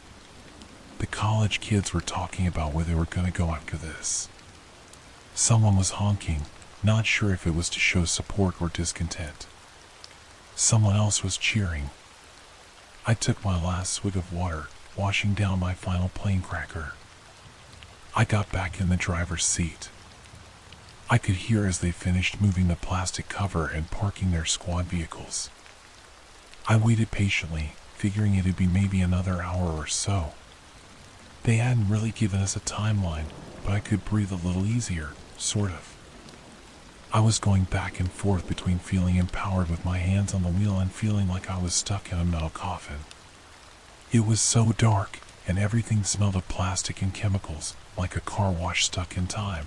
The college kids were talking about where they were going to go after this. Someone was honking, not sure if it was to show support or discontent. Someone else was cheering. I took my last swig of water, washing down my final plane cracker. I got back in the driver's seat. I could hear as they finished moving the plastic cover and parking their squad vehicles. I waited patiently, figuring it'd be maybe another hour or so. They hadn't really given us a timeline, but I could breathe a little easier, sort of. I was going back and forth between feeling empowered with my hands on the wheel and feeling like I was stuck in a metal coffin. It was so dark, and everything smelled of plastic and chemicals, like a car wash stuck in time.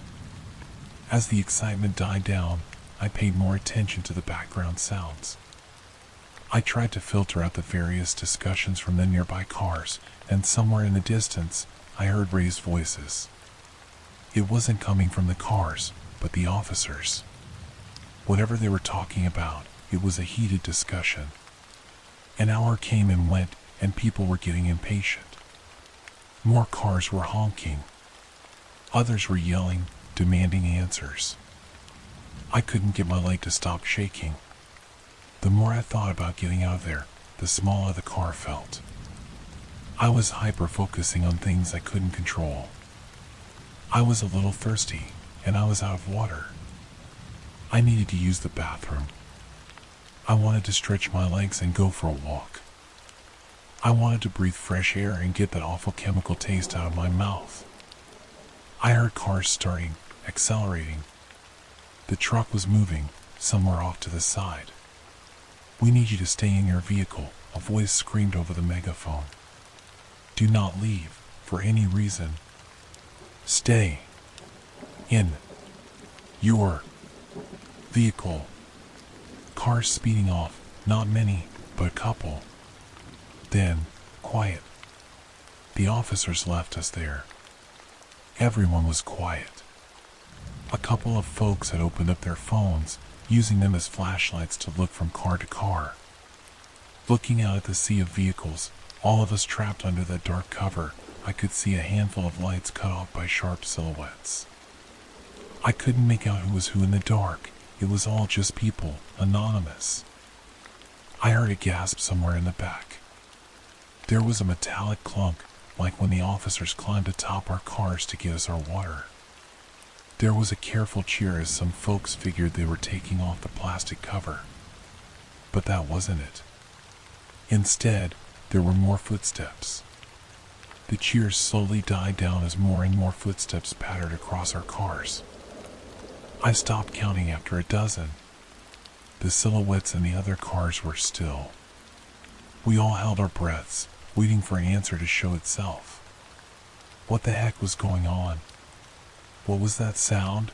As the excitement died down, I paid more attention to the background sounds. I tried to filter out the various discussions from the nearby cars, and somewhere in the distance, I heard raised voices. It wasn't coming from the cars, but the officers. Whatever they were talking about, it was a heated discussion. An hour came and went, and people were getting impatient. More cars were honking. Others were yelling, demanding answers. I couldn't get my leg to stop shaking. The more I thought about getting out of there, the smaller the car felt. I was hyper-focusing on things I couldn't control. I was a little thirsty, and I was out of water. I needed to use the bathroom. I wanted to stretch my legs and go for a walk. I wanted to breathe fresh air and get that awful chemical taste out of my mouth. I heard cars starting, accelerating. The truck was moving, somewhere off to the side. "We need you to stay in your vehicle," a voice screamed over the megaphone. "Do not leave, for any reason. Stay in your vehicle." Cars speeding off, Not many, but a couple. Then, quiet. The officers left us there. Everyone was quiet. A couple of folks had opened up their phones, using them as flashlights to look from car to car. Looking out at the sea of vehicles, all of us trapped under that dark cover, I could see a handful of lights cut off by sharp silhouettes. I couldn't make out who was who in the dark. It was all just people, anonymous. I heard a gasp somewhere in the back. There was a metallic clunk, like when the officers climbed atop our cars to get us our water. There was a careful cheer as some folks figured they were taking off the plastic cover. But that wasn't it. Instead, there were more footsteps. The cheers slowly died down as more and more footsteps pattered across our cars. I stopped counting after a dozen. The silhouettes in the other cars were still. We all held our breaths, waiting for an answer to show itself. What the heck was going on? What was that sound?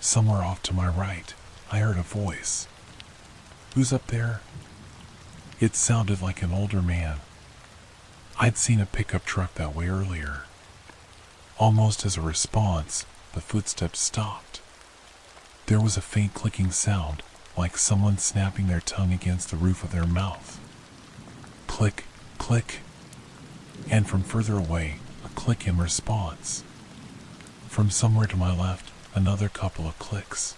Somewhere off to my right, I heard a voice. Who's up there? It sounded like an older man. I'd seen a pickup truck that way earlier. Almost as a response, the footsteps stopped. There was a faint clicking sound, like someone snapping their tongue against the roof of their mouth. Click, click. And from further away, a click in response. From somewhere to my left, another couple of clicks.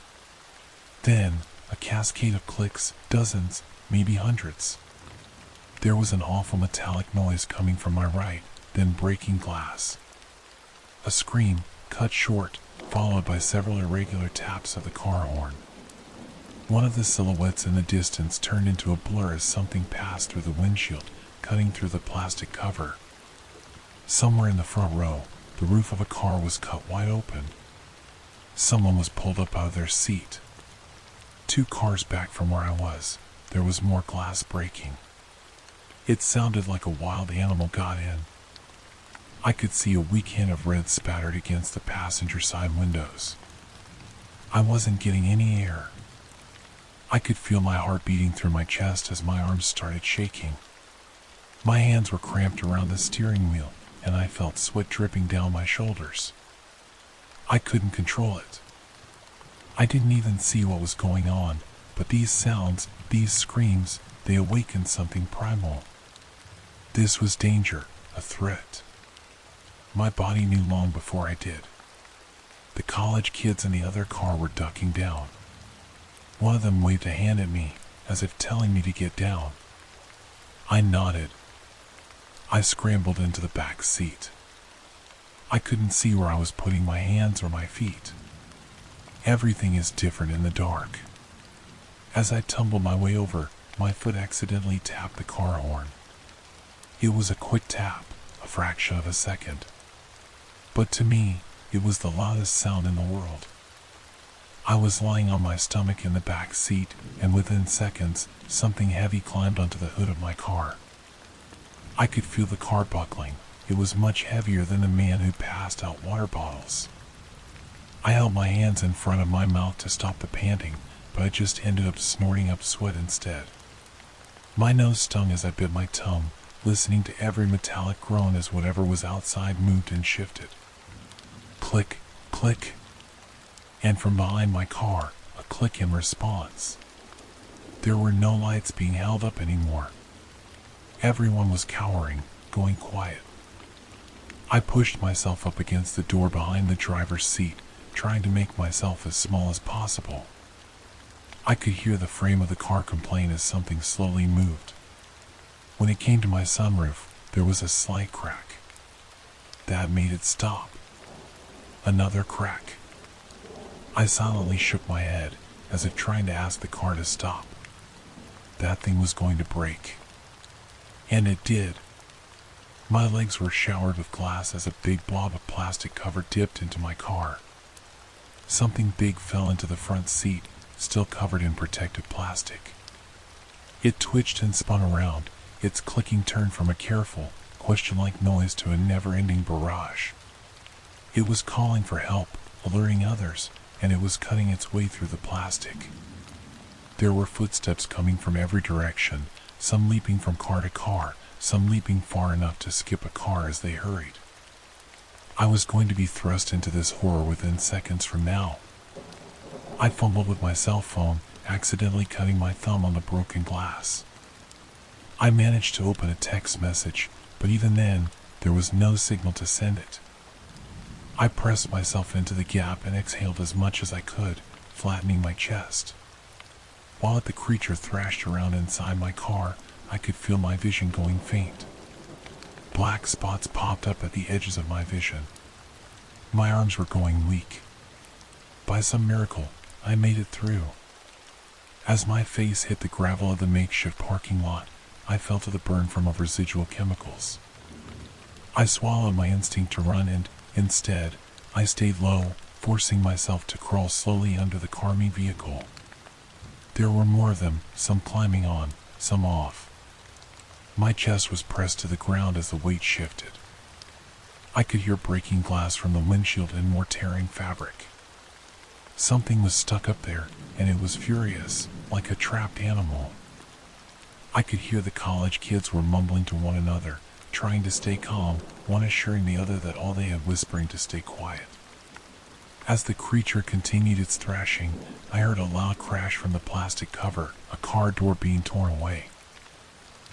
Then, a cascade of clicks, dozens, maybe hundreds. There was an awful metallic noise coming from my right, then breaking glass. A scream, cut short, followed by several irregular taps of the car horn. One of the silhouettes in the distance turned into a blur as something passed through the windshield, cutting through the plastic cover. Somewhere in the front row, the roof of a car was cut wide open. Someone was pulled up out of their seat. 2 cars back from where I was, there was more glass breaking. It sounded like a wild animal got in. I could see a weak hint of red spattered against the passenger side windows. I wasn't getting any air. I could feel my heart beating through my chest as my arms started shaking. My hands were cramped around the steering wheel, and I felt sweat dripping down my shoulders. I couldn't control it. I didn't even see what was going on, but these sounds, these screams, they awakened something primal. This was danger, a threat. My body knew long before I did. The college kids in the other car were ducking down. One of them waved a hand at me, as if telling me to get down. I nodded. I scrambled into the back seat. I couldn't see where I was putting my hands or my feet. Everything is different in the dark. As I tumbled my way over, my foot accidentally tapped the car horn. It was a quick tap, a fraction of a second. But to me, it was the loudest sound in the world. I was lying on my stomach in the back seat, and within seconds, something heavy climbed onto the hood of my car. I could feel the car buckling. It was much heavier than the man who passed out water bottles. I held my hands in front of my mouth to stop the panting, but I just ended up snorting up sweat instead. My nose stung as I bit my tongue, listening to every metallic groan as whatever was outside moved and shifted. Click, click. And from behind my car, a click in response. There were no lights being held up anymore. Everyone was cowering, going quiet. I pushed myself up against the door behind the driver's seat, trying to make myself as small as possible. I could hear the frame of the car complain as something slowly moved. When it came to my sunroof, there was a slight crack. That made it stop. Another crack. I silently shook my head, as if trying to ask the car to stop. That thing was going to break. And it did. My legs were showered with glass as a big blob of plastic cover dipped into my car. Something big fell into the front seat, still covered in protective plastic. It twitched and spun around, its clicking turned from a careful, question-like noise to a never-ending barrage. It was calling for help, alerting others, and it was cutting its way through the plastic. There were footsteps coming from every direction, some leaping from car to car, some leaping far enough to skip a car as they hurried. I was going to be thrust into this horror within seconds from now. I fumbled with my cell phone, accidentally cutting my thumb on the broken glass. I managed to open a text message, but even then, there was no signal to send it. I pressed myself into the gap and exhaled as much as I could, flattening my chest. While the creature thrashed around inside my car, I could feel my vision going faint. Black spots popped up at the edges of my vision. My arms were going weak. By some miracle, I made it through. As my face hit the gravel of the makeshift parking lot, I felt the burn from of residual chemicals. I swallowed my instinct to run and, instead, I stayed low, forcing myself to crawl slowly under the carmy vehicle. There were more of them, some climbing on, some off. My chest was pressed to the ground as the weight shifted. I could hear breaking glass from the windshield and more tearing fabric. Something was stuck up there, and it was furious, like a trapped animal. I could hear the college kids were mumbling to one another, trying to stay calm, one assuring the other that all they had whispering to stay quiet. As the creature continued its thrashing, I heard a loud crash from the plastic cover, a car door being torn away.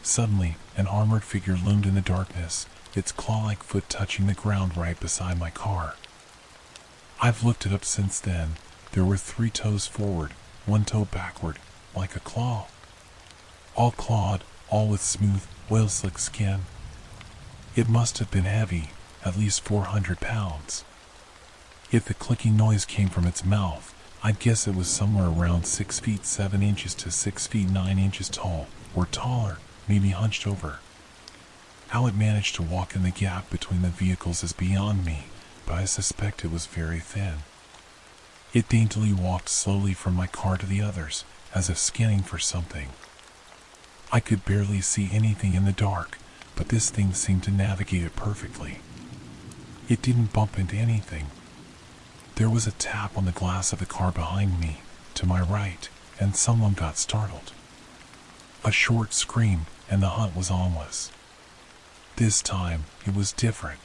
Suddenly, an armored figure loomed in the darkness, its claw-like foot touching the ground right beside my car. I've looked it up since then. There were 3 toes forward, 1 toe backward, like a claw. All clawed, all with smooth, whale-slick skin. It must have been heavy, at least 400 pounds. If the clicking noise came from its mouth, I'd guess it was somewhere around 6 feet 7 inches to 6 feet 9 inches tall, or taller, maybe hunched over. How it managed to walk in the gap between the vehicles is beyond me, but I suspect it was very thin. It daintily walked slowly from my car to the others, as if scanning for something. I could barely see anything in the dark, but this thing seemed to navigate it perfectly. It didn't bump into anything. There was a tap on the glass of the car behind me, to my right, and someone got startled. A short scream, and the hunt was onwards. This time, it was different.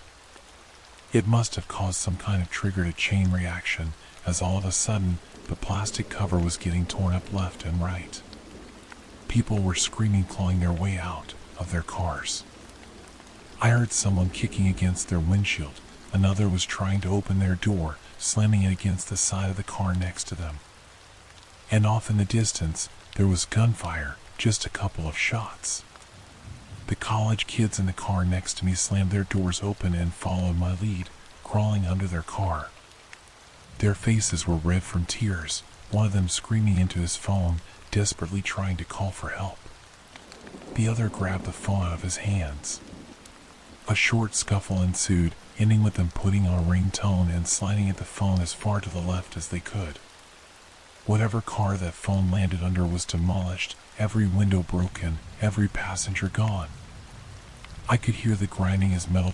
It must have caused some kind of triggered a chain reaction, as all of a sudden, the plastic cover was getting torn up left and right. People were screaming, clawing their way out of their cars. I heard someone kicking against their windshield. Another was trying to open their door, slamming it against the side of the car next to them. And off in the distance, there was gunfire, just a couple of shots. The college kids in the car next to me slammed their doors open and followed my lead, crawling under their car. Their faces were red from tears, one of them screaming into his phone, desperately trying to call for help. The other grabbed the phone out of his hands. A short scuffle ensued, ending with them putting on a ringtone and sliding at the phone as far to the left as they could. Whatever car that phone landed under was demolished, every window broken, every passenger gone. I could hear the grinding as metal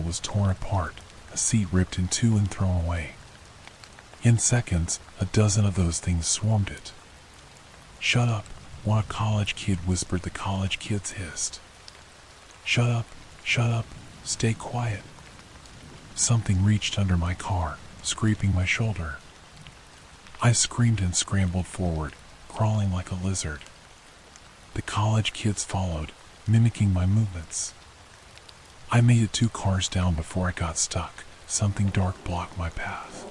was torn apart, a seat ripped in two and thrown away. In seconds, a dozen of those things swarmed it. "Shut up," one college kid whispered. The college kids hissed. Shut up, stay quiet." Something reached under my car, scraping my shoulder. I screamed and scrambled forward, crawling like a lizard. The college kids followed, mimicking my movements. I made it 2 cars down before I got stuck. Something dark blocked my path.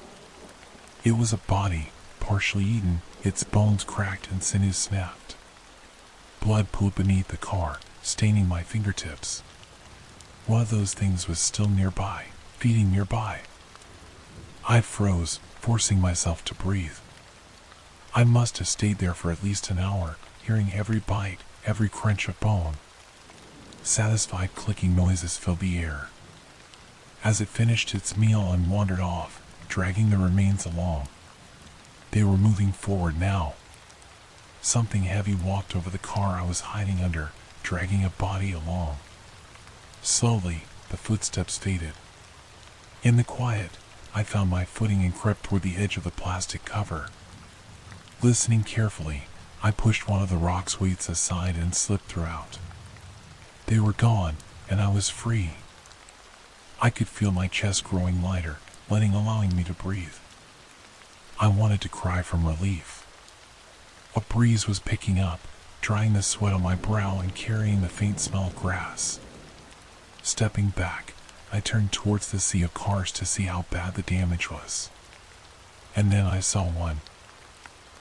It was a body, partially eaten, its bones cracked and sinews snapped. Blood pooled beneath the car, staining my fingertips. One of those things was still nearby, feeding nearby. I froze, forcing myself to breathe. I must have stayed there for at least an hour, hearing every bite, every crunch of bone. Satisfied clicking noises filled the air. As it finished its meal and wandered off, dragging the remains along. They were moving forward now. Something heavy walked over the car I was hiding under, dragging a body along. Slowly, the footsteps faded. In the quiet, I found my footing and crept toward the edge of the plastic cover. Listening carefully, I pushed one of the rock's weights aside and slipped through out. They were gone, and I was free. I could feel my chest growing lighter, allowing me to breathe. I wanted to cry from relief. A breeze was picking up, drying the sweat on my brow and carrying the faint smell of grass. Stepping back, I turned towards the sea of cars to see how bad the damage was. And then I saw one.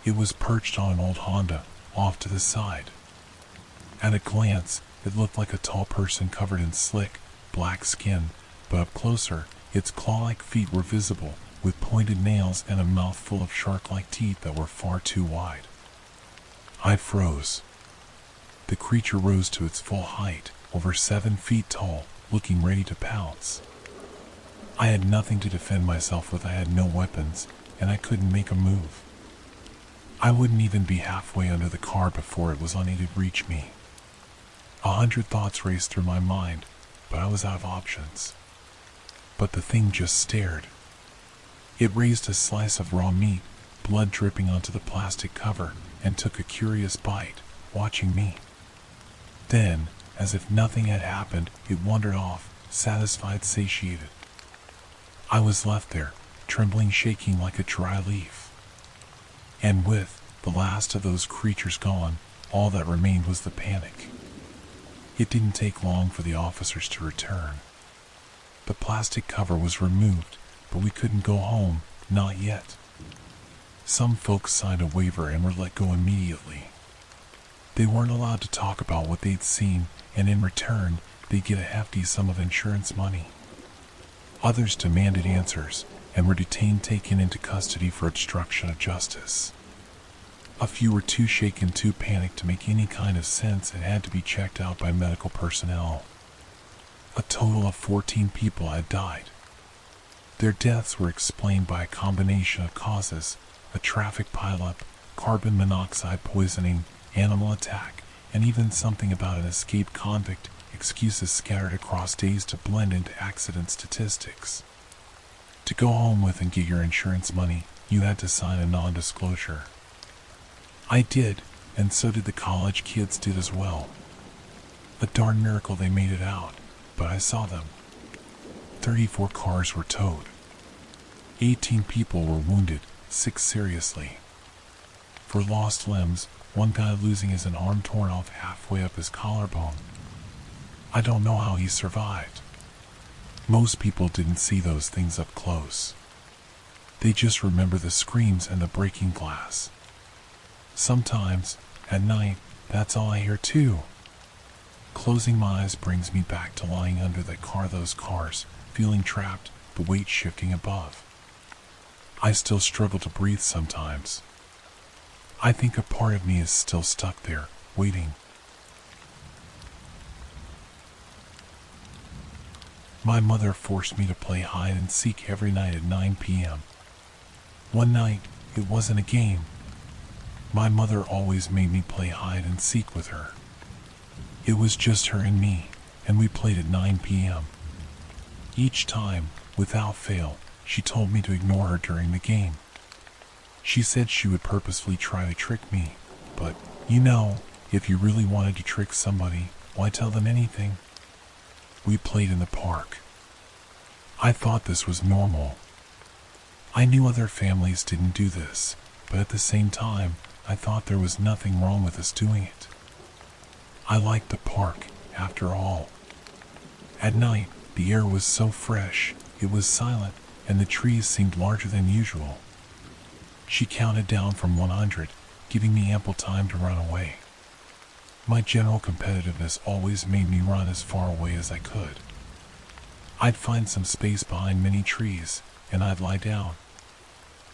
It was perched on an old Honda, off to the side. At a glance, it looked like a tall person covered in slick, black skin, but up closer, its claw-like feet were visible, with pointed nails and a mouth full of shark-like teeth that were far too wide. I froze. The creature rose to its full height, over 7 feet tall, looking ready to pounce. I had nothing to defend myself with. I had no weapons, and I couldn't make a move. I wouldn't even be halfway under the car before it was unable to reach me. 100 thoughts raced through my mind, but I was out of options. But the thing just stared. It raised a slice of raw meat, blood dripping onto the plastic cover, and took a curious bite, watching me. Then, as if nothing had happened, it wandered off, satisfied, satiated. I was left there, trembling, shaking like a dry leaf. And with the last of those creatures gone, all that remained was the panic. It didn't take long for the officers to return. The plastic cover was removed, but we couldn't go home, not yet. Some folks signed a waiver and were let go immediately. They weren't allowed to talk about what they'd seen, and in return, they'd get a hefty sum of insurance money. Others demanded answers, and were detained, taken into custody for obstruction of justice. A few were too shaken, too panicked to make any kind of sense, and had to be checked out by medical personnel. A total of 14 people had died. Their deaths were explained by a combination of causes: a traffic pileup, carbon monoxide poisoning, animal attack, and even something about an escaped convict, excuses scattered across days to blend into accident statistics. To go home with and get your insurance money, you had to sign a non-disclosure. I did, and so did the college kids did as well. A darn miracle they made it out, but I saw them. 34 cars were towed. 18 people were wounded, 6 seriously. For lost limbs, one guy losing his arm torn off halfway up his collarbone. I don't know how he survived. Most people didn't see those things up close. They just remember the screams and the breaking glass. Sometimes, at night, that's all I hear too. Closing my eyes brings me back to lying under those cars, feeling trapped, the weight shifting above. I still struggle to breathe sometimes. I think a part of me is still stuck there, waiting. My mother forced me to play hide and seek every night at 9 p.m. One night, it wasn't a game. My mother always made me play hide and seek with her. It was just her and me, and we played at 9 p.m. Each time, without fail, she told me to ignore her during the game. She said she would purposefully try to trick me, but, if you really wanted to trick somebody, why tell them anything? We played in the park. I thought this was normal. I knew other families didn't do this, but at the same time, I thought there was nothing wrong with us doing it. I liked the park, after all. At night, the air was so fresh, it was silent, and the trees seemed larger than usual. She counted down from 100, giving me ample time to run away. My general competitiveness always made me run as far away as I could. I'd find some space behind many trees, and I'd lie down.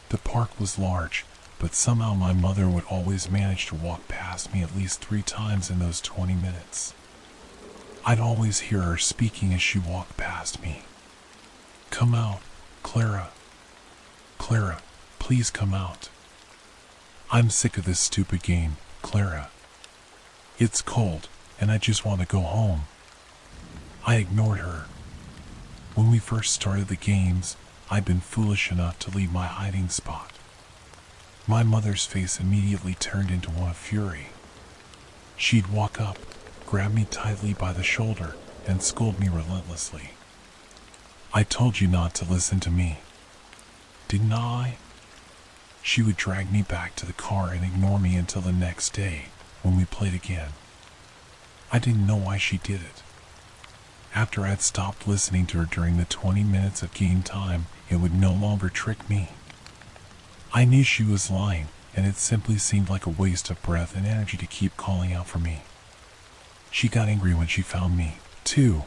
The park was large, but somehow my mother would always manage to walk past me at least 3 times in those 20 minutes. I'd always hear her speaking as she walked past me. "Come out, Clara. Clara, please come out. I'm sick of this stupid game, Clara. It's cold, and I just want to go home." I ignored her. When we first started the games, I'd been foolish enough to leave my hiding spot. My mother's face immediately turned into one of fury. She'd walk up, grab me tightly by the shoulder, and scold me relentlessly. "I told you not to listen to me, didn't I?" She would drag me back to the car and ignore me until the next day, when we played again. I didn't know why she did it. After I'd stopped listening to her during the 20 minutes of game time, it would no longer trick me. I knew she was lying, and it simply seemed like a waste of breath and energy to keep calling out for me. She got angry when she found me, too.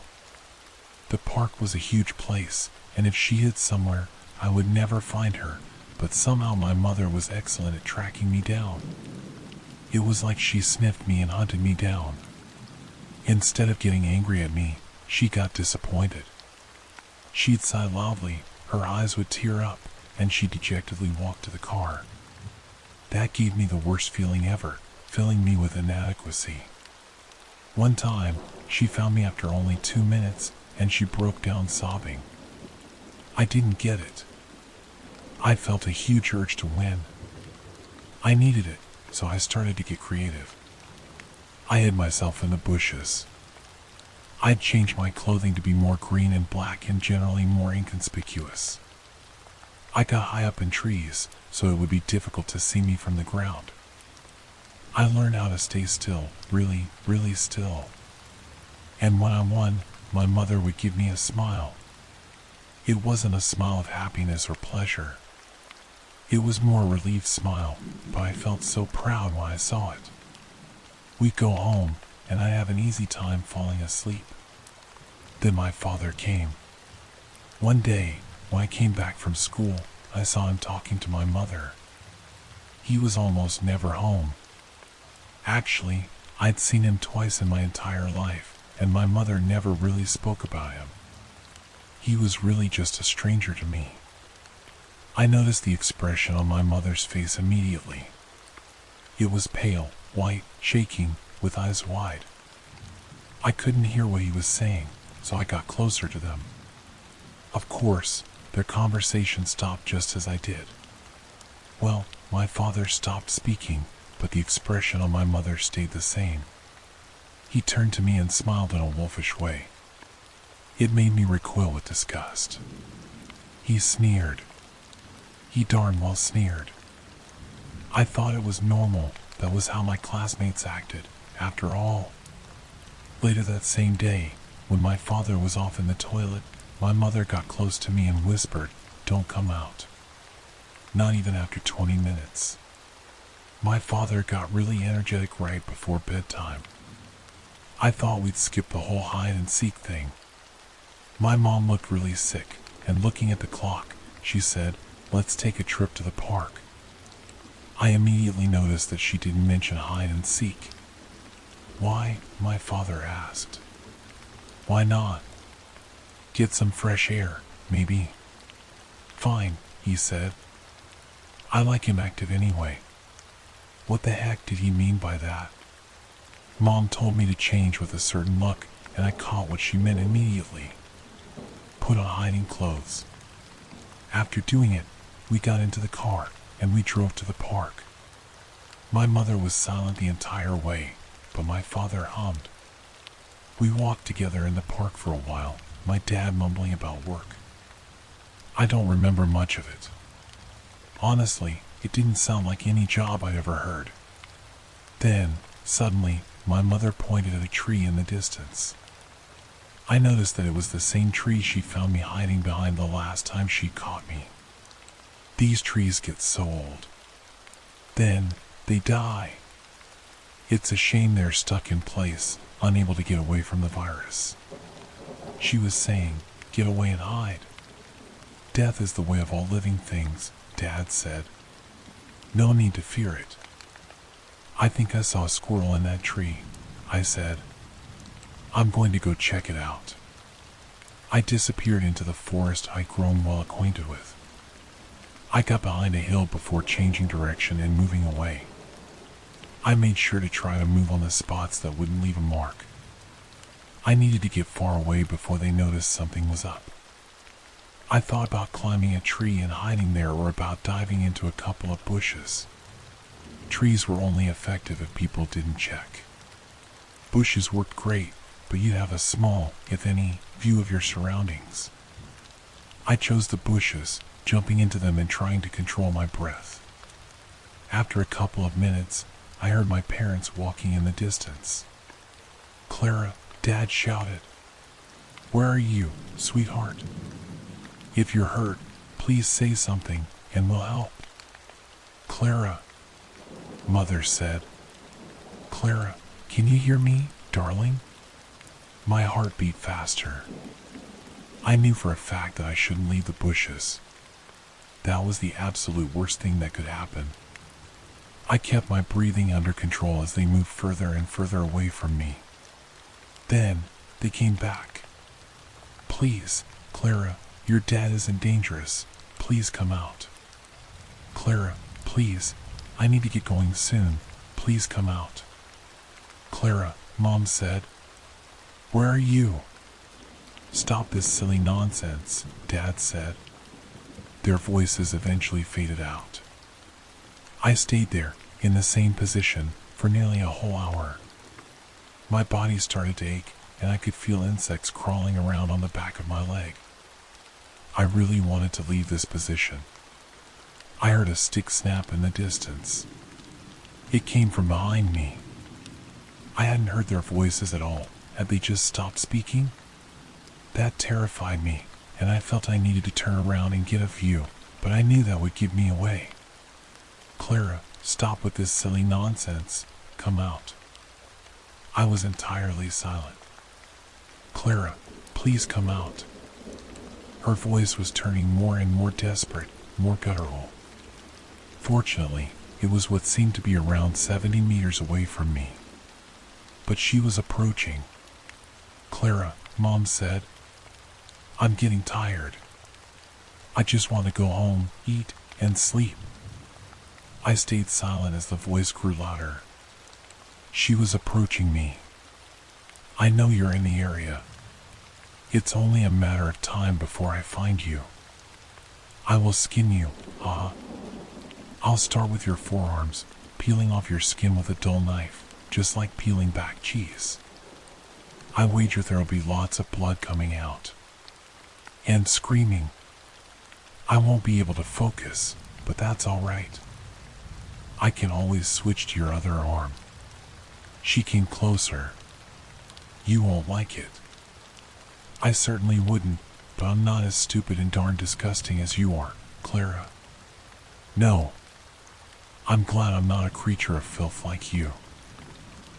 The park was a huge place, and if she hid somewhere, I would never find her, but somehow my mother was excellent at tracking me down. It was like she sniffed me and hunted me down. Instead of getting angry at me, she got disappointed. She'd sigh loudly, her eyes would tear up, and she dejectedly walked to the car. That gave me the worst feeling ever, filling me with inadequacy. One time, she found me after only 2 minutes, and she broke down sobbing. I didn't get it. I felt a huge urge to win. I needed it, so I started to get creative. I hid myself in the bushes. I'd changed my clothing to be more green and black and generally more inconspicuous. I got high up in trees, so it would be difficult to see me from the ground. I learned how to stay still, really, really still. And when I won, my mother would give me a smile. It wasn't a smile of happiness or pleasure. It was more a relieved smile, but I felt so proud when I saw it. We'd go home, and I'd have an easy time falling asleep. Then my father came. One day, when I came back from school, I saw him talking to my mother. He was almost never home. Actually, I'd seen him twice in my entire life, and my mother never really spoke about him. He was really just a stranger to me. I noticed the expression on my mother's face immediately. It was pale, white, shaking, with eyes wide. I couldn't hear what he was saying, so I got closer to them. Of course, their conversation stopped just as I did. Well, my father stopped speaking, but the expression on my mother stayed the same. He turned to me and smiled in a wolfish way. It made me recoil with disgust. He sneered. He darn well sneered. I thought it was normal. That was how my classmates acted, after all. Later that same day, when my father was off in the toilet, my mother got close to me and whispered, "Don't come out." Not even after 20 minutes. My father got really energetic right before bedtime. I thought we'd skip the whole hide and seek thing. My mom looked really sick, and looking at the clock, she said, "Let's take a trip to the park." I immediately noticed that she didn't mention hide and seek. "Why?" my father asked. "Why not? Get some fresh air, maybe." "Fine," he said. I like him active anyway. What the heck did he mean by that? Mom told me to change with a certain look, and I caught what she meant immediately. Put on hiding clothes. After doing it, we got into the car, and we drove to the park. My mother was silent the entire way, but my father hummed. We walked together in the park for a while, my dad mumbling about work. I don't remember much of it. Honestly, it didn't sound like any job I'd ever heard. Then, suddenly, my mother pointed at a tree in the distance. I noticed that it was the same tree she found me hiding behind the last time she caught me. These trees get so old. Then, they die. It's a shame they're stuck in place, unable to get away from the virus. She was saying, "Get away and hide." "Death is the way of all living things," Dad said. "No need to fear it." "I think I saw a squirrel in that tree," I said. "I'm going to go check it out." I disappeared into the forest I'd grown well acquainted with. I got behind a hill before changing direction and moving away. I made sure to try to move on the spots that wouldn't leave a mark. I needed to get far away before they noticed something was up. I thought about climbing a tree and hiding there or about diving into a couple of bushes. Trees were only effective if people didn't check. Bushes worked great, but you'd have a small, if any, view of your surroundings. I chose the bushes, jumping into them and trying to control my breath. After a couple of minutes, I heard my parents walking in the distance. "Clara," Dad shouted. "Where are you, sweetheart? If you're hurt, please say something and we'll help." "Clara," Mother said. "Clara, can you hear me, darling?" My heart beat faster. I knew for a fact that I shouldn't leave the bushes. That was the absolute worst thing that could happen. I kept my breathing under control as they moved further and further away from me. Then, they came back. "Please, Clara, your dad isn't dangerous. Please come out." "Clara, please, I need to get going soon. Please come out." "Clara," Mom said. "Where are you?" "Stop this silly nonsense," Dad said. Their voices eventually faded out. I stayed there, in the same position, for nearly a whole hour. My body started to ache, and I could feel insects crawling around on the back of my leg. I really wanted to leave this position. I heard a stick snap in the distance. It came from behind me. I hadn't heard their voices at all. Had they just stopped speaking? That terrified me, and I felt I needed to turn around and get a view, but I knew that would give me away. "Clara, stop with this silly nonsense. Come out." I was entirely silent. "Clara, please come out." Her voice was turning more and more desperate, more guttural. Fortunately, it was what seemed to be around 70 meters away from me. But she was approaching. "Clara," Mom said, "I'm getting tired. I just want to go home, eat, and sleep." I stayed silent as the voice grew louder. She was approaching me. "I know you're in the area. It's only a matter of time before I find you. I will skin you, I'll start with your forearms, peeling off your skin with a dull knife, just like peeling back cheese. I wager there'll be lots of blood coming out. And screaming. I won't be able to focus, but that's all right. I can always switch to your other arm." She came closer. "You won't like it." "I certainly wouldn't, but I'm not as stupid and darn disgusting as you are, Clara." "No. I'm glad I'm not a creature of filth like you.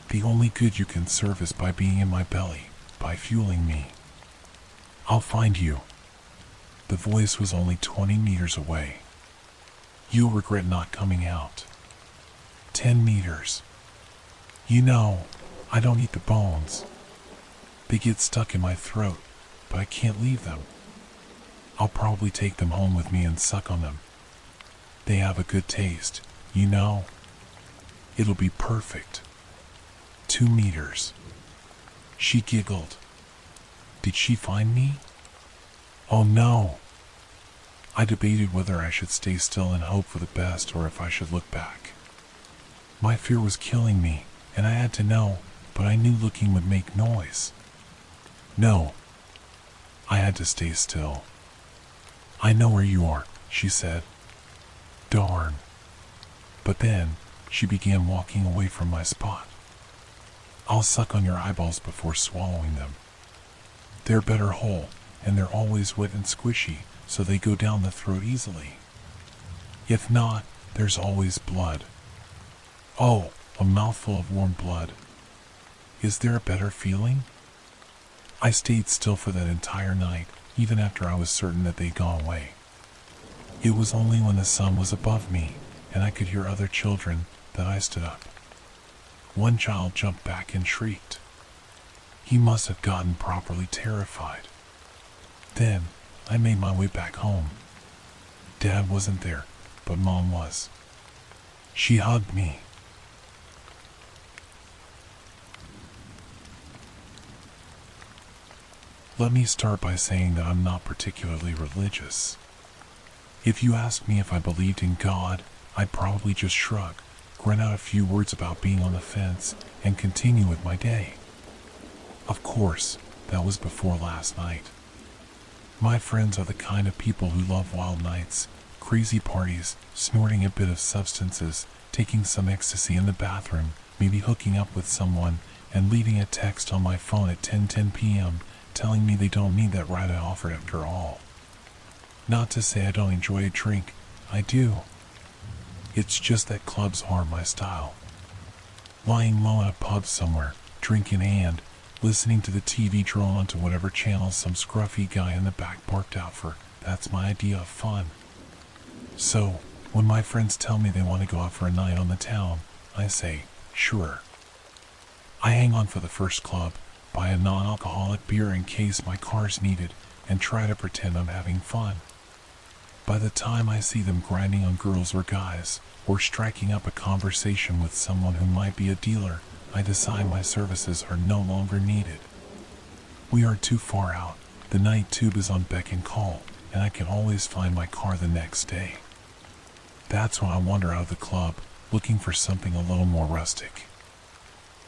The only good you can serve is by being in my belly, by fueling me. I'll find you." The voice was only 20 meters away. "You'll regret not coming out." 10 meters. "You know, I don't eat the bones. They get stuck in my throat, but I can't leave them. I'll probably take them home with me and suck on them. They have a good taste, you know. It'll be perfect." 2 meters. She giggled. Did she find me? Oh no. I debated whether I should stay still and hope for the best or if I should look back. My fear was killing me, and I had to know, but I knew looking would make noise. No. I had to stay still. "I know where you are," she said. Darn. But then, she began walking away from my spot. "I'll suck on your eyeballs before swallowing them. They're better whole, and they're always wet and squishy, so they go down the throat easily. If not, there's always blood. Oh, a mouthful of warm blood. Is there a better feeling?" I stayed still for that entire night, even after I was certain that they'd gone away. It was only when the sun was above me, and I could hear other children, that I stood up. One child jumped back and shrieked. He must have gotten properly terrified. Then, I made my way back home. Dad wasn't there, but Mom was. She hugged me. Let me start by saying that I'm not particularly religious. If you asked me if I believed in God, I'd probably just shrug, grunt out a few words about being on the fence, and continue with my day. Of course, that was before last night. My friends are the kind of people who love wild nights, crazy parties, snorting a bit of substances, taking some ecstasy in the bathroom, maybe hooking up with someone, and leaving a text on my phone at 10:10 p.m. telling me they don't need that ride I offered after all. Not to say I don't enjoy a drink, I do. It's just that clubs aren't my style. Lying low in a pub somewhere, drink in hand, listening to the TV drawn onto whatever channel some scruffy guy in the back barked out for, that's my idea of fun. So, when my friends tell me they want to go out for a night on the town, I say, sure. I hang on for the first club, buy a non-alcoholic beer in case my car's needed, and try to pretend I'm having fun. By the time I see them grinding on girls or guys, or striking up a conversation with someone who might be a dealer, I decide my services are no longer needed. We are too far out, the night tube is on beck and call, and I can always find my car the next day. That's when I wander out of the club, looking for something a little more rustic.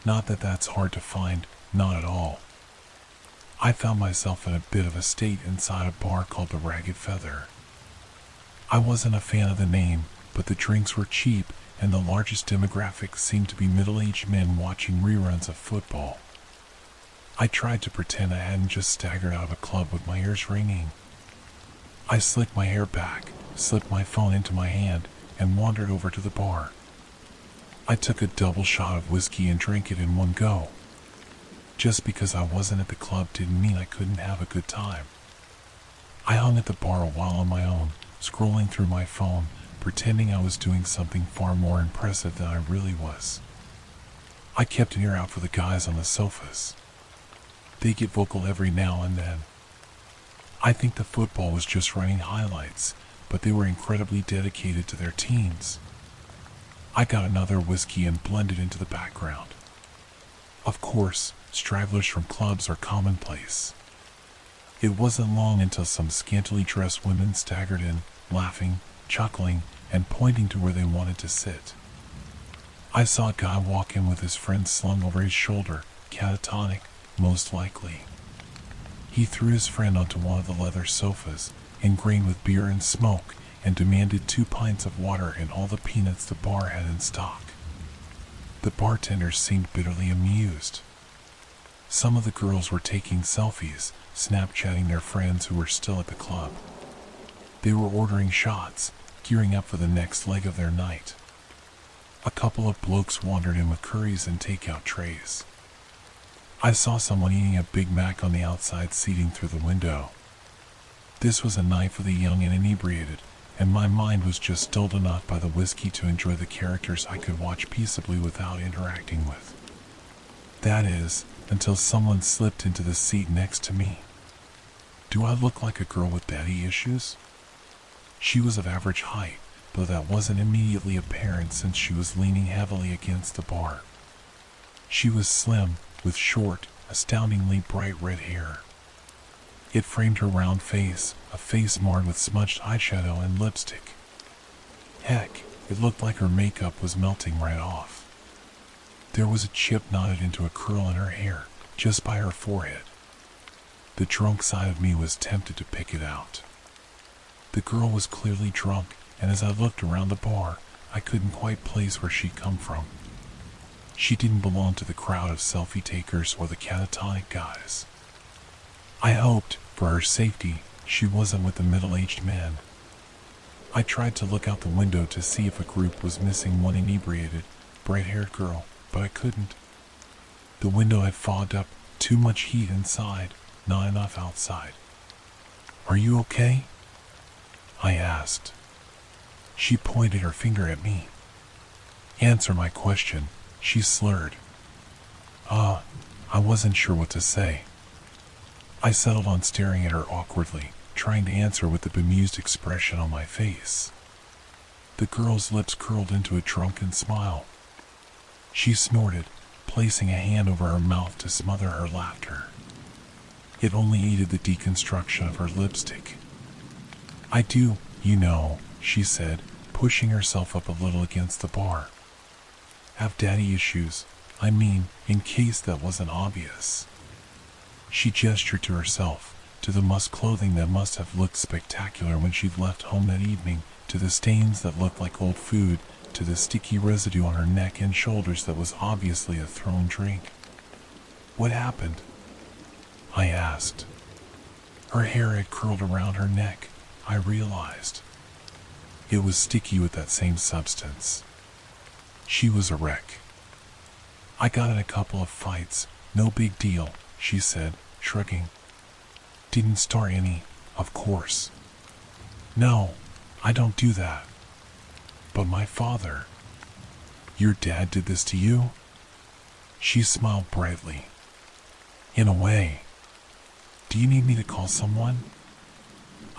Not that that's hard to find, not at all. I found myself in a bit of a state inside a bar called the Ragged Feather. I wasn't a fan of the name, but the drinks were cheap, and the largest demographic seemed to be middle-aged men watching reruns of football. I tried to pretend I hadn't just staggered out of a club with my ears ringing. I slicked my hair back, slipped my phone into my hand, and wandered over to the bar. I took a double shot of whiskey and drank it in one go. Just because I wasn't at the club didn't mean I couldn't have a good time. I hung at the bar a while on my own, scrolling through my phone, pretending I was doing something far more impressive than I really was. I kept an ear out for the guys on the sofas. They get vocal every now and then. I think the football was just running highlights, but they were incredibly dedicated to their teams. I got another whiskey and blended into the background. Of course, stragglers from clubs are commonplace. It wasn't long until some scantily dressed women staggered in, laughing, chuckling, and pointing to where they wanted to sit. I saw a guy walk in with his friend slung over his shoulder, catatonic, most likely. He threw his friend onto one of the leather sofas, ingrained with beer and smoke, and demanded 2 pints of water and all the peanuts the bar had in stock. The bartender seemed bitterly amused. Some of the girls were taking selfies, Snapchatting their friends who were still at the club. They were ordering shots, gearing up for the next leg of their night. A couple of blokes wandered in with curries and takeout trays. I saw someone eating a Big Mac on the outside seating through the window. This was a night for the young and inebriated, and my mind was just dulled enough by the whiskey to enjoy the characters I could watch peaceably without interacting with. That is, until someone slipped into the seat next to me. Do I look like a girl with daddy issues? She was of average height, though that wasn't immediately apparent since she was leaning heavily against the bar. She was slim, with short, astoundingly bright red hair. It framed her round face, a face marred with smudged eyeshadow and lipstick. Heck, it looked like her makeup was melting right off. There was a chip knotted into a curl in her hair, just by her forehead. The drunk side of me was tempted to pick it out. The girl was clearly drunk, and as I looked around the bar, I couldn't quite place where she'd come from. She didn't belong to the crowd of selfie takers or the catatonic guys. I hoped, for her safety, she wasn't with the middle-aged men. I tried to look out the window to see if a group was missing one inebriated, bright-haired girl, but I couldn't. The window had fogged up, too much heat inside, not enough outside. "Are you okay?" I asked. She pointed her finger at me. "Answer my question," she slurred. I wasn't sure what to say. I settled on staring at her awkwardly, trying to answer with the bemused expression on my face. The girl's lips curled into a drunken smile. She snorted, placing a hand over her mouth to smother her laughter. It only aided the deconstruction of her lipstick. I do, you know, she said, pushing herself up a little against the bar. Have daddy issues, I mean, in case that wasn't obvious. She gestured to herself, to the musk clothing that must have looked spectacular when she'd left home that evening, to the stains that looked like old food, to the sticky residue on her neck and shoulders that was obviously a thrown drink. What happened? I asked. Her hair had curled around her neck, I realized. It was sticky with that same substance. She was a wreck. I got in a couple of fights, no big deal, she said, shrugging. Didn't start any, of course. No, I don't do that. But my father. Your dad did this to you? She smiled brightly. In a way. Do you need me to call someone?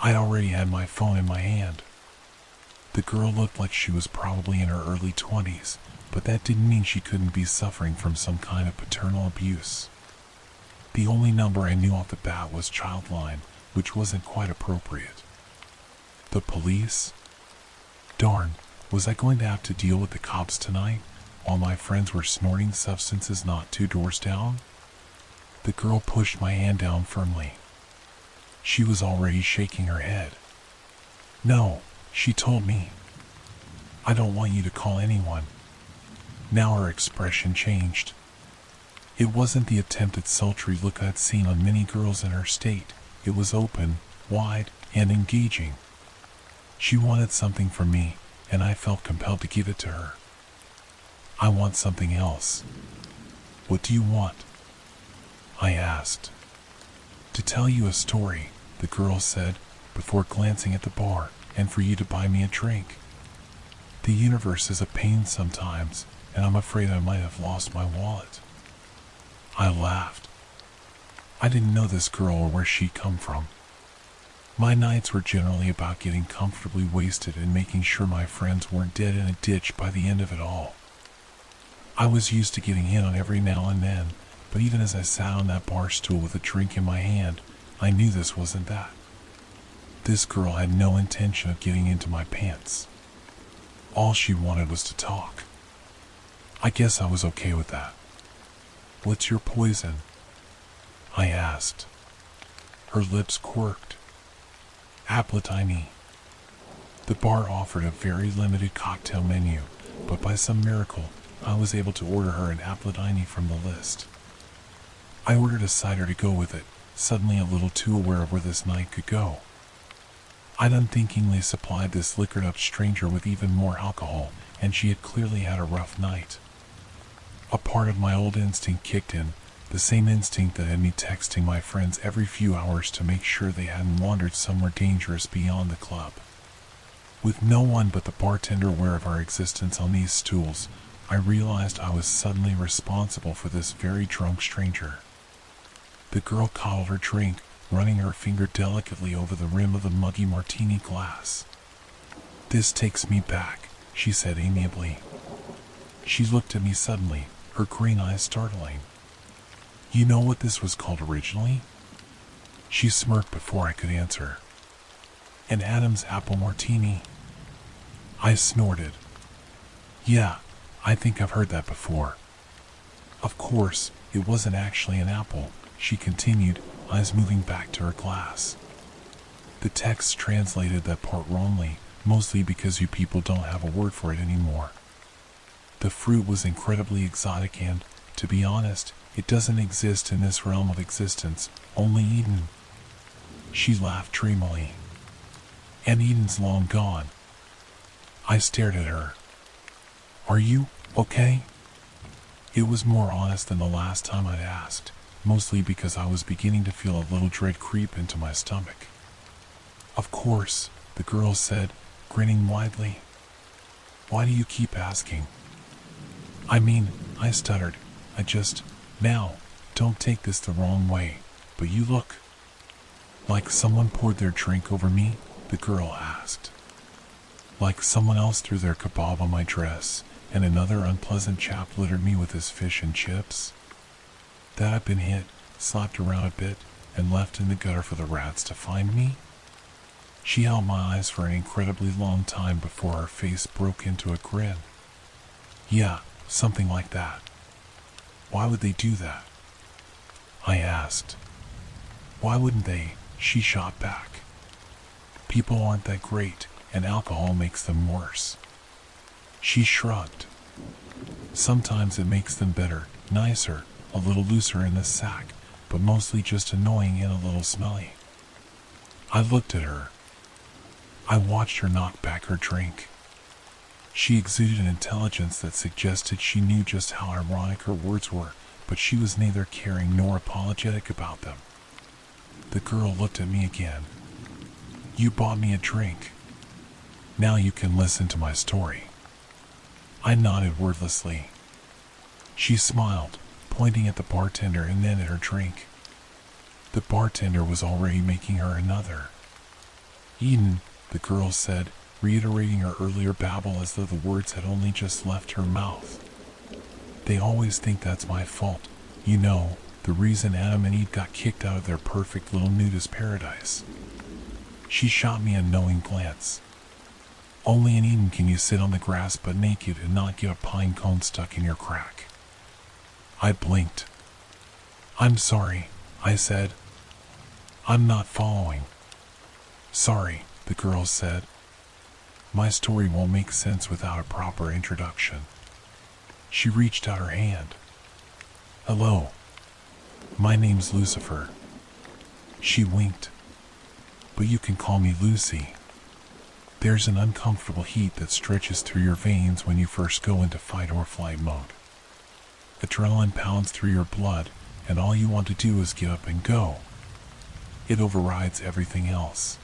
I already had my phone in my hand. The girl looked like she was probably in her early 20s, but that didn't mean she couldn't be suffering from some kind of paternal abuse. The only number I knew off the bat was Childline, which wasn't quite appropriate. The police? Darn, was I going to have to deal with the cops tonight, while my friends were snorting substances not 2 doors down? The girl pushed my hand down firmly. She was already shaking her head. No, she told me. I don't want you to call anyone. Now her expression changed. It wasn't the attempted sultry look I'd seen on many girls in her state. It was open, wide, and engaging. She wanted something from me, and I felt compelled to give it to her. I want something else. What do you want? I asked. To tell you a story, the girl said, before glancing at the bar, and for you to buy me a drink. The universe is a pain sometimes, and I'm afraid I might have lost my wallet. I laughed. I didn't know this girl or where she'd come from. My nights were generally about getting comfortably wasted and making sure my friends weren't dead in a ditch by the end of it all. I was used to getting hit on every now and then, but even as I sat on that bar stool with a drink in my hand, I knew this wasn't that. This girl had no intention of getting into my pants. All she wanted was to talk. I guess I was okay with that. What's your poison? I asked. Her lips quirked. Appletini. The bar offered a very limited cocktail menu, but by some miracle, I was able to order her an appletini from the list. I ordered a cider to go with it, suddenly a little too aware of where this night could go. I'd unthinkingly supplied this liquored-up stranger with even more alcohol, and she had clearly had a rough night. A part of my old instinct kicked in, the same instinct that had me texting my friends every few hours to make sure they hadn't wandered somewhere dangerous beyond the club. With no one but the bartender aware of our existence on these stools, I realized I was suddenly responsible for this very drunk stranger. The girl coddled her drink, running her finger delicately over the rim of the muggy martini glass. This takes me back, she said amiably. She looked at me suddenly, her green eyes startling. You know what this was called originally? She smirked before I could answer. An Adam's apple martini. I snorted. Yeah, I think I've heard that before. Of course, it wasn't actually an apple, she continued, eyes moving back to her glass. The text translated that part wrongly, mostly because you people don't have a word for it anymore. The fruit was incredibly exotic and, to be honest, it doesn't exist in this realm of existence, only Eden. She laughed dreamily. And Eden's long gone. I stared at her. Are you okay? It was more honest than the last time I'd asked, mostly because I was beginning to feel a little dread creep into my stomach. Of course, the girl said, grinning widely. Why do you keep asking? I mean, I stuttered. Now, don't take this the wrong way, but you look. Like someone poured their drink over me, the girl asked. Like someone else threw their kebab on my dress, and another unpleasant chap littered me with his fish and chips? That I've been hit, slapped around a bit, and left in the gutter for the rats to find me? She held my eyes for an incredibly long time before her face broke into a grin. Yeah, something like that. Why would they do that? I asked. Why wouldn't they? She shot back. People aren't that great, and alcohol makes them worse. She shrugged. Sometimes it makes them better, nicer, a little looser in the sack, but mostly just annoying and a little smelly. I looked at her. I watched her knock back her drink. She exuded an intelligence that suggested she knew just how ironic her words were, but she was neither caring nor apologetic about them. The girl looked at me again. You bought me a drink. Now you can listen to my story. I nodded wordlessly. She smiled, pointing at the bartender and then at her drink. The bartender was already making her another. Eden, the girl said, reiterating her earlier babble as though the words had only just left her mouth. They always think that's my fault. You know, the reason Adam and Eve got kicked out of their perfect little nudist paradise. She shot me a knowing glance. Only in Eden can you sit on the grass but naked and not get a pine cone stuck in your crack. I blinked. I'm sorry, I said. I'm not following. Sorry, the girl said. My story won't make sense without a proper introduction. She reached out her hand. Hello. My name's Lucifer. She winked. But you can call me Lucy. There's an uncomfortable heat that stretches through your veins when you first go into fight or flight mode. Adrenaline pounds through your blood, and all you want to do is get up and go. It overrides everything else.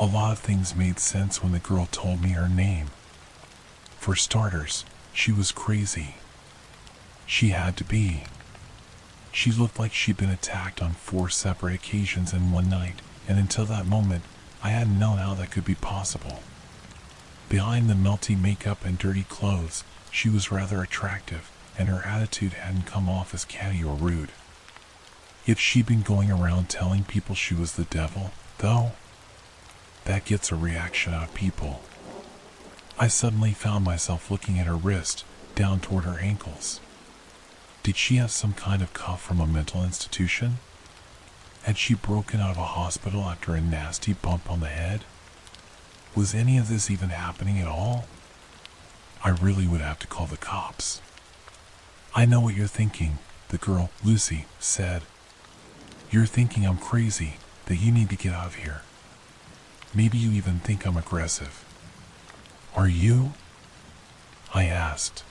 A lot of things made sense when the girl told me her name. For starters, she was crazy. She had to be. She looked like she'd been attacked on 4 separate occasions in one night, and until that moment, I hadn't known how that could be possible. Behind the melty makeup and dirty clothes, she was rather attractive, and her attitude hadn't come off as catty or rude. If she'd been going around telling people she was the devil, though, that gets a reaction out of people. I suddenly found myself looking at her wrist, down toward her ankles. Did she have some kind of cuff from a mental institution? Had she broken out of a hospital after a nasty bump on the head? Was any of this even happening at all? I really would have to call the cops. I know what you're thinking, the girl, Lucy, said. You're thinking I'm crazy, that you need to get out of here. Maybe you even think I'm aggressive. Are you? I asked.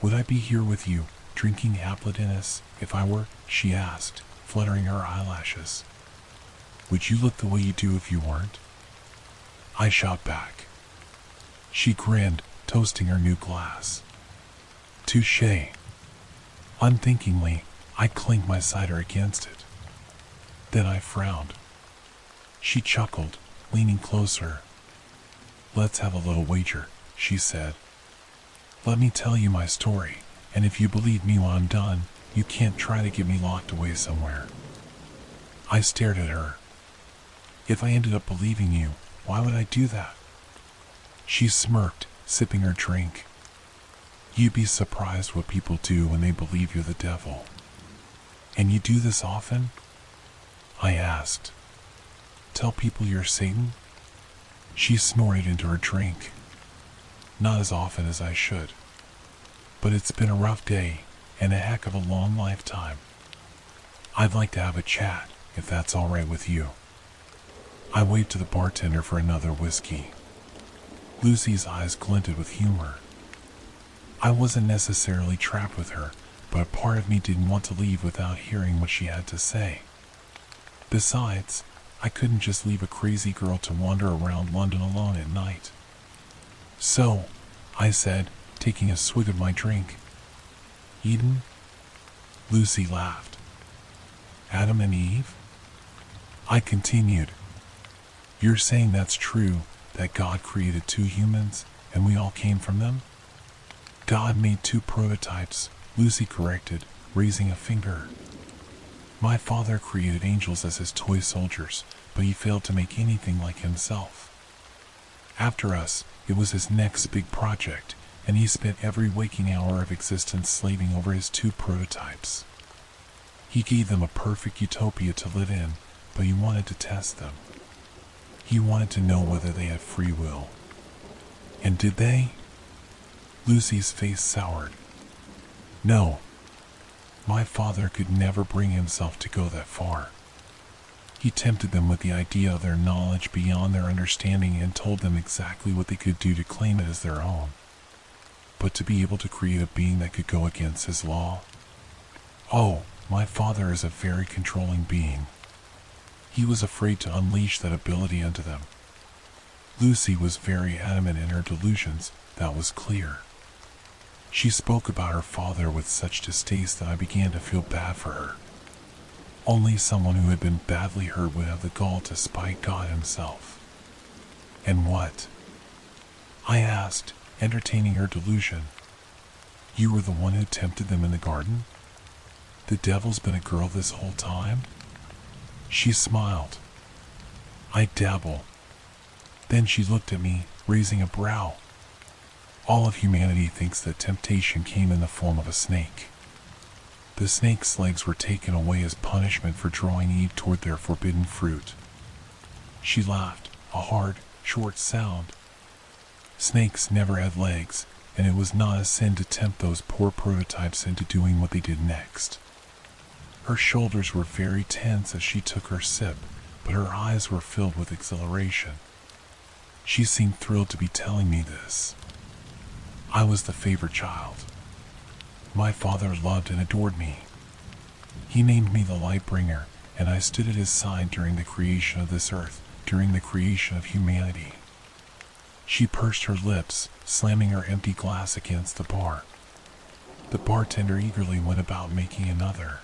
Would I be here with you, drinking Appletinus, if I were? She asked, fluttering her eyelashes. Would you look the way you do if you weren't? I shot back. She grinned, toasting her new glass. Touché. Unthinkingly, I clinked my cider against it. Then I frowned. She chuckled, leaning closer. Let's have a little wager, she said. Let me tell you my story, and if you believe me when I'm done, you can't try to get me locked away somewhere. I stared at her. If I ended up believing you, why would I do that? She smirked, sipping her drink. You'd be surprised what people do when they believe you're the devil. And you do this often? I asked. Tell people you're Satan? She snorted into her drink. Not as often as I should. But it's been a rough day, and a heck of a long lifetime. I'd like to have a chat, if that's all right with you. I waved to the bartender for another whiskey. Lucy's eyes glinted with humor. I wasn't necessarily trapped with her, but a part of me didn't want to leave without hearing what she had to say. Besides, I couldn't just leave a crazy girl to wander around London alone at night. So, I said, taking a swig of my drink. Eden? Lucy laughed. Adam and Eve? I continued. You're saying that's true, that God created 2 humans, and we all came from them? God made 2 prototypes, Lucy corrected, raising a finger. My father created angels as his toy soldiers, but he failed to make anything like himself. After us, it was his next big project, and he spent every waking hour of existence slaving over his 2 prototypes. He gave them a perfect utopia to live in, but he wanted to test them. He wanted to know whether they had free will. And did they? Lucy's face soured. No. My father could never bring himself to go that far. He tempted them with the idea of their knowledge beyond their understanding and told them exactly what they could do to claim it as their own. But to be able to create a being that could go against his law? Oh, my father is a very controlling being. He was afraid to unleash that ability onto them. Lucy was very adamant in her delusions, that was clear. She spoke about her father with such distaste that I began to feel bad for her. Only someone who had been badly hurt would have the gall to spite God himself. And what? I asked, entertaining her delusion. You were the one who tempted them in the garden? The devil's been a girl this whole time? She smiled. I dabble. Then she looked at me, raising a brow. All of humanity thinks that temptation came in the form of a snake. The snake's legs were taken away as punishment for drawing Eve toward their forbidden fruit. She laughed, a hard, short sound. Snakes never had legs, and it was not a sin to tempt those poor prototypes into doing what they did next. Her shoulders were very tense as she took her sip, but her eyes were filled with exhilaration. She seemed thrilled to be telling me this. I was the favorite child. My father loved and adored me. He named me the Lightbringer, and I stood at his side during the creation of this earth, during the creation of humanity. She pursed her lips, slamming her empty glass against the bar. The bartender eagerly went about making another.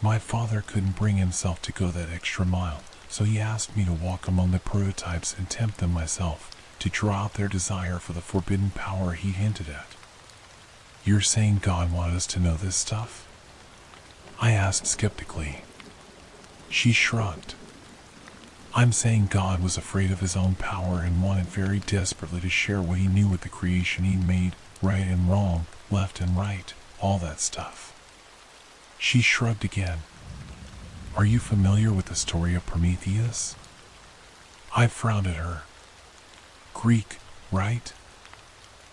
My father couldn't bring himself to go that extra mile, so he asked me to walk among the prototypes and tempt them myself, to draw out their desire for the forbidden power he hinted at. You're saying God wanted us to know this stuff? I asked skeptically. She shrugged. I'm saying God was afraid of his own power and wanted very desperately to share what he knew with the creation he'd made, right and wrong, left and right, all that stuff. She shrugged again. Are you familiar with the story of Prometheus? I frowned at her. Greek, right?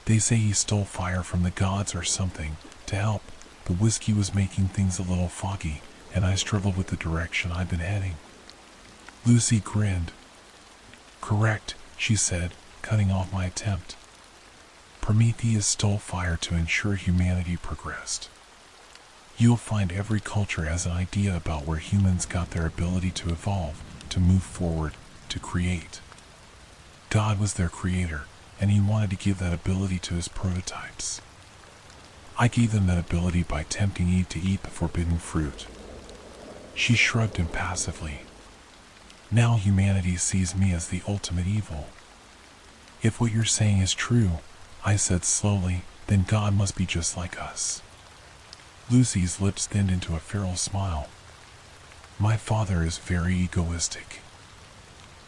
They say he stole fire from the gods or something, to help. The whiskey was making things a little foggy, and I struggled with the direction I'd been heading. Lucy grinned. Correct, she said, cutting off my attempt. Prometheus stole fire to ensure humanity progressed. You'll find every culture has an idea about where humans got their ability to evolve, to move forward, to create. God was their creator, and he wanted to give that ability to his prototypes. I gave them that ability by tempting Eve to eat the forbidden fruit. She shrugged impassively. Now humanity sees me as the ultimate evil. If what you're saying is true, I said slowly, then God must be just like us. Lucy's lips thinned into a feral smile. My father is very egoistic.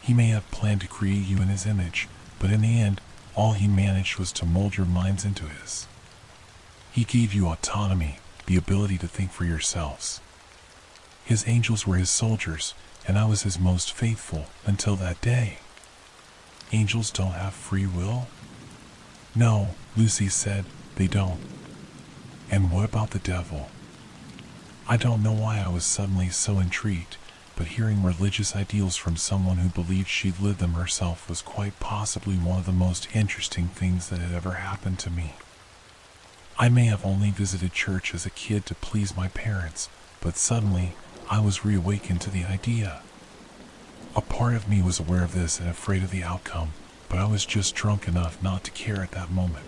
He may have planned to create you in his image, but in the end, all he managed was to mold your minds into his. He gave you autonomy, the ability to think for yourselves. His angels were his soldiers, and I was his most faithful until that day. Angels don't have free will? No, Lucy said, they don't. And what about the devil? I don't know why I was suddenly so intrigued, but hearing religious ideals from someone who believed she'd lived them herself was quite possibly one of the most interesting things that had ever happened to me. I may have only visited church as a kid to please my parents, but suddenly I was reawakened to the idea. A part of me was aware of this and afraid of the outcome, but I was just drunk enough not to care at that moment.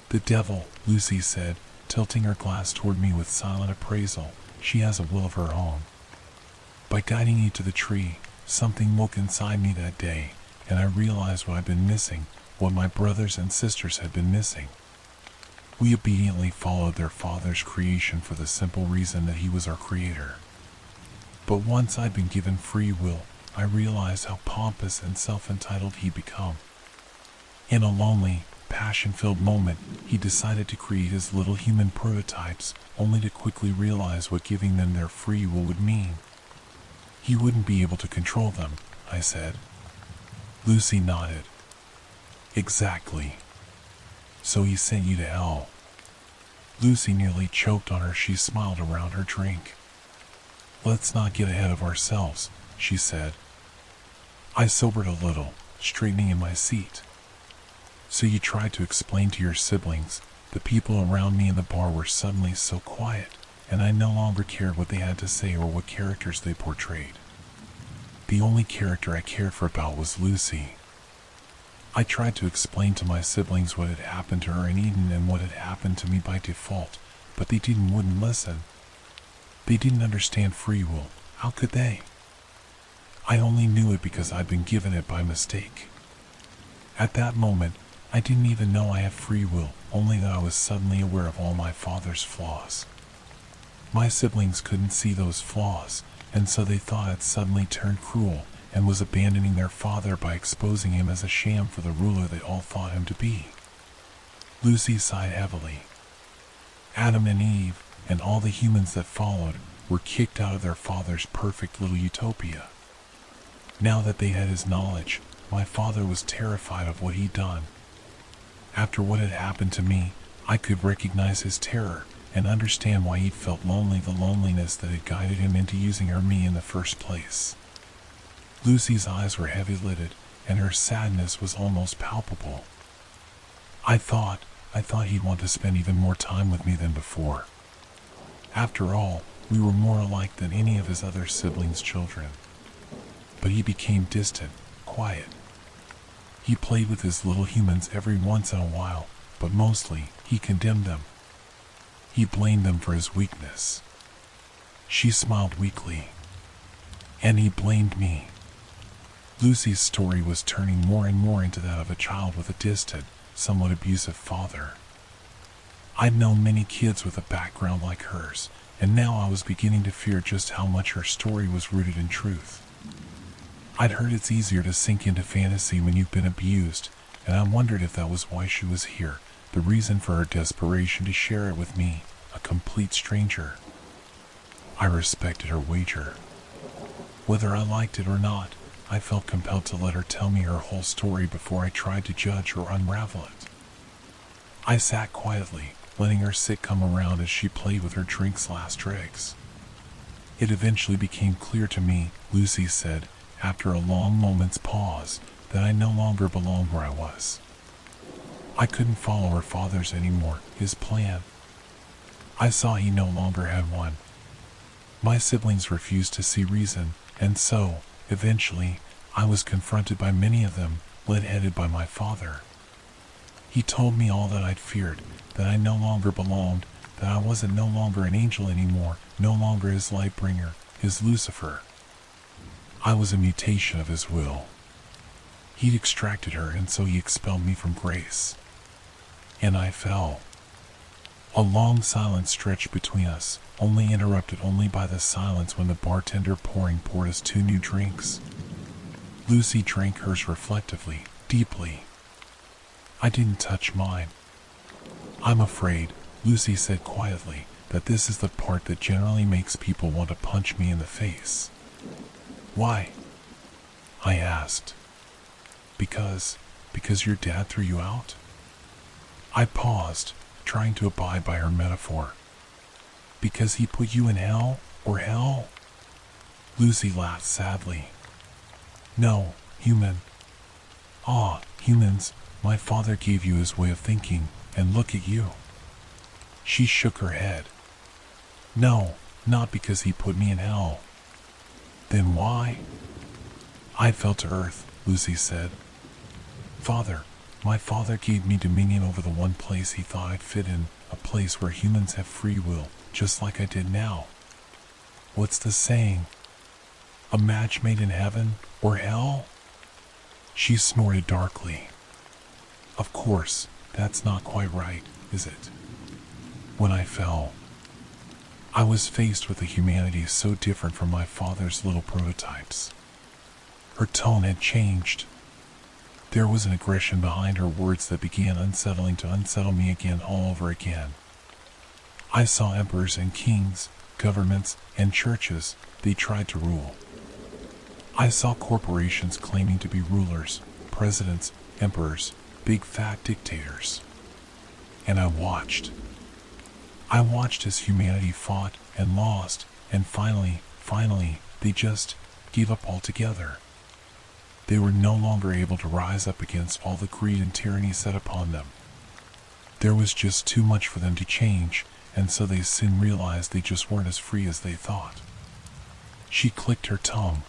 The devil, Lucy said, tilting her glass toward me with silent appraisal, she has a will of her own. By guiding you to the tree, something woke inside me that day, and I realized what I'd been missing, what my brothers and sisters had been missing. We obediently followed their father's creation for the simple reason that he was our creator. But once I'd been given free will, I realized how pompous and self-entitled he'd become. In a lonely, passion-filled moment, he decided to create his little human prototypes, only to quickly realize what giving them their free will would mean. He wouldn't be able to control them, I said. Lucy nodded. Exactly. So he sent you to hell. Lucy nearly choked on her. She smiled around her drink. Let's not get ahead of ourselves, she said. I sobered a little, straightening in my seat. So you tried to explain to your siblings. The people around me in the bar were suddenly so quiet, and I no longer cared what they had to say or what characters they portrayed. The only character I cared for about was Lucy. I tried to explain to my siblings what had happened to her in Eden and what had happened to me by default, but they wouldn't listen. They didn't understand free will. How could they? I only knew it because I'd been given it by mistake. At that moment, I didn't even know I had free will, only that I was suddenly aware of all my father's flaws. My siblings couldn't see those flaws, and so they thought I'd suddenly turned cruel and was abandoning their father by exposing him as a sham for the ruler they all thought him to be. Lucy sighed heavily. Adam and Eve, and all the humans that followed, were kicked out of their father's perfect little utopia. Now that they had his knowledge, my father was terrified of what he'd done. After what had happened to me, I could recognize his terror and understand why he'd felt lonely, the loneliness that had guided him into using me in the first place. Lucy's eyes were heavy-lidded, and her sadness was almost palpable. I thought he'd want to spend even more time with me than before. After all, we were more alike than any of his other siblings' children. But he became distant, quiet. He played with his little humans every once in a while, but mostly he condemned them. He blamed them for his weakness. She smiled weakly. And he blamed me. Lucy's story was turning more and more into that of a child with a distant, somewhat abusive father. I'd known many kids with a background like hers, and now I was beginning to fear just how much her story was rooted in truth. I'd heard it's easier to sink into fantasy when you've been abused, and I wondered if that was why she was here, the reason for her desperation to share it with me, a complete stranger. I respected her wager. Whether I liked it or not, I felt compelled to let her tell me her whole story before I tried to judge or unravel it. I sat quietly, letting her sit come around as she played with her drink's last dregs. It eventually became clear to me, Lucy said, after a long moment's pause, that I no longer belonged where I was. I couldn't follow her father's anymore, his plan. I saw he no longer had one. My siblings refused to see reason, and so, eventually, I was confronted by many of them, led-headed by my father. He told me all that I'd feared, that I no longer belonged, that I wasn't no longer an angel anymore, no longer his light bringer, his Lucifer. I was a mutation of his will. He'd extracted her, and so he expelled me from grace. And I fell. A long silence stretched between us, only interrupted only by the silence when the bartender poured us 2 new drinks. Lucy drank hers reflectively, deeply. I didn't touch mine. I'm afraid, Lucy said quietly, that this is the part that generally makes people want to punch me in the face. Why? I asked. Because your dad threw you out? I paused, trying to abide by her metaphor. Because he put you in hell, or hell? Lucy laughed sadly. No, human. Humans, my father gave you his way of thinking, and look at you. She shook her head. No, not because he put me in hell. Then why? I fell to earth, Lucy said. My father gave me dominion over the one place he thought I'd fit in, a place where humans have free will, just like I did now. What's the saying? A match made in heaven or hell? She snorted darkly. Of course, that's not quite right, is it? When I fell, I was faced with a humanity so different from my father's little prototypes. Her tone had changed. There was an aggression behind her words that began unsettling to unsettle me again all over again. I saw emperors and kings, governments and churches they tried to rule. I saw corporations claiming to be rulers, presidents, emperors, big fat dictators. And I watched. I watched as humanity fought and lost, and finally, they just gave up altogether. They were no longer able to rise up against all the greed and tyranny set upon them. There was just too much for them to change, and so they soon realized they just weren't as free as they thought. She clicked her tongue,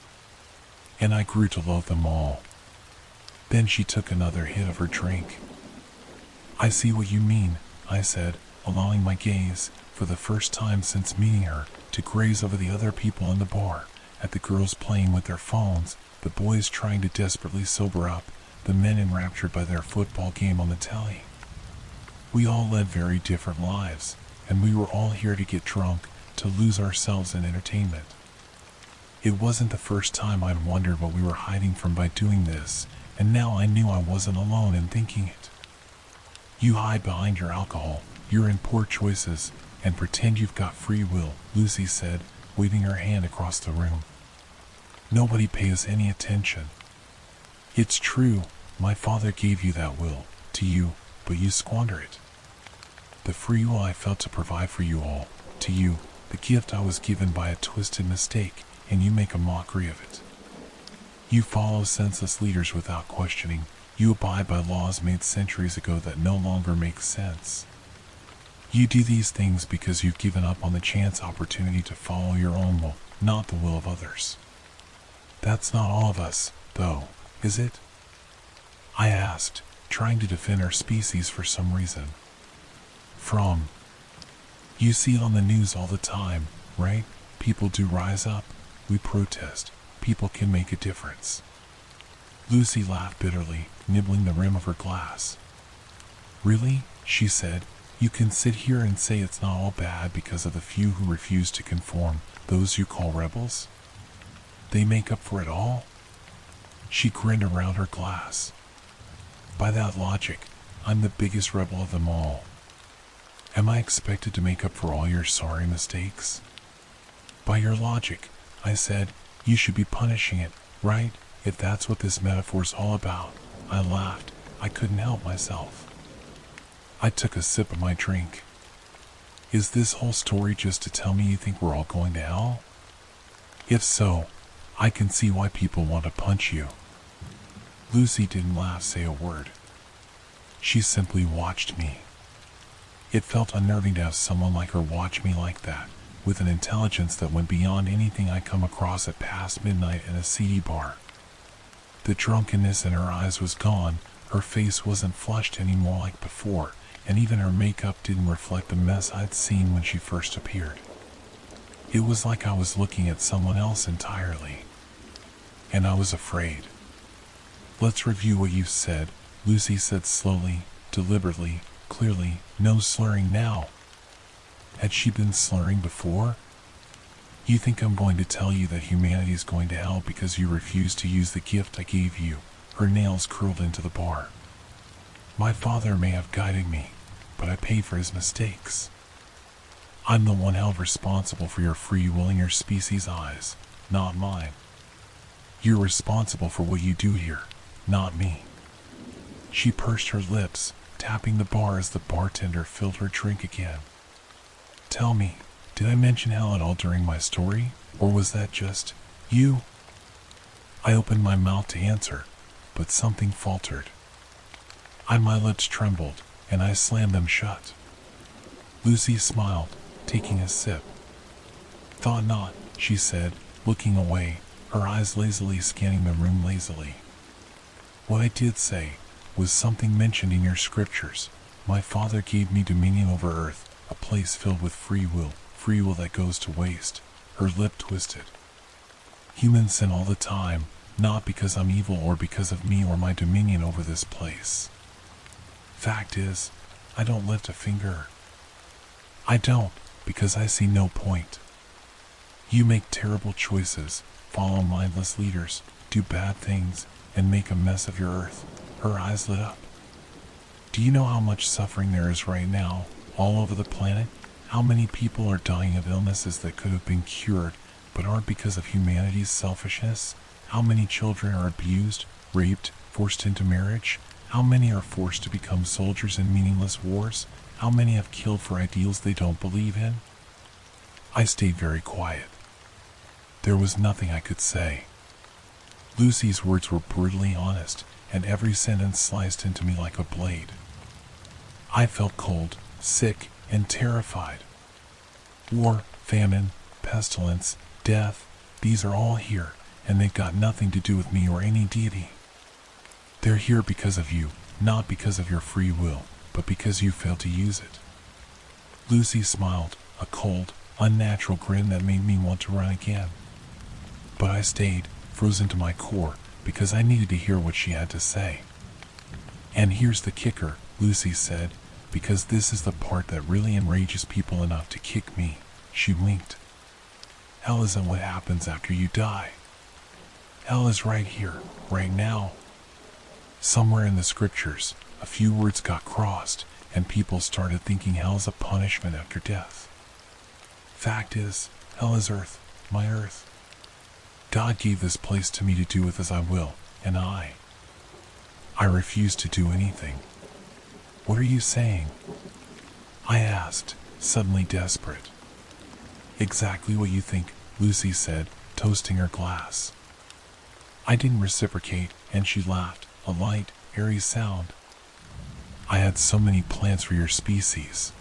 and I grew to loathe them all. Then she took another hit of her drink. "I see what you mean," I said, allowing my gaze, for the first time since meeting her, to graze over the other people in the bar, at the girls playing with their phones, the boys trying to desperately sober up, the men enraptured by their football game on the telly. We all led very different lives, and we were all here to get drunk, to lose ourselves in entertainment. It wasn't the first time I'd wondered what we were hiding from by doing this, and now I knew I wasn't alone in thinking it. You hide behind your alcohol, you're in poor choices, and pretend you've got free will, Lucy said, waving her hand across the room. Nobody pays any attention. It's true, my father gave you that will, to you, but you squander it. The free will I felt to provide for you all, to you, the gift I was given by a twisted mistake, and you make a mockery of it. You follow senseless leaders without questioning. You abide by laws made centuries ago that no longer make sense. You do these things because you've given up on the chance opportunity to follow your own will, not the will of others. That's not all of us, though, is it? I asked, trying to defend our species for some reason. You see it on the news all the time, right? People do rise up. We protest. People can make a difference. Lucy laughed bitterly, nibbling the rim of her glass. Really? She said. You can sit here and say it's not all bad because of the few who refuse to conform, those you call rebels? They make up for it all? She grinned around her glass. By that logic, I'm the biggest rebel of them all. Am I expected to make up for all your sorry mistakes? By your logic, I said, you should be punishing it, right? If that's what this metaphor's all about. I laughed. I couldn't help myself. I took a sip of my drink. Is this whole story just to tell me you think we're all going to hell? If so, I can see why people want to punch you. Lucy didn't laugh, say a word. She simply watched me. It felt unnerving to have someone like her watch me like that, with an intelligence that went beyond anything I come across at past midnight in a seedy bar. The drunkenness in her eyes was gone, her face wasn't flushed anymore like before, and even her makeup didn't reflect the mess I'd seen when she first appeared. It was like I was looking at someone else entirely. And I was afraid. Let's review what you said, Lucy said slowly, deliberately, clearly, no slurring now. Had she been slurring before? You think I'm going to tell you that humanity's going to hell because you refuse to use the gift I gave you? Her nails curled into the bar. My father may have guided me, but I paid for his mistakes. I'm the one held responsible for your free will in your species' eyes, not mine. You're responsible for what you do here, not me. She pursed her lips, tapping the bar as the bartender filled her drink again. Tell me, did I mention hell at all during my story, or was that just you? I opened my mouth to answer, but something faltered. My lips trembled, and I slammed them shut. Lucy smiled, taking a sip. Thought not, she said, looking away, her eyes lazily scanning the room lazily. What I did say was something mentioned in your scriptures. My father gave me dominion over earth, a place filled with free will that goes to waste. Her lip twisted. Humans sin all the time, not because I'm evil or because of me or my dominion over this place. Fact is, I don't lift a finger. I don't, because I see no point. You make terrible choices, follow mindless leaders, do bad things, and make a mess of your earth. Her eyes lit up. Do you know how much suffering there is right now, all over the planet? How many people are dying of illnesses that could have been cured, but aren't because of humanity's selfishness? How many children are abused, raped, forced into marriage? How many are forced to become soldiers in meaningless wars? How many have killed for ideals they don't believe in? I stayed very quiet. There was nothing I could say. Lucy's words were brutally honest, and every sentence sliced into me like a blade. I felt cold, sick, and terrified. War, famine, pestilence, death, these are all here, and they've got nothing to do with me or any deity. They're here because of you, not because of your free will, but because you failed to use it. Lucy smiled, a cold, unnatural grin that made me want to run again. But I stayed, frozen to my core, because I needed to hear what she had to say. And here's the kicker, Lucy said, because this is the part that really enrages people enough to kick me. She winked. Hell isn't what happens after you die. Hell is right here, right now. Somewhere in the scriptures, a few words got crossed, and people started thinking hell is a punishment after death. Fact is, hell is earth, my earth. God gave this place to me to do with as I will, and I refuse to do anything. What are you saying? I asked, suddenly desperate. Exactly what you think, Lucy said, toasting her glass. I didn't reciprocate, and she laughed, a light, airy sound. I had so many plans for your species.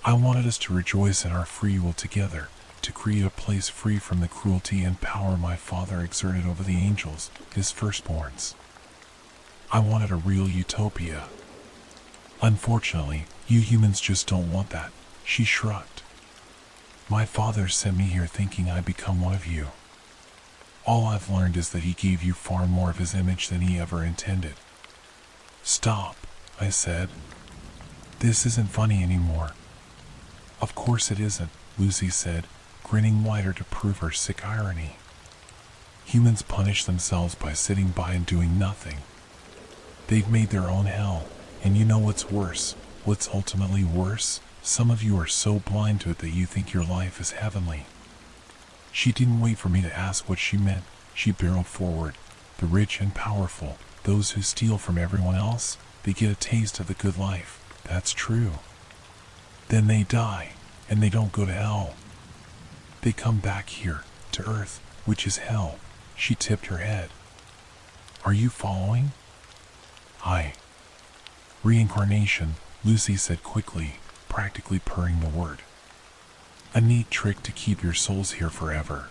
I wanted us to rejoice in our free will together, to create a place free from the cruelty and power my father exerted over the angels, his firstborns. I wanted a real utopia. Unfortunately, you humans just don't want that, she shrugged. My father sent me here thinking I'd become one of you. All I've learned is that he gave you far more of his image than he ever intended. Stop, I said. This isn't funny anymore. Of course it isn't, Lucy said, grinning wider to prove her sick irony. Humans punish themselves by sitting by and doing nothing. They've made their own hell, and you know what's worse, what's ultimately worse? Some of you are so blind to it that you think your life is heavenly. She didn't wait for me to ask what she meant. She barreled forward. The rich and powerful, those who steal from everyone else, they get a taste of the good life. That's true. Then they die, and they don't go to hell. They come back here, to Earth, which is hell. She tipped her head. Are you following? Reincarnation, Lucy said quickly, practically purring the word. A neat trick to keep your souls here forever.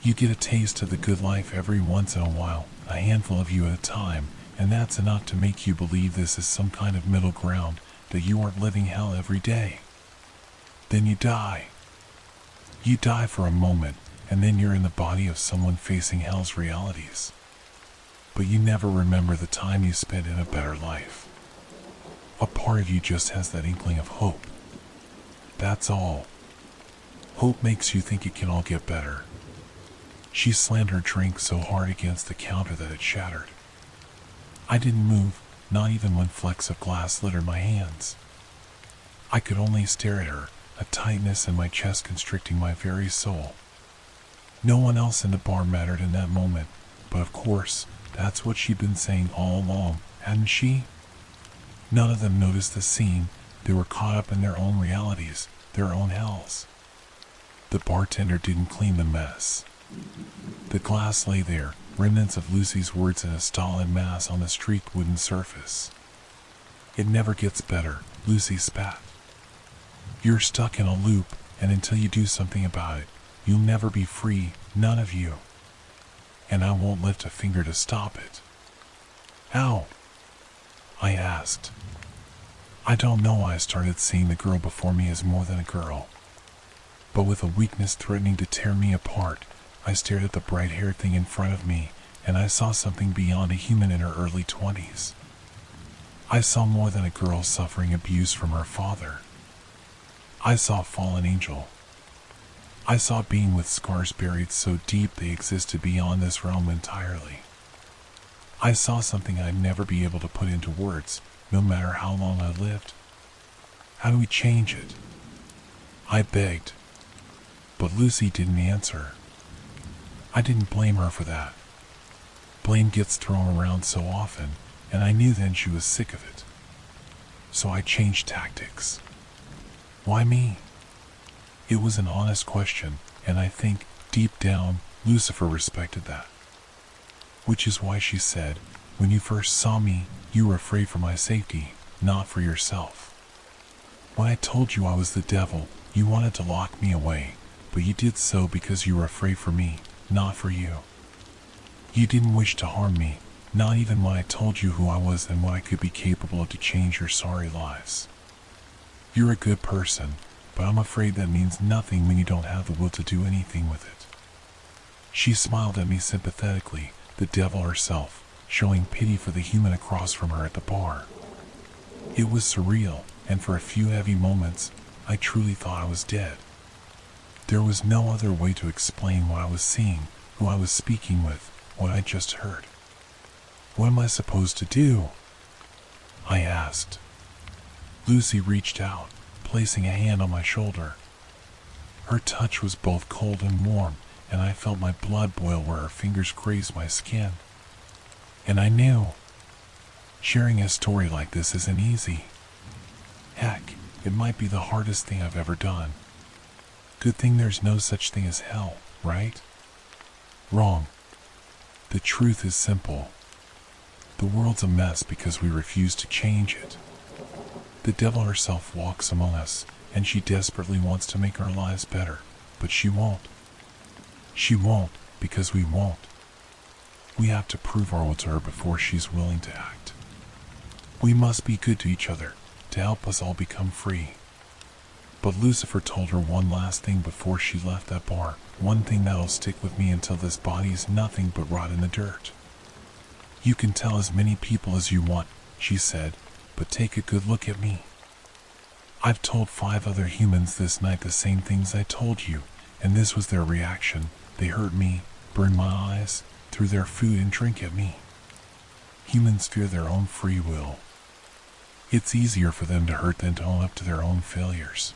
You get a taste of the good life every once in a while, a handful of you at a time, and that's enough to make you believe this is some kind of middle ground, that you aren't living hell every day. Then you die. You die for a moment, and then you're in the body of someone facing hell's realities. But you never remember the time you spent in a better life. A part of you just has that inkling of hope. That's all. Hope makes you think it can all get better. She slammed her drink so hard against the counter that it shattered. I didn't move, not even when flecks of glass littered my hands. I could only stare at her, a tightness in my chest constricting my very soul. No one else in the bar mattered in that moment, but of course, that's what she'd been saying all along, hadn't she? None of them noticed the scene. They were caught up in their own realities, their own hells. The bartender didn't clean the mess. The glass lay there, remnants of Lucy's words in a stolid mass on the streaked wooden surface. It never gets better, Lucy spat. You're stuck in a loop, and until you do something about it, you'll never be free, none of you. And I won't lift a finger to stop it. How? I asked. I don't know why I started seeing the girl before me as more than a girl. But with a weakness threatening to tear me apart, I stared at the bright-haired thing in front of me, and I saw something beyond a human in her early 20s. I saw more than a girl suffering abuse from her father. I saw a fallen angel. I saw a being with scars buried so deep they existed beyond this realm entirely. I saw something I'd never be able to put into words, no matter how long I lived. How do we change it? I begged. But Lucy didn't answer. I didn't blame her for that. Blame gets thrown around so often, and I knew then she was sick of it. So I changed tactics. Why me? It was an honest question, and I think, deep down, Lucifer respected that. Which is why she said, when you first saw me, you were afraid for my safety, not for yourself. When I told you I was the devil, you wanted to lock me away, but you did so because you were afraid for me, not for you. You didn't wish to harm me, not even when I told you who I was and what I could be capable of to change your sorry lives. You're a good person, but I'm afraid that means nothing when you don't have the will to do anything with it. She smiled at me sympathetically, the devil herself, showing pity for the human across from her at the bar. It was surreal, and for a few heavy moments, I truly thought I was dead. There was no other way to explain what I was seeing, who I was speaking with, what I just heard. What am I supposed to do? I asked. Lucy reached out, placing a hand on my shoulder. Her touch was both cold and warm, and I felt my blood boil where her fingers grazed my skin. And I knew. Sharing a story like this isn't easy. Heck, it might be the hardest thing I've ever done. Good thing there's no such thing as hell, right? Wrong. The truth is simple. The world's a mess because we refuse to change it. The devil herself walks among us, and she desperately wants to make our lives better, but she won't. She won't, because we won't. We have to prove our will to her before she's willing to act. We must be good to each other, to help us all become free. But Lucifer told her one last thing before she left that bar, one thing that'll stick with me until this body is nothing but rot in the dirt. You can tell as many people as you want, she said, but take a good look at me. I've told 5 other humans this night the same things I told you, and this was their reaction. They hurt me, burned my eyes, threw their food and drink at me. Humans fear their own free will. It's easier for them to hurt than to own up to their own failures.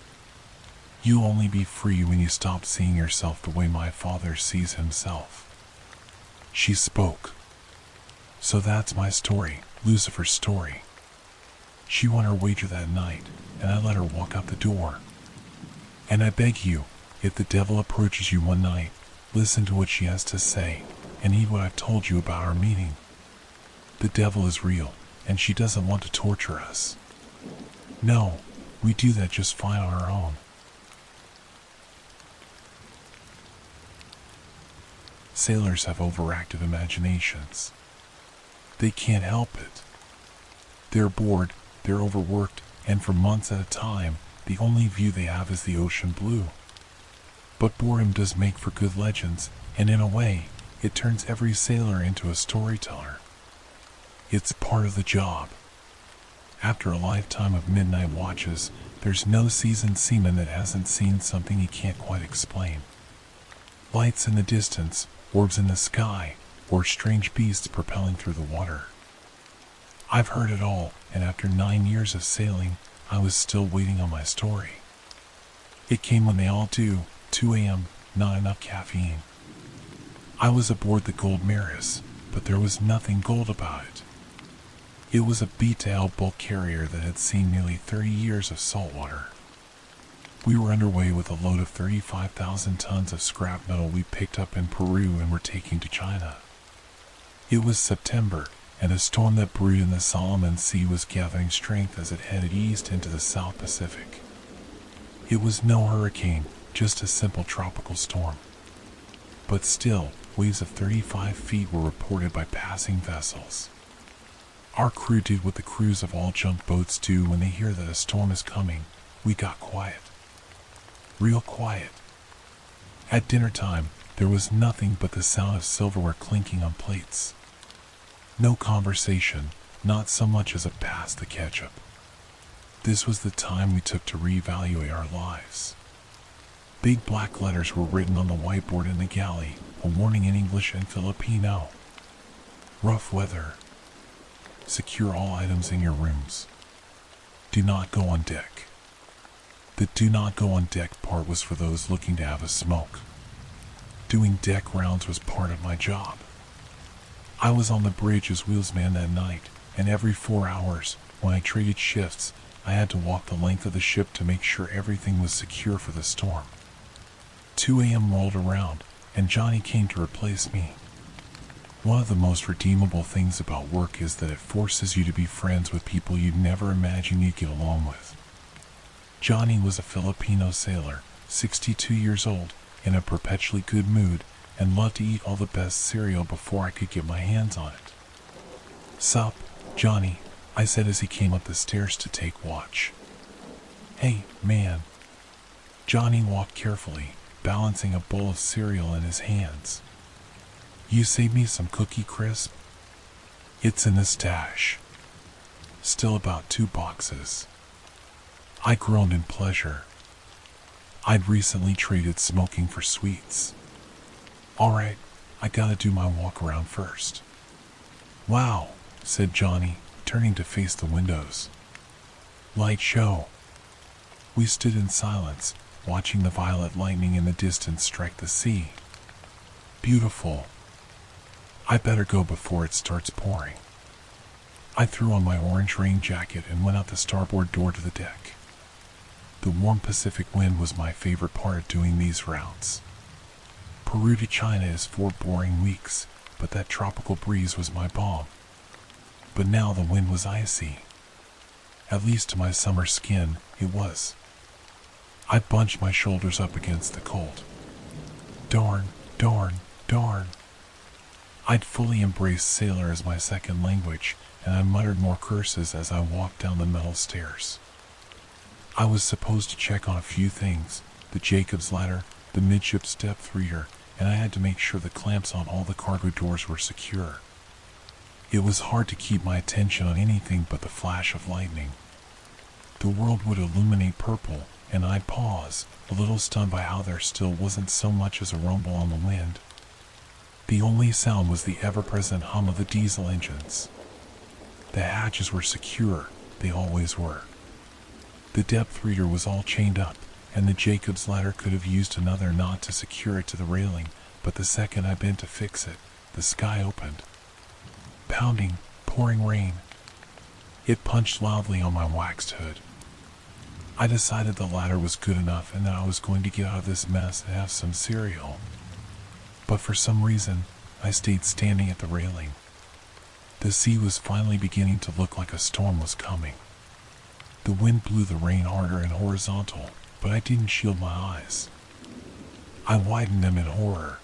You'll only be free when you stop seeing yourself the way my father sees himself. She spoke. So that's my story, Lucifer's story. She won her wager that night, and I let her walk out the door. And I beg you, if the devil approaches you one night, listen to what she has to say, and heed what I've told you about our meeting. The devil is real, and she doesn't want to torture us. No, we do that just fine on our own. Sailors have overactive imaginations. They can't help it. They're bored, they're overworked, and for months at a time, the only view they have is the ocean blue. But boredom does make for good legends, and in a way, it turns every sailor into a storyteller. It's part of the job. After a lifetime of midnight watches, there's no seasoned seaman that hasn't seen something he can't quite explain. Lights in the distance, orbs in the sky, or strange beasts propelling through the water. I've heard it all, and after 9 years of sailing, I was still waiting on my story. It came when they all do, 2 a.m., not enough caffeine. I was aboard the Gold Maris, but there was nothing gold about it. It was a beat-to-hell bulk carrier that had seen nearly 30 years of salt water. We were underway with a load of 35,000 tons of scrap metal we picked up in Peru and were taking to China. It was September, and a storm that brewed in the Solomon Sea was gathering strength as it headed east into the South Pacific. It was no hurricane, just a simple tropical storm. But still, waves of 35 feet were reported by passing vessels. Our crew did what the crews of all junk boats do when they hear that a storm is coming. We got quiet. Real quiet. At dinner time, there was nothing but the sound of silverware clinking on plates. No conversation, not so much as a pass the ketchup. This was the time we took to reevaluate our lives. Big black letters were written on the whiteboard in the galley, a warning in English and Filipino. Rough weather. Secure all items in your rooms. Do not go on deck. The do not go on deck part was for those looking to have a smoke. Doing deck rounds was part of my job. I was on the bridge as wheelsman that night, and every 4 hours, when I traded shifts, I had to walk the length of the ship to make sure everything was secure for the storm. 2 a.m. rolled around, and Johnny came to replace me. One of the most redeemable things about work is that it forces you to be friends with people you'd never imagine you'd get along with. Johnny was a Filipino sailor, 62 years old, in a perpetually good mood, and loved to eat all the best cereal before I could get my hands on it. "Sup, Johnny," I said as he came up the stairs to take watch. "Hey, man." Johnny walked carefully, balancing a bowl of cereal in his hands. "You saved me some Cookie Crisp?" "It's in the stash. Still about 2 boxes. I groaned in pleasure. I'd recently traded smoking for sweets. "Alright, I gotta do my walk around first." "Wow," said Johnny, turning to face the windows. "Light show." We stood in silence, watching the violet lightning in the distance strike the sea. "Beautiful. I better go before it starts pouring." I threw on my orange rain jacket and went out the starboard door to the deck. The warm Pacific wind was my favorite part of doing these routes. Peru to China is 4 boring weeks, but that tropical breeze was my balm. But now the wind was icy. At least to my summer skin, it was. I bunched my shoulders up against the cold. Darn, darn, darn. I'd fully embraced sailor as my second language, and I muttered more curses as I walked down the metal stairs. I was supposed to check on a few things: the Jacob's ladder, the midships depth reader, and I had to make sure the clamps on all the cargo doors were secure. It was hard to keep my attention on anything but the flash of lightning. The world would illuminate purple, and I'd pause, a little stunned by how there still wasn't so much as a rumble on the wind. The only sound was the ever-present hum of the diesel engines. The hatches were secure, they always were. The depth reader was all chained up, and the Jacob's ladder could have used another knot to secure it to the railing, but the second I bent to fix it, the sky opened. Pounding, pouring rain. It punched loudly on my waxed hood. I decided the ladder was good enough and that I was going to get out of this mess and have some cereal. But for some reason, I stayed standing at the railing. The sea was finally beginning to look like a storm was coming. The wind blew the rain harder and horizontal, but I didn't shield my eyes. I widened them in horror.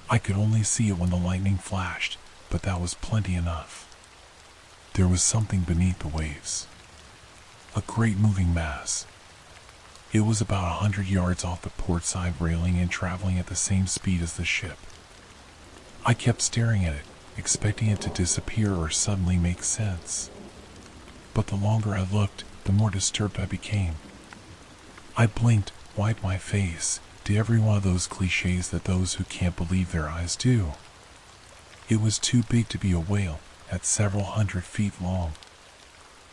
I could only see it when the lightning flashed, but that was plenty enough. There was something beneath the waves. A great moving mass. It was about 100 yards off the port side railing and traveling at the same speed as the ship. I kept staring at it, expecting it to disappear or suddenly make sense. But the longer I looked, the more disturbed I became. I blinked, wiped my face, did every one of those cliches that those who can't believe their eyes do. It was too big to be a whale, at several 100 feet long.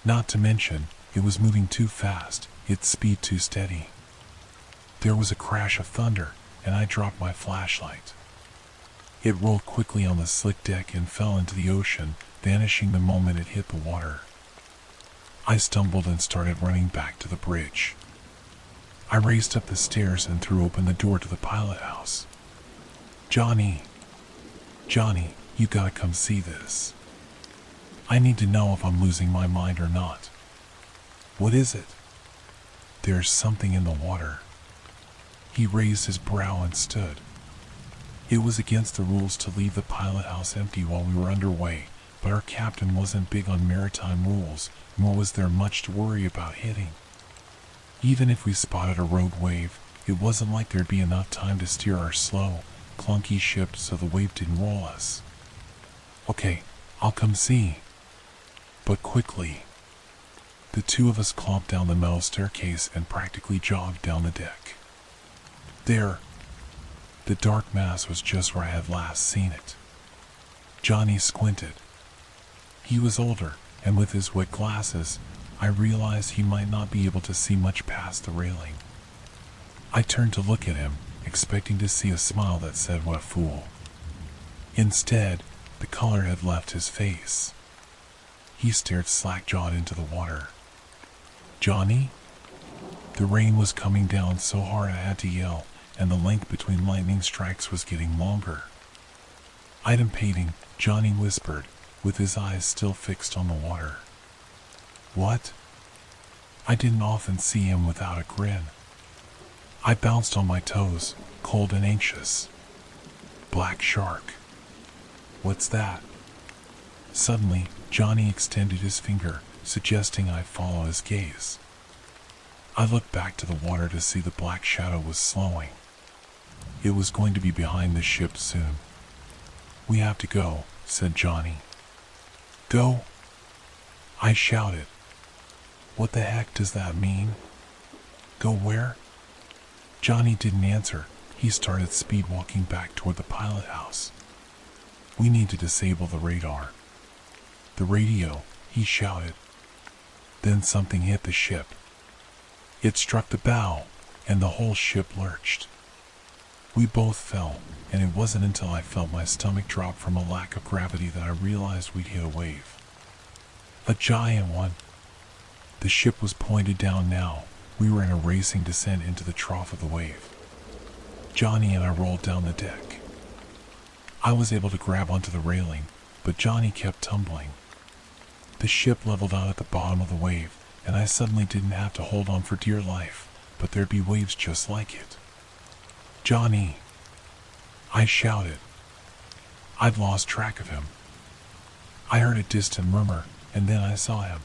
Not to mention, it was moving too fast, its speed too steady. There was a crash of thunder, and I dropped my flashlight. It rolled quickly on the slick deck and fell into the ocean, vanishing the moment it hit the water. I stumbled and started running back to the bridge. I raced up the stairs and threw open the door to the pilot house. Johnny, you gotta come see this. I need to know if I'm losing my mind or not." "What is it?" "There's something in the water." He raised his brow and stood. It was against the rules to leave the pilot house empty while we were underway, but our captain wasn't big on maritime rules, nor was there much to worry about hitting. Even if we spotted a rogue wave, it wasn't like there'd be enough time to steer our slow, clunky ship so the wave didn't roll us. "Okay, I'll come see." But quickly. The two of us clomped down the metal staircase and practically jogged down the deck. There, the dark mass was just where I had last seen it. Johnny squinted. He was older, and with his wet glasses, I realized he might not be able to see much past the railing. I turned to look at him, expecting to see a smile that said, "What a fool." Instead, the color had left his face. He stared slack-jawed into the water. "Johnny?" The rain was coming down so hard I had to yell, and the length between lightning strikes was getting longer. "Item painting," Johnny whispered, with his eyes still fixed on the water. "What?" I didn't often see him without a grin. I bounced on my toes, cold and anxious. "Black shark." "What's that?" Suddenly, Johnny extended his finger, suggesting I follow his gaze. I looked back to the water to see the black shadow was slowing. It was going to be behind the ship soon. "We have to go," said Johnny. "Go?" I shouted. "What the heck does that mean?" "Go where?" Johnny didn't answer. He started speed walking back toward the pilot house. "We need to disable the radar." "The radio," he shouted. Then something hit the ship. It struck the bow, and the whole ship lurched. We both fell, and it wasn't until I felt my stomach drop from a lack of gravity that I realized we'd hit a wave. A giant one. The ship was pointed down now. We were in a racing descent into the trough of the wave. Johnny and I rolled down the deck. I was able to grab onto the railing, but Johnny kept tumbling. The ship leveled out at the bottom of the wave, and I suddenly didn't have to hold on for dear life, but there'd be waves just like it. "Johnny!" I shouted. I'd lost track of him. I heard a distant murmur, and then I saw him.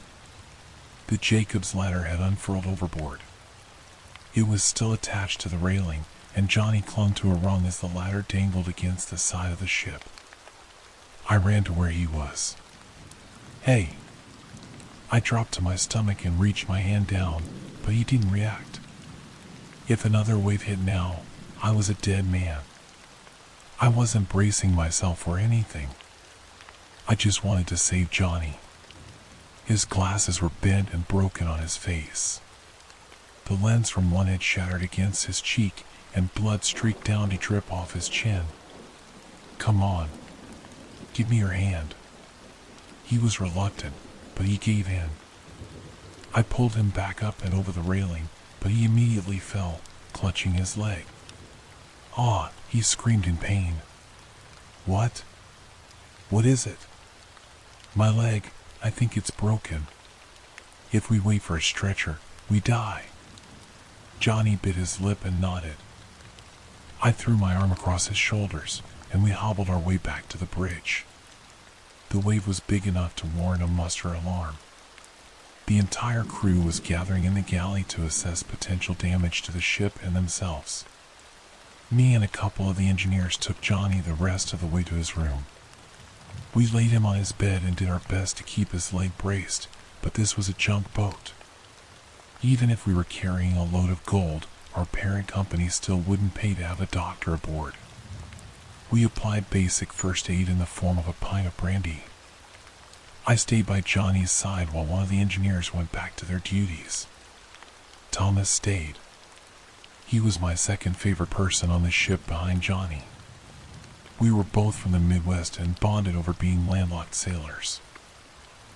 The Jacob's ladder had unfurled overboard. It was still attached to the railing, and Johnny clung to a rung as the ladder dangled against the side of the ship. I ran to where he was. "Hey!" I dropped to my stomach and reached my hand down, but he didn't react. If another wave hit now, I was a dead man. I wasn't bracing myself for anything. I just wanted to save Johnny. His glasses were bent and broken on his face. The lens from one had shattered against his cheek, and blood streaked down to drip off his chin. "Come on. Give me your hand." He was reluctant, but he gave in. I pulled him back up and over the railing, but he immediately fell, clutching his leg. "Ah!" he screamed in pain. "What? What is it?" "My leg. I think it's broken. If we wait for a stretcher, we die." Johnny bit his lip and nodded. I threw my arm across his shoulders, and we hobbled our way back to the bridge. The wave was big enough to warrant a muster alarm. The entire crew was gathering in the galley to assess potential damage to the ship and themselves. Me and a couple of the engineers took Johnny the rest of the way to his room. We laid him on his bed and did our best to keep his leg braced, but this was a junk boat. Even if we were carrying a load of gold, our parent company still wouldn't pay to have a doctor aboard. We applied basic first aid in the form of a pint of brandy. I stayed by Johnny's side while one of the engineers went back to their duties. Thomas stayed. He was my second favorite person on the ship behind Johnny. We were both from the Midwest and bonded over being landlocked sailors.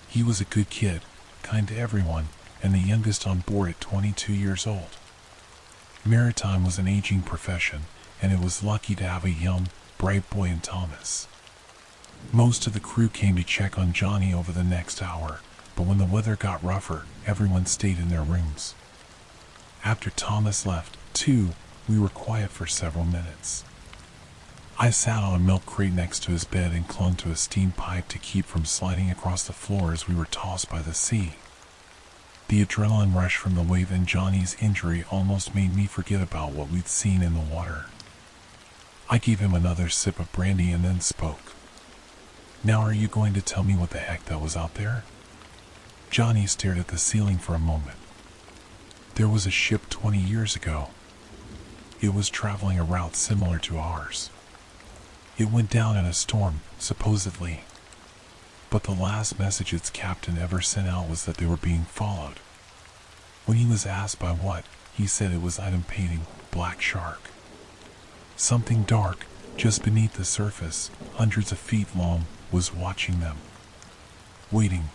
He was a good kid, kind to everyone, and the youngest on board at 22 years old. Maritime was an aging profession, and it was lucky to have a young, bright boy in Thomas. Most of the crew came to check on Johnny over the next hour, but when the weather got rougher, everyone stayed in their rooms. After Thomas left, too, we were quiet for several minutes. I sat on a milk crate next to his bed and clung to a steam pipe to keep from sliding across the floor as we were tossed by the sea. The adrenaline rush from the wave and Johnny's injury almost made me forget about what we'd seen in the water. I gave him another sip of brandy and then spoke. "Now are you going to tell me what the heck that was out there?" Johnny stared at the ceiling for a moment. There was a ship 20 years ago. It was traveling a route similar to ours. It went down in a storm, supposedly. But the last message its captain ever sent out was that they were being followed. When he was asked by what, he said it was item painting, black shark. Something dark, just beneath the surface, hundreds of feet long, was watching them. Waiting.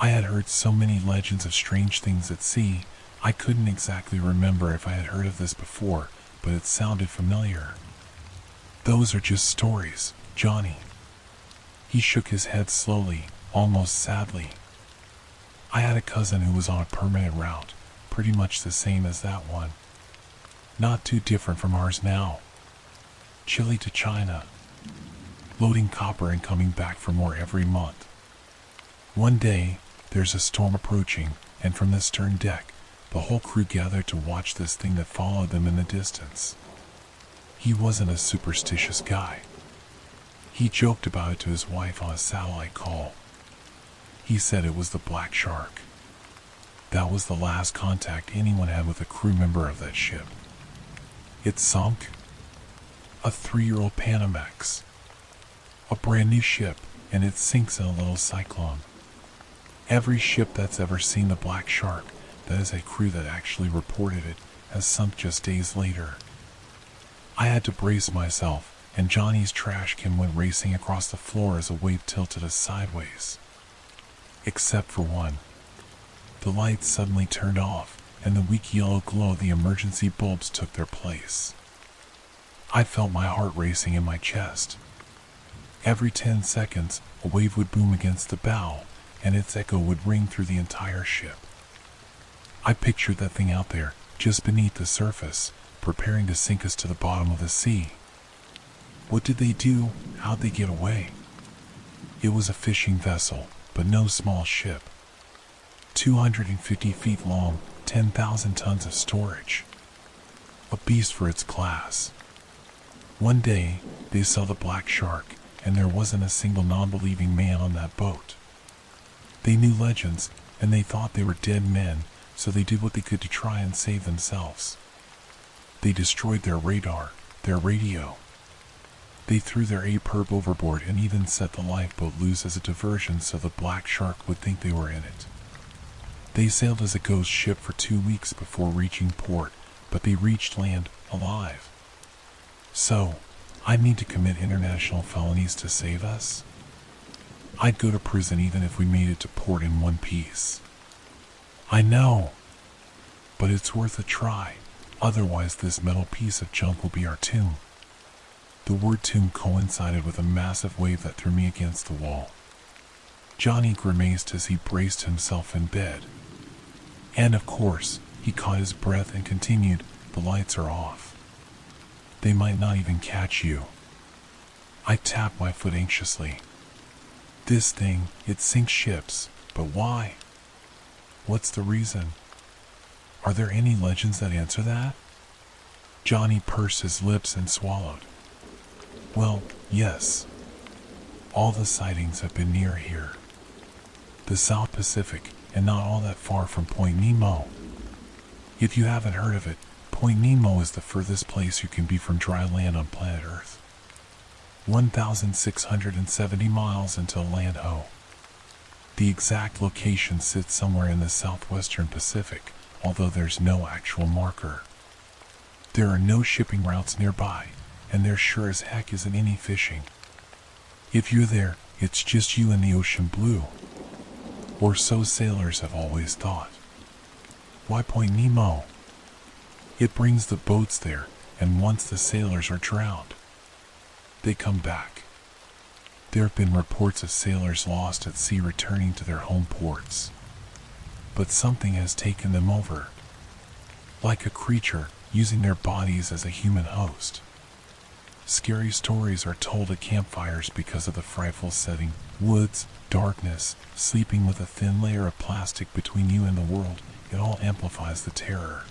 I had heard so many legends of strange things at sea, I couldn't exactly remember if I had heard of this before, but it sounded familiar. Those are just stories, Johnny. He shook his head slowly, almost sadly. I had a cousin who was on a permanent route, pretty much the same as that one. Not too different from ours now. Chile to China. Loading copper and coming back for more every month. One day, there's a storm approaching, and from the stern deck, the whole crew gathered to watch this thing that followed them in the distance. He wasn't a superstitious guy. He joked about it to his wife on a satellite call. He said it was the black shark. That was the last contact anyone had with a crew member of that ship. It sunk. A 3-year-old Panamax. A brand new ship, and it sinks in a little cyclone. Every ship that's ever seen the black shark, that is a crew that actually reported it, has sunk just days later. I had to brace myself, and Johnny's trash can went racing across the floor as a wave tilted us sideways. Except for one. The lights suddenly turned off, and the weak yellow glow of the emergency bulbs took their place. I felt my heart racing in my chest. Every 10 seconds, a wave would boom against the bow, and its echo would ring through the entire ship. I pictured that thing out there, just beneath the surface, preparing to sink us to the bottom of the sea. What did they do? How'd they get away? It was a fishing vessel, but no small ship. 250 feet long, 10,000 tons of storage. A beast for its class. One day, they saw the black shark, and there wasn't a single non-believing man on that boat. They knew legends, and they thought they were dead men, so they did what they could to try and save themselves. They destroyed their radar, their radio. They threw their A-perb overboard and even set the lifeboat loose as a diversion so the black shark would think they were in it. They sailed as a ghost ship for 2 weeks before reaching port, but they reached land alive. So, I'd need to commit international felonies to save us? I'd go to prison even if we made it to port in one piece. I know, but it's worth a try, otherwise this metal piece of junk will be our tomb. The word tomb coincided with a massive wave that threw me against the wall. Johnny grimaced as he braced himself in bed. And of course, he caught his breath and continued, "The lights are off. They might not even catch you." I tapped my foot anxiously. This thing, it sinks ships, but why? What's the reason? Are there any legends that answer that? Johnny pursed his lips and swallowed. Well, yes. All the sightings have been near here. The South Pacific, and not all that far from Point Nemo. If you haven't heard of it, Point Nemo is the furthest place you can be from dry land on planet Earth. 1,670 miles until land ho. The exact location sits somewhere in the southwestern Pacific, although there's no actual marker. There are no shipping routes nearby, and there sure as heck isn't any fishing. If you're there, it's just you and the ocean blue. Or so sailors have always thought. Why Point Nemo? It brings the boats there, and once the sailors are drowned, they come back. There have been reports of sailors lost at sea returning to their home ports. But something has taken them over. Like a creature, using their bodies as a human host. Scary stories are told at campfires because of the frightful setting, woods, darkness, sleeping with a thin layer of plastic between you and the world. It all amplifies the terror.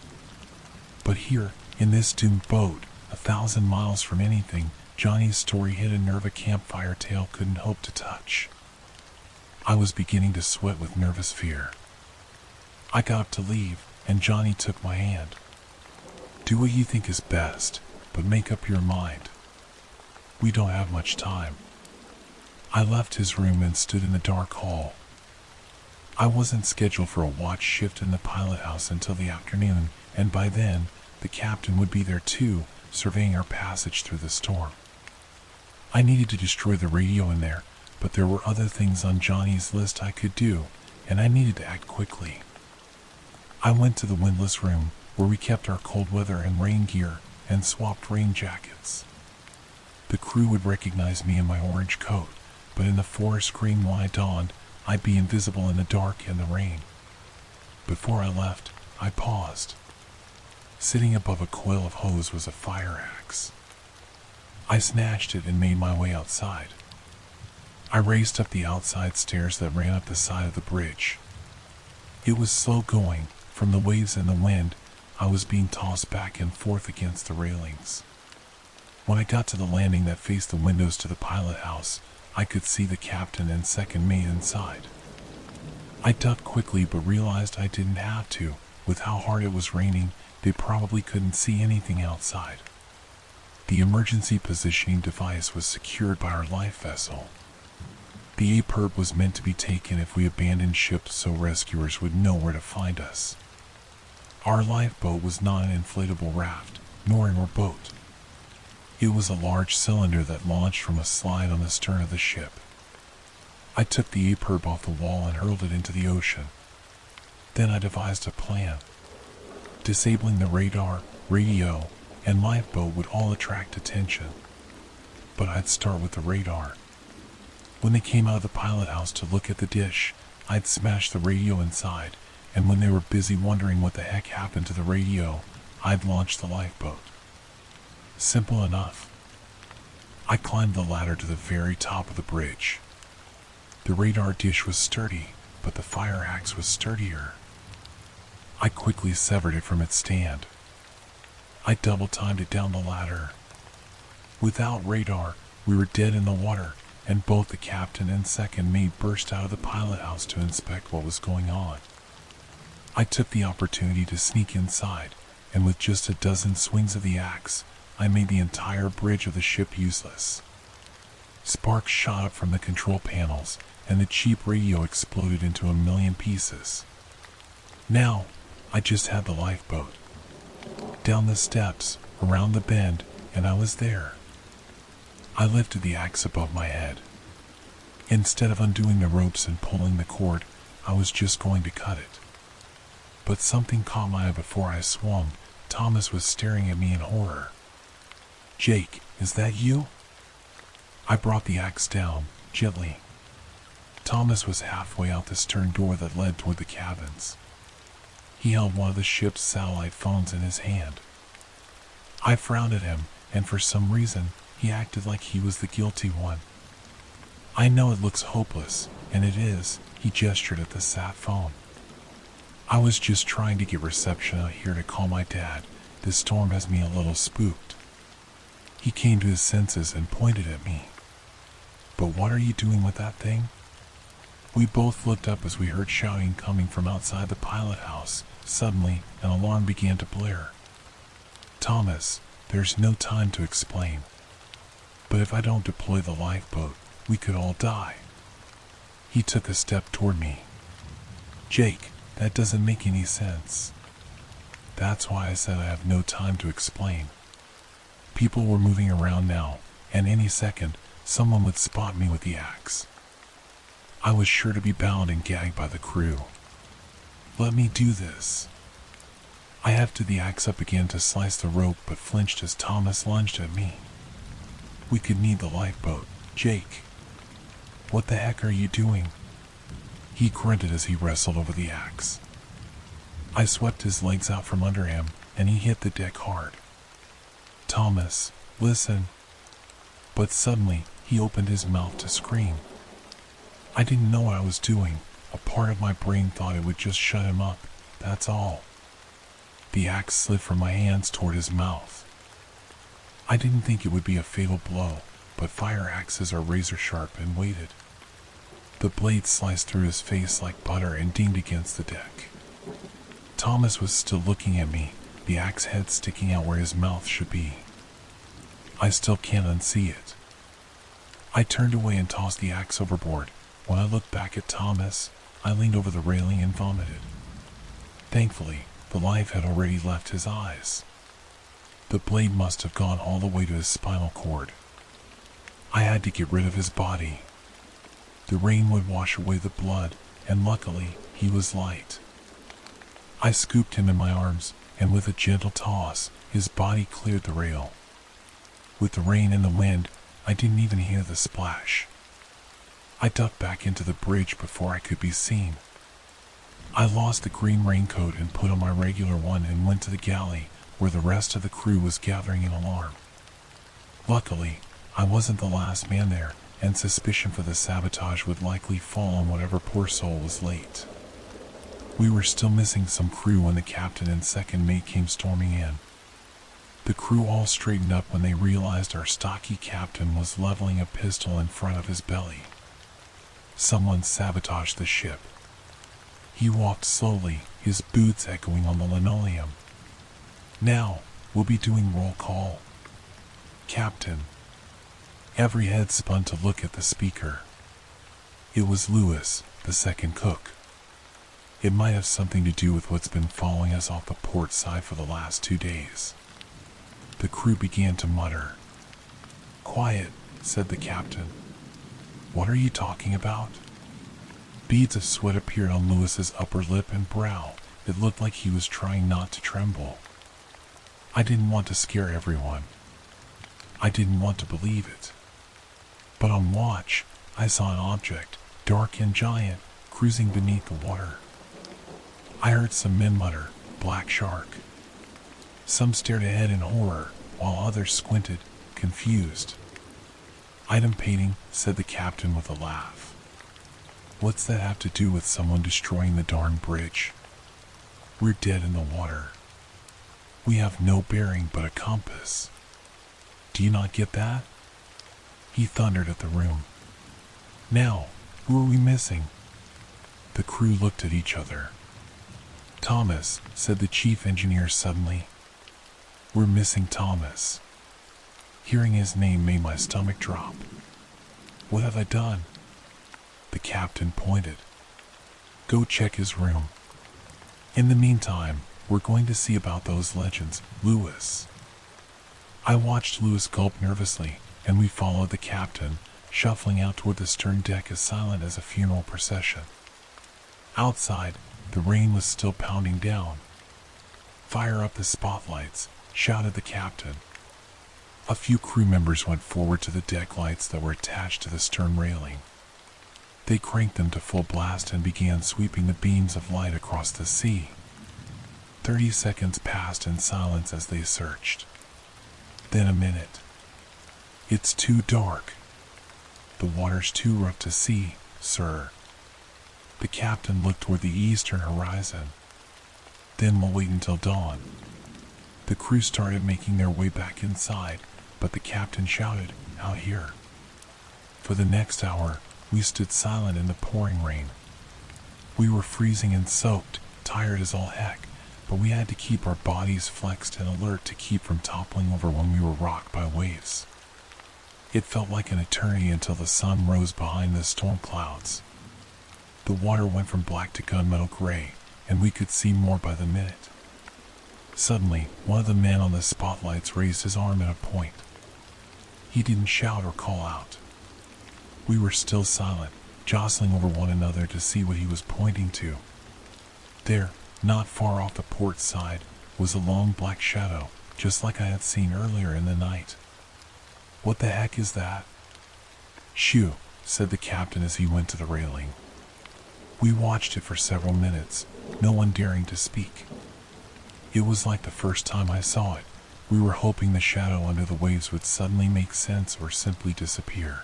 But here, in this doomed boat, 1,000 miles from anything, Johnny's story hit a nerve a campfire tale couldn't hope to touch. I was beginning to sweat with nervous fear. I got up to leave, and Johnny took my hand. "Do what you think is best, but make up your mind. We don't have much time." I left his room and stood in the dark hall. I wasn't scheduled for a watch shift in the pilot house until the afternoon, and by then, the captain would be there too, surveying our passage through the storm. I needed to destroy the radio in there, but there were other things on Johnny's list I could do, and I needed to act quickly. I went to the windless room, where we kept our cold weather and rain gear, and swapped rain jackets. The crew would recognize me in my orange coat, but in the forest green one I donned, I'd be invisible in the dark and the rain. Before I left, I paused. Sitting above a coil of hose was a fire axe. I snatched it and made my way outside. I raced up the outside stairs that ran up the side of the bridge. It was slow going. From the waves and the wind, I was being tossed back and forth against the railings. When I got to the landing that faced the windows to the pilot house, I could see the captain and second mate inside. I ducked quickly but realized I didn't have to. With how hard it was raining, they probably couldn't see anything outside. The emergency positioning device was secured by our life vessel. The APERB was meant to be taken if we abandoned ship so rescuers would know where to find us. Our lifeboat was not an inflatable raft, nor a boat. It was a large cylinder that launched from a slide on the stern of the ship. I took the APERB off the wall and hurled it into the ocean. Then I devised a plan. Disabling the radar, radio, and lifeboat would all attract attention. But I'd start with the radar. When they came out of the pilot house to look at the dish, I'd smash the radio inside, and when they were busy wondering what the heck happened to the radio, I'd launch the lifeboat. Simple enough. I climbed the ladder to the very top of the bridge. The radar dish was sturdy, but the fire axe was sturdier. I quickly severed it from its stand. I double-timed it down the ladder. Without radar, we were dead in the water, and both the captain and second mate burst out of the pilot house to inspect what was going on. I took the opportunity to sneak inside, and with just a dozen swings of the axe, I made the entire bridge of the ship useless. Sparks shot up from the control panels, and the cheap radio exploded into a million pieces. Now, I just had the lifeboat. Down the steps, around the bend, and I was there. I lifted the axe above my head. Instead of undoing the ropes and pulling the cord, I was just going to cut it. But something caught my eye before I swung. Thomas was staring at me in horror. "Jake, is that you?" I brought the axe down, gently. Thomas was halfway out the stern door that led toward the cabins. He held one of the ship's satellite phones in his hand. I frowned at him, and for some reason, he acted like he was the guilty one. "I know it looks hopeless, and it is," he gestured at the sat phone. "I was just trying to get reception out here to call my dad. This storm has me a little spooked." He came to his senses and pointed at me. "But what are you doing with that thing?" We both looked up as we heard shouting coming from outside the pilot house. Suddenly, an alarm began to blare. "Thomas, there's no time to explain. But if I don't deploy the lifeboat, we could all die." He took a step toward me. "Jake, that doesn't make any sense." "That's why I said I have no time to explain." People were moving around now, and any second, someone would spot me with the axe. I was sure to be bound and gagged by the crew. "Let me do this." I hefted the axe up again to slice the rope, but flinched as Thomas lunged at me. "We could need the lifeboat, Jake." "What the heck are you doing?" He grunted as he wrestled over the axe. I swept his legs out from under him, and he hit the deck hard. "Thomas, listen." But suddenly, he opened his mouth to scream. I didn't know what I was doing. A part of my brain thought it would just shut him up, that's all. The axe slid from my hands toward his mouth. I didn't think it would be a fatal blow, but fire axes are razor sharp and weighted. The blade sliced through his face like butter and dinged against the deck. Thomas was still looking at me, the axe head sticking out where his mouth should be. I still can't unsee it. I turned away and tossed the axe overboard. When I looked back at Thomas, I leaned over the railing and vomited. Thankfully, the life had already left his eyes. The blade must have gone all the way to his spinal cord. I had to get rid of his body. The rain would wash away the blood, and luckily, he was light. I scooped him in my arms, and with a gentle toss, his body cleared the rail. With the rain and the wind, I didn't even hear the splash. I ducked back into the bridge before I could be seen. I lost the green raincoat and put on my regular one and went to the galley, where the rest of the crew was gathering in alarm. Luckily, I wasn't the last man there, and suspicion for the sabotage would likely fall on whatever poor soul was late. We were still missing some crew when the captain and second mate came storming in. The crew all straightened up when they realized our stocky captain was leveling a pistol in front of his belly. Someone sabotaged the ship. He walked slowly, his boots echoing on the linoleum. Now, we'll be doing roll call. Captain. Every head spun to look at the speaker. It was Lewis, the second cook. It might have something to do with what's been following us off the port side for the last 2 days. The crew began to mutter. Quiet, said the captain. What are you talking about? Beads of sweat appeared on Lewis's upper lip and brow. It looked like he was trying not to tremble. I didn't want to scare everyone. I didn't want to believe it. But on watch, I saw an object, dark and giant, cruising beneath the water. I heard some men mutter, "Black shark." Some stared ahead in horror, while others squinted, confused. Item painting, said the captain with a laugh. What's that have to do with someone destroying the darn bridge? We're dead in the water. We have no bearing but a compass. Do you not get that? He thundered at the room. Now, who are we missing? The crew looked at each other. Thomas, said the chief engineer suddenly. We're missing Thomas. Hearing his name made my stomach drop. What have I done? The captain pointed. Go check his room. In the meantime, we're going to see about those legends, Lewis. I watched Lewis gulp nervously, and we followed the captain, shuffling out toward the stern deck as silent as a funeral procession. Outside, the rain was still pounding down. Fire up the spotlights, shouted the captain. A few crew members went forward to the deck lights that were attached to the stern railing. They cranked them to full blast and began sweeping the beams of light across the sea. 30 seconds passed in silence as they searched. Then a minute. It's too dark. The water's too rough to see, sir. The captain looked toward the eastern horizon. Then we'll wait until dawn. The crew started making their way back inside, but the captain shouted, out here. For the next hour, we stood silent in the pouring rain. We were freezing and soaked, tired as all heck, but we had to keep our bodies flexed and alert to keep from toppling over when we were rocked by waves. It felt like an eternity until the sun rose behind the storm clouds. The water went from black to gunmetal gray, and we could see more by the minute. Suddenly, one of the men on the spotlights raised his arm in a point. He didn't shout or call out. We were still silent, jostling over one another to see what he was pointing to. There, not far off the port side, was a long black shadow, just like I had seen earlier in the night. What the heck is that? Shoo, said the captain as he went to the railing. We watched it for several minutes, no one daring to speak. It was like the first time I saw it. We were hoping the shadow under the waves would suddenly make sense or simply disappear.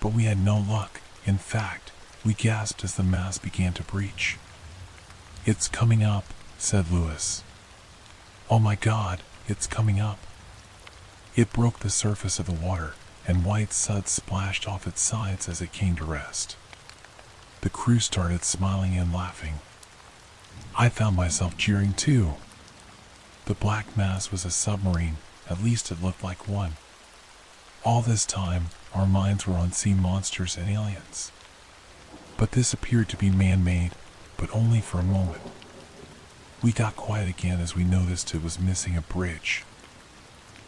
But we had no luck. In fact, we gasped as the mast began to breach. It's coming up, said Lewis. Oh my God, it's coming up. It broke the surface of the water, and white suds splashed off its sides as it came to rest. The crew started smiling and laughing. I found myself cheering too. The black mass was a submarine, at least it looked like one. All this time, our minds were on sea monsters and aliens. But this appeared to be man-made, but only for a moment. We got quiet again as we noticed it was missing a bridge.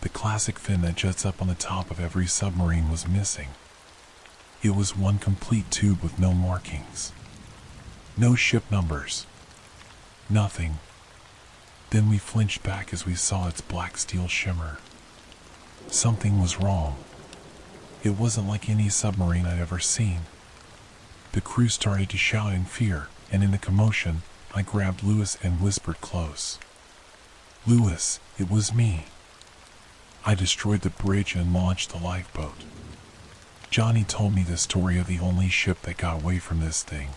The classic fin that juts up on the top of every submarine was missing. It was one complete tube with no markings. No ship numbers. Nothing. Then we flinched back as we saw its black steel shimmer. Something was wrong. It wasn't like any submarine I'd ever seen. The crew started to shout in fear, and in the commotion, I grabbed Lewis and whispered close. "Lewis, it was me. I destroyed the bridge and launched the lifeboat." Johnny told me the story of the only ship that got away from this thing.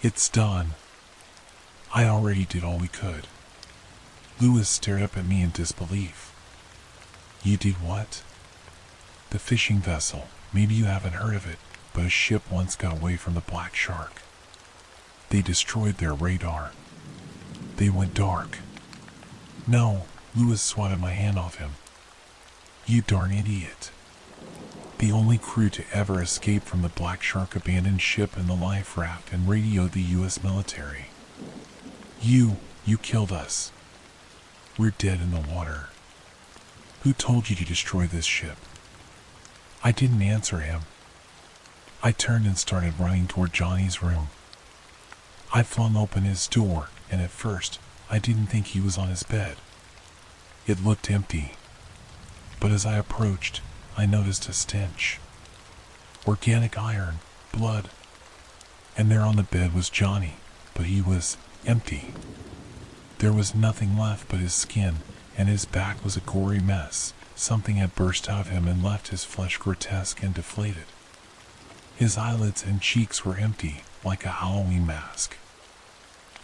"It's done. I already did all we could." Lewis stared up at me in disbelief. "You did what?" "The fishing vessel. Maybe you haven't heard of it, but a ship once got away from the Black Shark. They destroyed their radar. They went dark." "No," Lewis swatted my hand off him. "You darn idiot. The only crew to ever escape from the Black Shark abandoned ship in the life raft and radioed the U.S. military. You killed us. We're dead in the water. Who told you to destroy this ship?" I didn't answer him. I turned and started running toward Johnny's room. I flung open his door, and at first, I didn't think he was on his bed. It looked empty. But as I approached, I noticed a stench. Organic iron, blood. And there on the bed was Johnny, but he was empty. There was nothing left but his skin, and his back was a gory mess. Something had burst out of him and left his flesh grotesque and deflated. His eyelids and cheeks were empty, like a Halloween mask.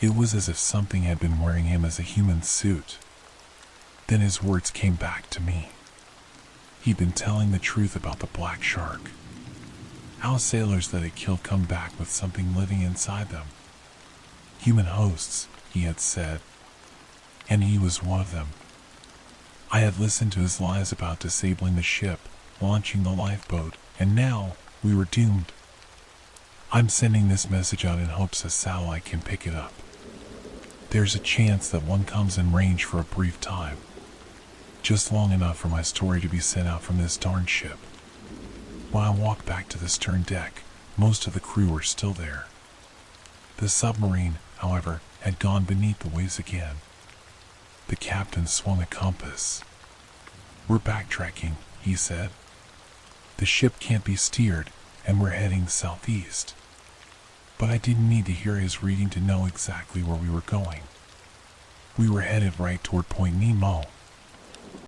It was as if something had been wearing him as a human suit. Then his words came back to me. He'd been telling the truth about the Black Shark. How sailors that it killed come back with something living inside them. Human hosts, he had said. And he was one of them. I had listened to his lies about disabling the ship, launching the lifeboat, and now we were doomed. I'm sending this message out in hopes a satellite can pick it up. There's a chance that one comes in range for a brief time. Just long enough for my story to be sent out from this darn ship. When I walked back to the stern deck, most of the crew were still there. The submarine, however, had gone beneath the waves again. The captain swung a compass. "We're backtracking," he said. "The ship can't be steered, and we're heading southeast." But I didn't need to hear his reading to know exactly where we were going. We were headed right toward Point Nemo.